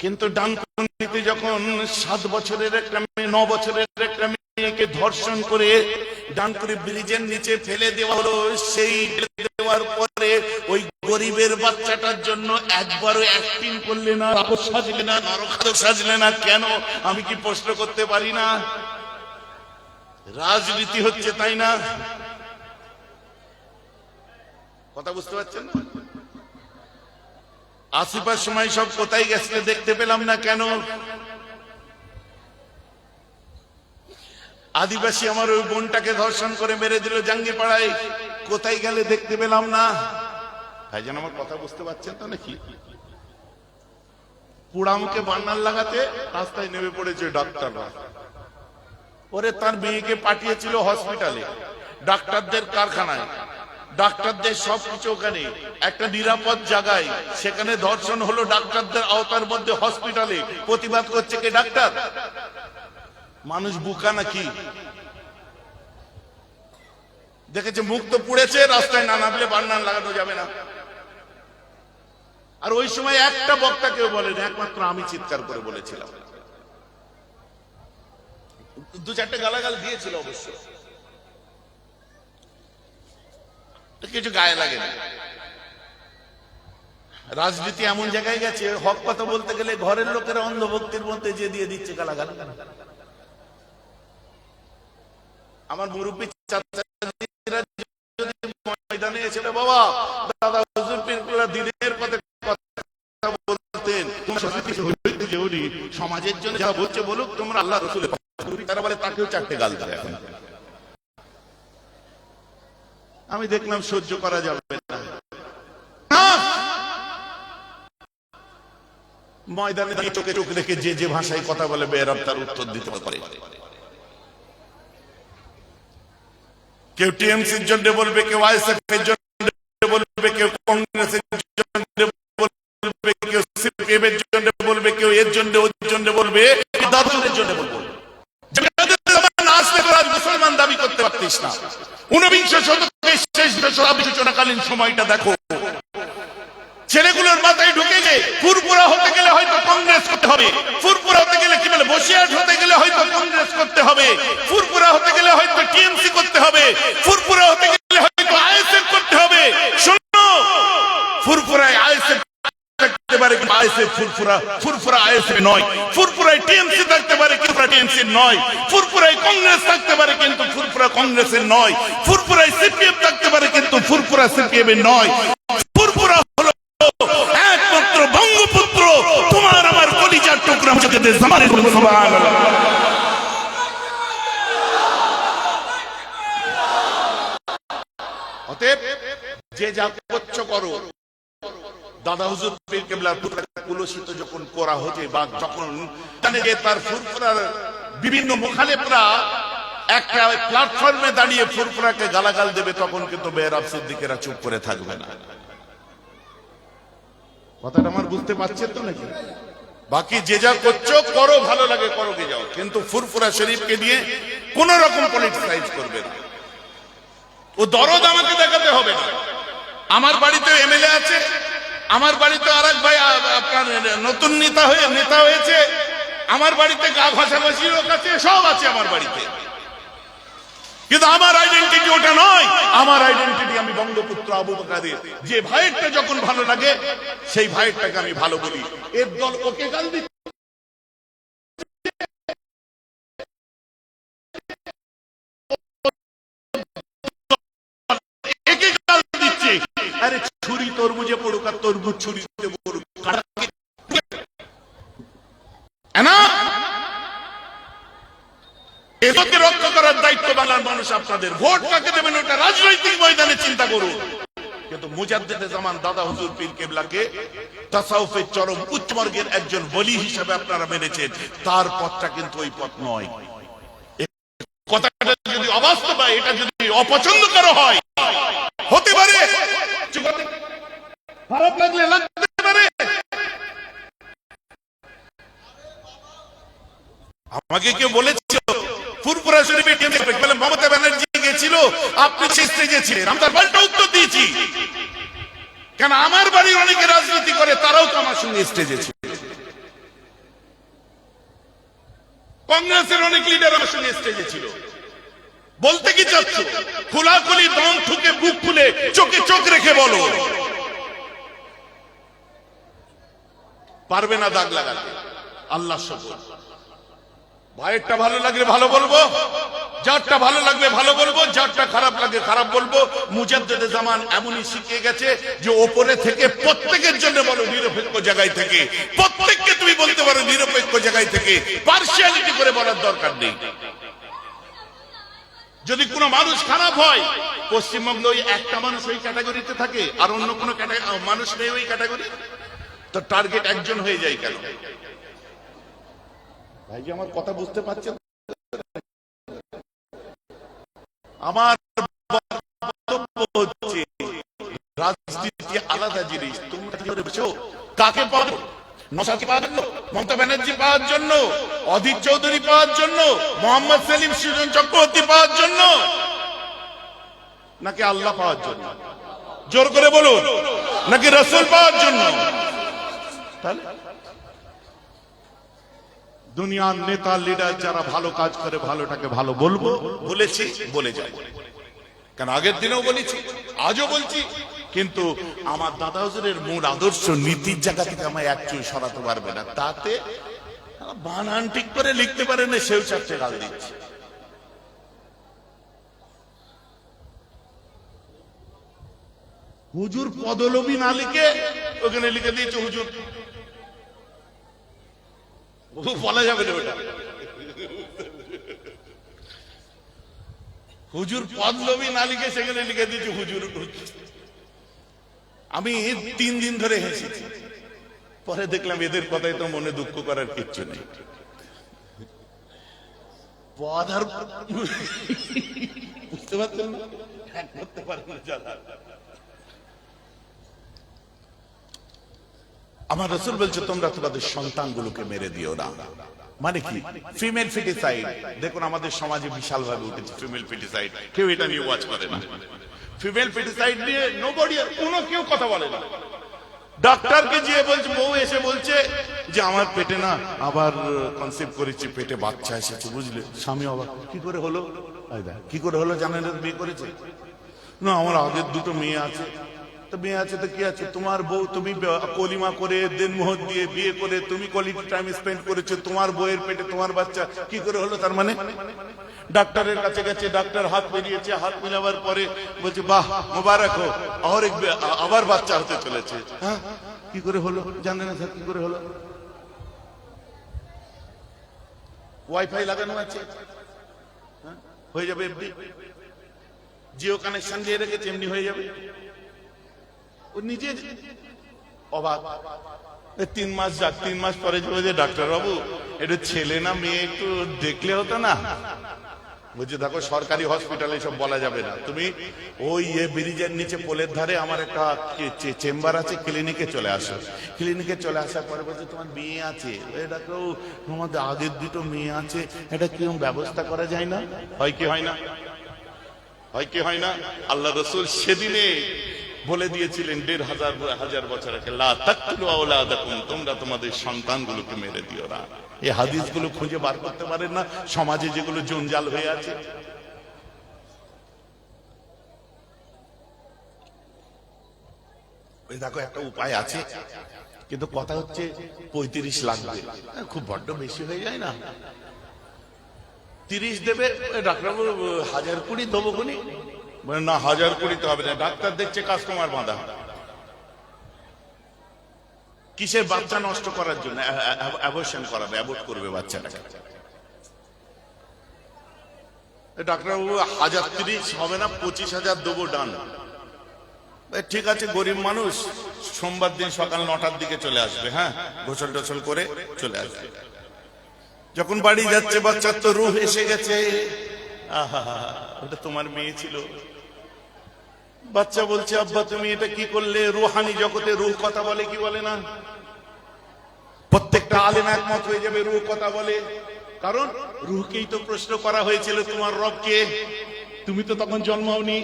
কিন্তু ডানকুনিতে যখন 7 বছরের একটা মেয়ে, 9 বছরের একটা মেয়েকে ধর্ষণ করে ডানকুনি ব্রিজের নিচে ফেলে দেওয়া হলো, সেই দেওয়ার পরে ওই গরিবের বাচ্চাটার জন্য একবারও অ্যাক্টিং করলে না, সাজলে না, নরখাদক সাজলে না, কেন? আমি কি প্রশ্ন করতে পারি না? রাজনীতি হচ্ছে, তাই না? কথা বুঝতে পারছেন? আসিফার সময় সব কোথায় গেছে দেখতে পেলাম না, কেন? আদিবাসী আমার ওই বোনটাকে ধর্ষণ করে মেরে দিল জাঙ্গিপাড়ায়, কোথায় গেলে দেখতে পেলাম না। ভাইজান আমার কথা বুঝতে পারছেন তো নাকি? পুড়ামুখে বান্নার লাগাতে রাস্তায় নেমে পড়েছে ডাক্তাররা। ওরে তার মেয়েকে পাঠিয়েছিল হসপিটালে, ডাক্তারদের কারখানায়, ডাক্তারদের সবকিছু ওখানে একটা নিরাপদ জায়গায়, সেখানে ধর্ষণ হলো ডাক্তারদের আওতার মধ্যে হসপিটালে। প্রতিবাদ করছে কে? ডাক্তার। মানুষ বুকা নাকি? দেখেছে মুখ তো পুড়েছে, রাস্তায় না নামলে বান্নান লাগানো যাবে না। আর ওই সময় একটা বক্তা কেউ বলেন, একমাত্র আমি চিৎকার করে বলেছিলাম। 2-4টে গালাগাল দিয়েছিল অবশ্য, কিছু গায়ে লাগে না। রাজনীতি এমন জায়গায় গেছে, হক কথা বলতে গেলে ঘরের লোকেরা অন্ধভক্তির মধ্যে যে দিয়ে দিচ্ছে গালাগাল। আমার মুরব্বী চাচারা যদি ময়দানে এসে, বাবা দাদা হুজুর পীরগুলা দিনের পথে কথা বলতেন, সমাজের জন্য যা বলছে বলুক, তোমরা আল্লাহ রাসূলের, তারা বলে তাকেও 4টে গাল দেয়। এখন আমি দেখলাম সহ্য করা যাবে না, ময়দানে চোখে চোখ রেখে যে যে ভাষায় কথা বলে বেরাম তার উত্তর দিতে পারে। কেউ টিএমসির জন্য বলবে, কেউ আইএসএফ এর জন্য বলবে, কেউ কংগ্রেসের জন্য বলবে, কেউ সিপিএম এর জন্য বলবে, কেউ এর জন্য ওর জন্য বলবে, দাদুদের জন্য বলবে। মুসলমান দাবি করতে পারতিস না। 19 শতকের শেষ দশক চলাকালীন সময়টা দেখো, ছেলেগুলোর মাথায় ঢুকেছে ফুরফুরা হতে গেলে হয়তো কংগ্রেস করতে হবে, ফুরফুরা হতে গেলে কি বলে বসিরহাট হতে গেলে হয়তো কংগ্রেস করতে হবে, ফুরফুরা হতে গেলে হয়তো টিএমসি করতে হবে, ফুরফুরা হতে গেলে হয়তো আইএসএফ করতে হবে। শোনো, ফুরফুরায় আইএসএফ থাকতে পারে, আইএসএফ ফুরফুরা, ফুরফুরা আইএসএফ নয়। ফুরফুরায় টিএমসি থাকতে পারে কিন্তু টিএমসি নয়। ফুরফুরায় কংগ্রেস থাকতে পারে কিন্তু ফুরফুরা কংগ্রেসের নয়। ফুরফুরায় সিপিএম থাকতে পারে কিন্তু ফুরফুরা সিপিএম এর নয়। ফুরফুরা হলো একমাত্র বঙ্গপুত্র, তোমার আমার কলিজার টুকরা মুজাদ্দেদে জামানের। সুবহানাল্লাহ। অতএব যে যা করছো করো, দাদা হুজুর পীর কেবলার কুলসিত যখন করা হচ্ছে বা যখন জানে যে তার ফুরফুরার বিভিন্ন মুখালেফরা একটা প্ল্যাটফর্মে দাঁড়িয়ে ফুরফুরাকে গালাগাল দেবে, তখন কিন্তু বেহরাব সিদ্দিকেরা চুপ করে থাকবে না। কথাটা আমার বুঝতে পারছেন তো নাকি? বাকি যে যা করছো করো, ভালো লাগে করো গে যাও, কিন্তু ফুরফুরা শরীফকে নিয়ে কোন রকম পলিটিসাইজ করবে না। ও দরদ আমাকে দেখাতে হবে না। আমার বাড়িতে এমএলএ আছে, আমার বাড়িতে আরেক ভাই আপনার নতুন নেতা হয়েছে, আমার বাড়িতে গা ঘষাঘষি লোক আছে, সব আছে আমার বাড়িতে, কিন্তু আমার আইডেন্টিটি ওটা নয়। আমার আইডেন্টিটি আমি বঙ্গপুত্র আবু বকরের। যে ভাইয়েরটা যখন ভালো লাগে সেই ভাইয়েরটাকে আমি ভালো বলি। এর দল ওকে গাল দিচ্ছে, একে গাল দিচ্ছে, আরে ছুরি তরমুজে পড়ুক আর তরমুজ ছুরিতে পড়ুক, না এদেরকে রক্ষা করার দায়িত্ব বাংলার মানুষ আপনাদের। ভোট কাকে দেবেন ওটা রাজনৈতিক ময়দানে চিন্তা করুন, কিন্তু মুজাদ্দেদে জামান দাদা হুজুর পীর কেবলাকে তাসাউফের চরম উচ্চবর্গের একজন ওলি হিসেবে আপনারা মেনেছেন, তার পথটা কিন্তু ওই পথ নয়। কথাটা যদি অবাস্তব হয়, এটা যদি অপছন্দ করা হয়, হতে পারে খারাপ লাগলে লাগতে পারে। আমাকে কেউ বলেছিল ফুরফুরা শরীফে মমতা ব্যানার্জি গেছিল, আপনি সেই স্টেজে ছিলেন, আমি তার পাল্টা উত্তর দিয়েছি, কেন আমার বাড়ির অনেকে রাজনীতি করে, তারাও তো আমার সঙ্গে স্টেজে ছিল। কংগ্রেসের অনেক লিডার আমার সঙ্গে স্টেজে ছিল। বলতে কি চাচ্ছ? খোলাখুলি দম ঠুকে বুক খুলে চোখে চোখ রেখে বলো। পারবে না দাগ লাগাতে, আল্লাহ শপথ। ভাইয়েরটা ভালো লাগলে ভালো বলবো, যারটা ভালো লাগবে ভালো বলবো, যারটা খারাপ লাগে খারাপ বলবো। মুজাদ্দেদে জামান এমনই শিখিয়ে গেছে যে ওপরে থেকে প্রত্যেকের জন্য বলো, নিরপেক্ষ জায়গায় থেকে প্রত্যেককে তুমি বলতে পারো, নিরপেক্ষ জায়গায় থেকে, পার্সিয়ালিটি করে বলার দরকার নেই। যদি কোনো মানুষ খারাপ হয়, পশ্চিমবঙ্গে ওই একটা মানুষ ওই ক্যাটাগরিতে থাকে আর অন্য কোনো মানুষ নেই ওই ক্যাটাগরি, তো টার্গেট একজন হয়ে যায় কেন? ভাই যে আমার কথা বুঝতে পারছেন? আমার বক্তব্য হচ্ছে রাজনীতি আলাদা জিনিস। তোমরা কি করে বুঝছো? কাকে পাবো? নওশাদকে পাওয়ার জন্য, মমতা ব্যানার্জি পাওয়ার জন্য, অধীর চৌধুরী পাওয়ার জন্য, মোহাম্মদ সেলিম সুজন চক্রবর্তী পাওয়ার জন্য, নাকি আল্লাহ পাওয়ার জন্য? জোর করে বলুন, নাকি রাসূল পাওয়ার জন্য? তাহলে দুনিয়ার নেতা লিডার যারা ভালো কাজ করে, ভালোটাকে ভালো বলবো, বলেছি বলে যাই, কারণ আগের দিনেও বলেছি, আজও বলছি। কিন্তু আমার দাদা হুজুরের মূল আদর্শ নীতির জায়গা থেকে আমায় একচুল সরাতে পারবে না। তাতে বানান ঠিক করে লিখতে পারে না, সেও চারটে গাল দিচ্ছে। হুজুর পদলোভী না লিখে ওখানে লিখে দিয়েছে হুজুর, বলা যাবে না ওটা। হুজুর পদলোভী না লিখে সেখানে লিখে দিয়েছে হুজুর। আমি 3 দিন ধরে হেসেছি, পরে দেখলাম এদের কথাই তো মনে দুঃখ করার কিচ্ছু নেই। পদ আর বুঝতে পারছেন না, করতে পারেন না যারা। আমার রাসূল বলছে তোমরা তোমাদের সন্তানগুলোকে মেরে দিও না। মানে কি? ফিমেল ফিটিসাইড দেখুন আমাদের সমাজে বিশাল ভাবে উঠেছে। ফিমেল ফিটিসাইড, কেউ এটা নিয়ে ওয়াচ করে না। ফিমেল ফিটিসাইড নিয়ে নোবডি, কোনো কেউ কথা বলে না। ডাক্তারকে যে বলছে, বউ এসে বলছে যে আমার পেটে না আবার কনসেপ্ট করেছি, পেটে বাচ্চা এসেছে, বুঝলে? স্বামী অবাক, কি করে হলো? কি করে হলো জানেন? বিয়ে করেছে না, আমার আগের 2টো মেয়ে আছে। তো মেয়ে আছে তো কি আছে, তোমার বউ তুমি কলিমা করে দেনমোহর দিয়ে বিয়ে করে তুমি কোয়ালিটি টাইম স্পেন্ড করেছো, তোমার বউয়ের পেটে তোমার বাচ্চা কি করে হলো? তার মানে ডাক্তারের কাছে গেছে, ডাক্তার হাত মিলিয়েছে, হাত মিলাবার পরে বলছে বাহ মোবারক হো, আবার বাচ্চা হতে চলেছে। হ্যাঁ কি করে হলো জানেন না স্যার? কি করে হলো? ওয়াইফাই লাগানো আছে, হয়ে যাবে এমনি। জিও কানেকশন দিয়ে রেখেছে, এমনি হয়ে যাবে। ও নিজে অবাক। 3 মাস যাক, 3 মাস পরে যে ডাক্তার বাবু এটা ছেলে না মেয়ে একটু দেখলে হতো না। বুঝে দেখো সরকারি হসপিটালে সব বলা যাবে না, তুমি ওই ব্রিজের নিচে পোলের ধারে আমার একটা চেম্বার আছে, ক্লিনিকে চলে আসো। ক্লিনিকে চলে আসার পরে বলছে তোমার মেয়ে আছে, এটা কেউ আমাদের আগের দুটো মেয়ে আছে, এটা কিরকম ব্যবস্থা করা যায় না? হয় কি হয় না? হয় কি হয় না? আল্লাহ রসুল সেদিনে বলে দিয়েছিলেন 1,500 বছর আগে, লা তাকতুলু আওলাদাকুম, তোমরা তোমাদের সন্তানগুলোকে মেরে দিও না। এই হাদিসগুলো খুঁজে বার করতে পারেন না সমাজে যেগুলো জঞ্জাল হয়ে আছে। ওই দেখো একটা উপায় আছে, কিন্তু কথা হচ্ছে 35 লাগবে, খুব বড্ড বেশি হয়ে যায় না? 30 দেবে ডাক্তারবাবু, 1020 দেবো কোনি? না 1020 তো হবে না, ডাক্তার দেখছে কাস্টমার বাঁধা। কিসের? বাচ্চা নষ্ট করার জন্য অ্যাবর্শন করাবে, অ্যাবর্ট করবে বাচ্চাটাকে। ডাক্তারবাবু 1030 হবে না, 25,000 দেবো, ডান। ঠিক আছে, গরিব মানুষ, সোমবার দিন সকাল 9টার দিকে চলে আসবে। হ্যাঁ গোসল টোসল করে চলে আসবে। যখন বাড়ি যাচ্ছে বাচ্চার তো রূহ এসে গেছে। আহা, ওটা তোমার মেয়ে ছিল। বাচ্চা বলছে আব্বা তুমি এটা কি করলে? রুহানি জগতে রূহ কথা বলে কি বলে না? প্রত্যেকটা আলেম একমত হয়ে যাবে রূহ কথা বলে, কারণ রূহকেই তো প্রশ্ন করা হয়েছিল তোমার রবকে, তুমি তো তখন জন্ম হওনি।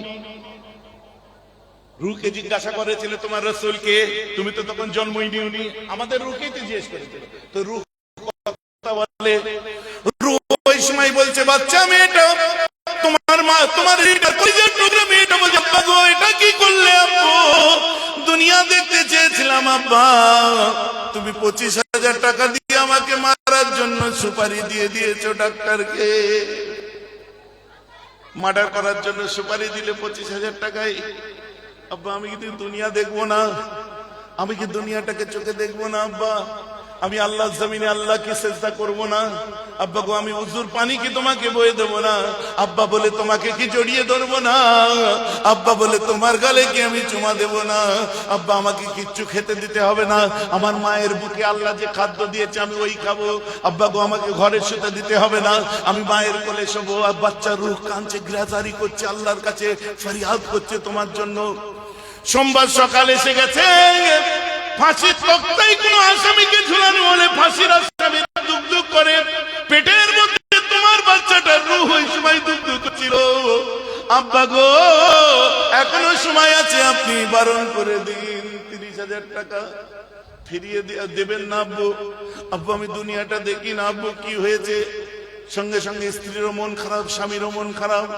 রূহকে জিজ্ঞাসা করেছিল তোমার রাসূলকে, তুমি তো তখন জন্মই নিওনি। আমাদের রূহকেই তো জিজ্ঞেস করেছিল, তো রূহ কথা বলে। রূহ ওই সময় বলছে বাচ্চা মেয়েটা তোমার মা, তোমার মেয়েটা বলছে আব্বা গো এটা কি করলে? আব্বু দুনিয়া দেখতে চেয়েছিলাম আব্বা, তুমি 25,000 টাকা দিয়ে আমাকে মারার জন্য সুপারি দিয়ে দিয়েছো ডাক্তারকে। মার্ডার করার জন্য সুপারি দিলে 25,000 টাকায়। আব্বা আমি কি দুনিয়া দেখবো না? আমি কি দুনিয়াটাকে চোখে দেখবো না? আব্বা আমি আল্লাহ জমিনে আল্লাহকে সেজদা করব না? আব্বা গো আমি উজুর পানি কি তোমাকে বয়ে দেবো না? আব্বা বলে তোমাকে কি জড়িয়ে ধরবো না? আব্বা বলে তোমার গালে কি আমি চুমা দেবো না? আব্বা আমাকে কিচ্ছু খেতে দিতে হবে না, আমার মায়ের বুকে আল্লাহ যে খাদ্য দিয়েছে আমি ওই খাবো। আব্বা গো আমাকে ঘরে শুতে দিতে হবে না, আমি মায়ের কোলে শোবো। আর বাচ্চার রূহ কাঁদছে, গ্রাজারি করছে, আল্লাহর কাছে ফরিয়াদ করছে তোমার জন্য। সোমবার সকাল এসে গেছে, ফাঁসির তক্তায় কোন আসামিকে ঝুলানো হলে ফাঁসির আসামিরা দুঃখ দুঃখ করে, পেটের মধ্যে তোমার বাচ্চাটার রূহ ওই সময় দুঃখ দুঃখ করছিল। আব্বা গো এখনো সময় আছে, আপনি বারণ করে দিন, 30,000 টাকা ফিরিয়ে দেবেন না আব্বু? আব্বু আমি দুনিয়াটা দেখি না আব্বু, কি হয়েছে? সঙ্গে সঙ্গে স্ত্রীরও মন খারাপ, স্বামীরও মন খারাপ।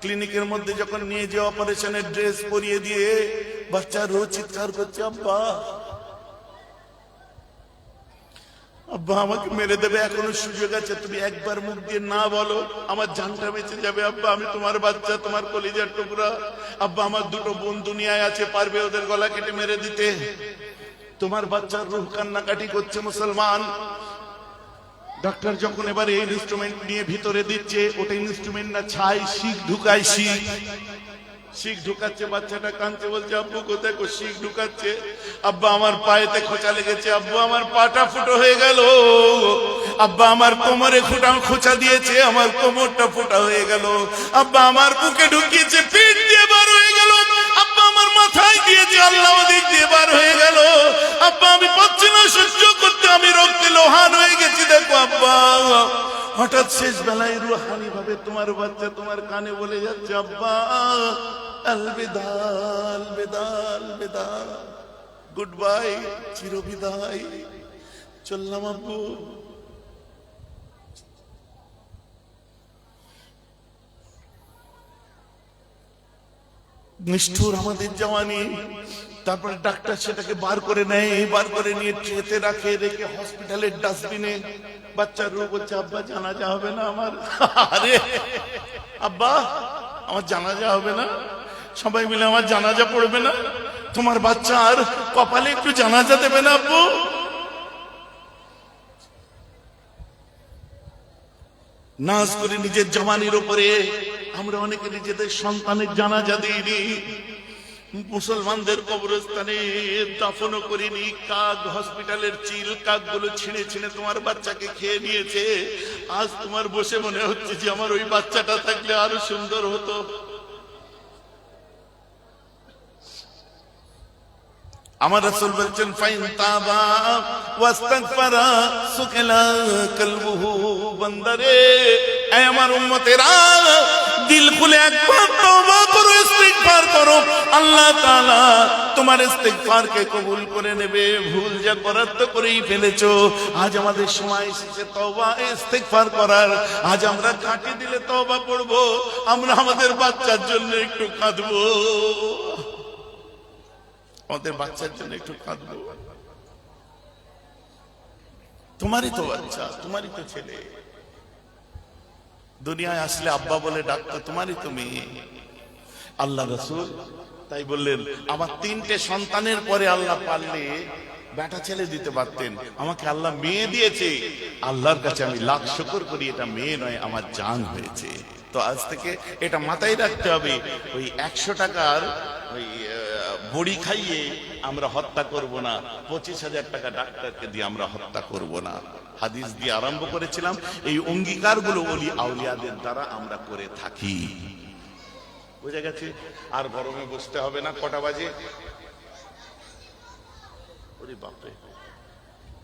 ক্লিনিকের মধ্যে যখন নিয়ে যে অপারেশনের ড্রেস পরিয়ে দিয়ে বাচ্চার রোজ চিৎকার করছে আব্বা আব্বা আমাকে মেরে দেবে, এখনো সুযোগ আছে, তুমি একবার মুখ দিয়ে না বলো আমার জানটা বেঁচে যাবে। আব্বা আমি তোমার বাচ্চা, তোমার কলিজার টুকরা। আব্বা আমার দুটো বোন দুনিয়ায় আছে, পারবে ওদের গলা কেটে মেরে দিতে? তোমার বাচ্চার রূহ কান্নাকাটি করছে মুসলমান। ডাক্তার যখন এবার এই ইনস্ট্রুমেন্ট নিয়ে ভিতরে দিচ্ছে, ওটা ইনস্ট্রুমেন্ট না, ছাই, শিক ঢুকায়, শিক ঢুকাচ্ছে, বাচ্চাটা কাঁদছে, বলছে আব্বু কোথায়? শিক ঢুকাচ্ছে। আব্বা আমার পায়েতে খোঁচা লেগেছে, আব্বু আমার পাটা ফুটো হয়ে গেল, আব্বা আমার কোমরে খোঁচা দিয়েছে, আমার কোমরটা ফুটা হয়ে গেল, আব্বা আমার বুকে ঢুকিয়েছে, পিঠ দিয়ে বার হয়ে গেল, আব্বা আমার মাথায় দিয়েছে, আল্লাহ দিক দিয়ে বার হয়ে গেল, আব্বা আমি পাচ্ছি না সহ্য করতে, আমি রক্তে লোহান হয়ে গেছি। দেখো আব্বা হঠাৎ শেষ বেলায় রুহানি ভাবে তোমার বাচ্চা তোমার কানে বলে যাচ্ছে আব্বা আলবিদা আলবিদা আলবিদা, গুড বাই, চিরবিদায়, চললাম আব্বু। নিষ্ঠুর আমাদের জওয়ানি। তারপরে ডাক্তার সেটাকে বার করে নেয়, বার করে নিয়ে ট্রেতে রাখে, রেখে হসপিটালের ডাস্টবিনে। বাচ্চার রোগ হচ্ছে, আব্বা জানাজা হবে না আমার। আরে আব্বা আমার জানাজা হবে না? সবাই মিলে আমার জানাজা পড়বে না? তোমার বাচ্চার কপালে একটু জানাজা দেবে না আব্বু? নাজ করে নিজের জওয়ানির উপরে আমরা অনেকে নিজেদের সন্তানের জানাজা দিইনি। মুসলমানদের কবরস্থানে দাফনও করিনি। কাক, হসপিটালের চিল কাকগুলো ছিঁড়ে ছিঁড়ে তোমার বাচ্চাকে খেয়ে নিয়েছে। আজ তোমার বসে মনে হচ্ছে যে আমার ওই বাচ্চাটা থাকলে আরো সুন্দর হতো। আমার রাসূল বলেছেন, ফাইন তাবা ওয়াস্তাগফারা সুকিলা কলবুহু। বান্দারে, এই আমার উম্মতেরা, দিল খুলে একবার তওবা করো, ইস্তিগফার করো, আল্লাহ তাআলা তোমার ইস্তিগফারকে কবুল করে নেবে। ভুল যা করার তো করেই ফেলেছো। আজ আমাদের সময় এসেছে তওবা ইস্তিগফার করার। আজ আমরা কাটি দিলে তওবা পড়বো, আমরা আমাদের বাচ্চার জন্য একটু কাঁদবো, আমাদের বাচ্চার জন্য একটু কাঁদবো। তোমারই তো বাচ্চা, তোমারই তো ছেলে, দুনিয়ায় আসলে আব্বা বলে ডাকতো, তোমারই তো মেয়ে। আল্লাহ রাসূল তাই বললেন, আমার 3টে সন্তানের পরে আল্লাহ পারলে বেটা ছেলে দিতে পারতেন, আমাকে আল্লাহ মেয়ে দিয়েছে। আল্লাহর কাছে আমি লাখ শুকর করি, এটা মেয়ে নয়, আমার জান হয়েছে। তো আজ থেকে এটা মাথায় রাখতে হবে। ওই 100 টাকার ওই বড়ি খাইয়ে আমরা হত্যা করব না, 25,000 টাকা ডাক্তারকে দিয়ে আমরা হত্যা করব না। হাদিস দিয়ে আরম্ভ করেছিলাম। এই অঙ্গীকারগুলো ওলি আউলিয়াদের দ্বারা আমরা করে থাকি। বুঝা গেছে? আর গরমে বসতে হবে না। কটা বাজে? ওরে বাপরে,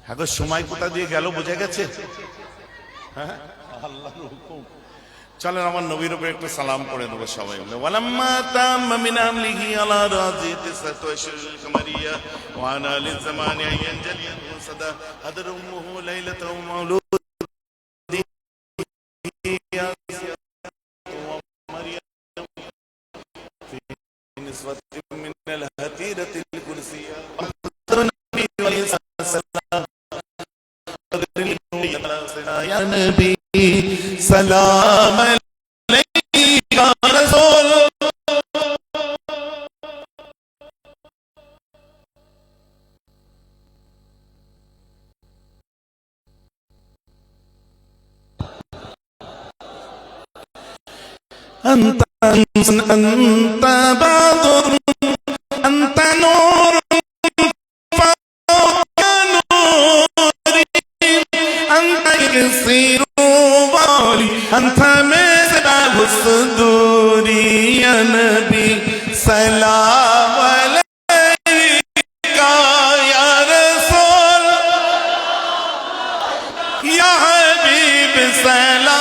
হ্যাঁ গো, সময় কোথা দিয়ে গেল বোঝা গেছে? হ্যাঁ, আল্লাহর হুকুম। চলেন আমার নবীর উপরে একটু সালাম পড়ে দেবো সবাই মিলে। ওয়ালাম্মা তাম্মা মিন আমলিহি আলা রাজি তিসআতু আশহুরিল কামারিয়া ওয়া আনা লিজামানি আইয়ান জালিয়ান সাদা হাদর উম্মুহু লাইলাতাও মাউলুদি মারিয়াম ফি নিসওয়াতিন মিনাল হাতিরাতিল কুরসিয়া নবী আলাইহিস সালাম या नबी सलाम अलैका रसूल। أنت بدر أنت نور فوق نوري أنت يسير والي أنت مصباح الصدور يا نبي سلام عليك يا رسول يا حبيب سلام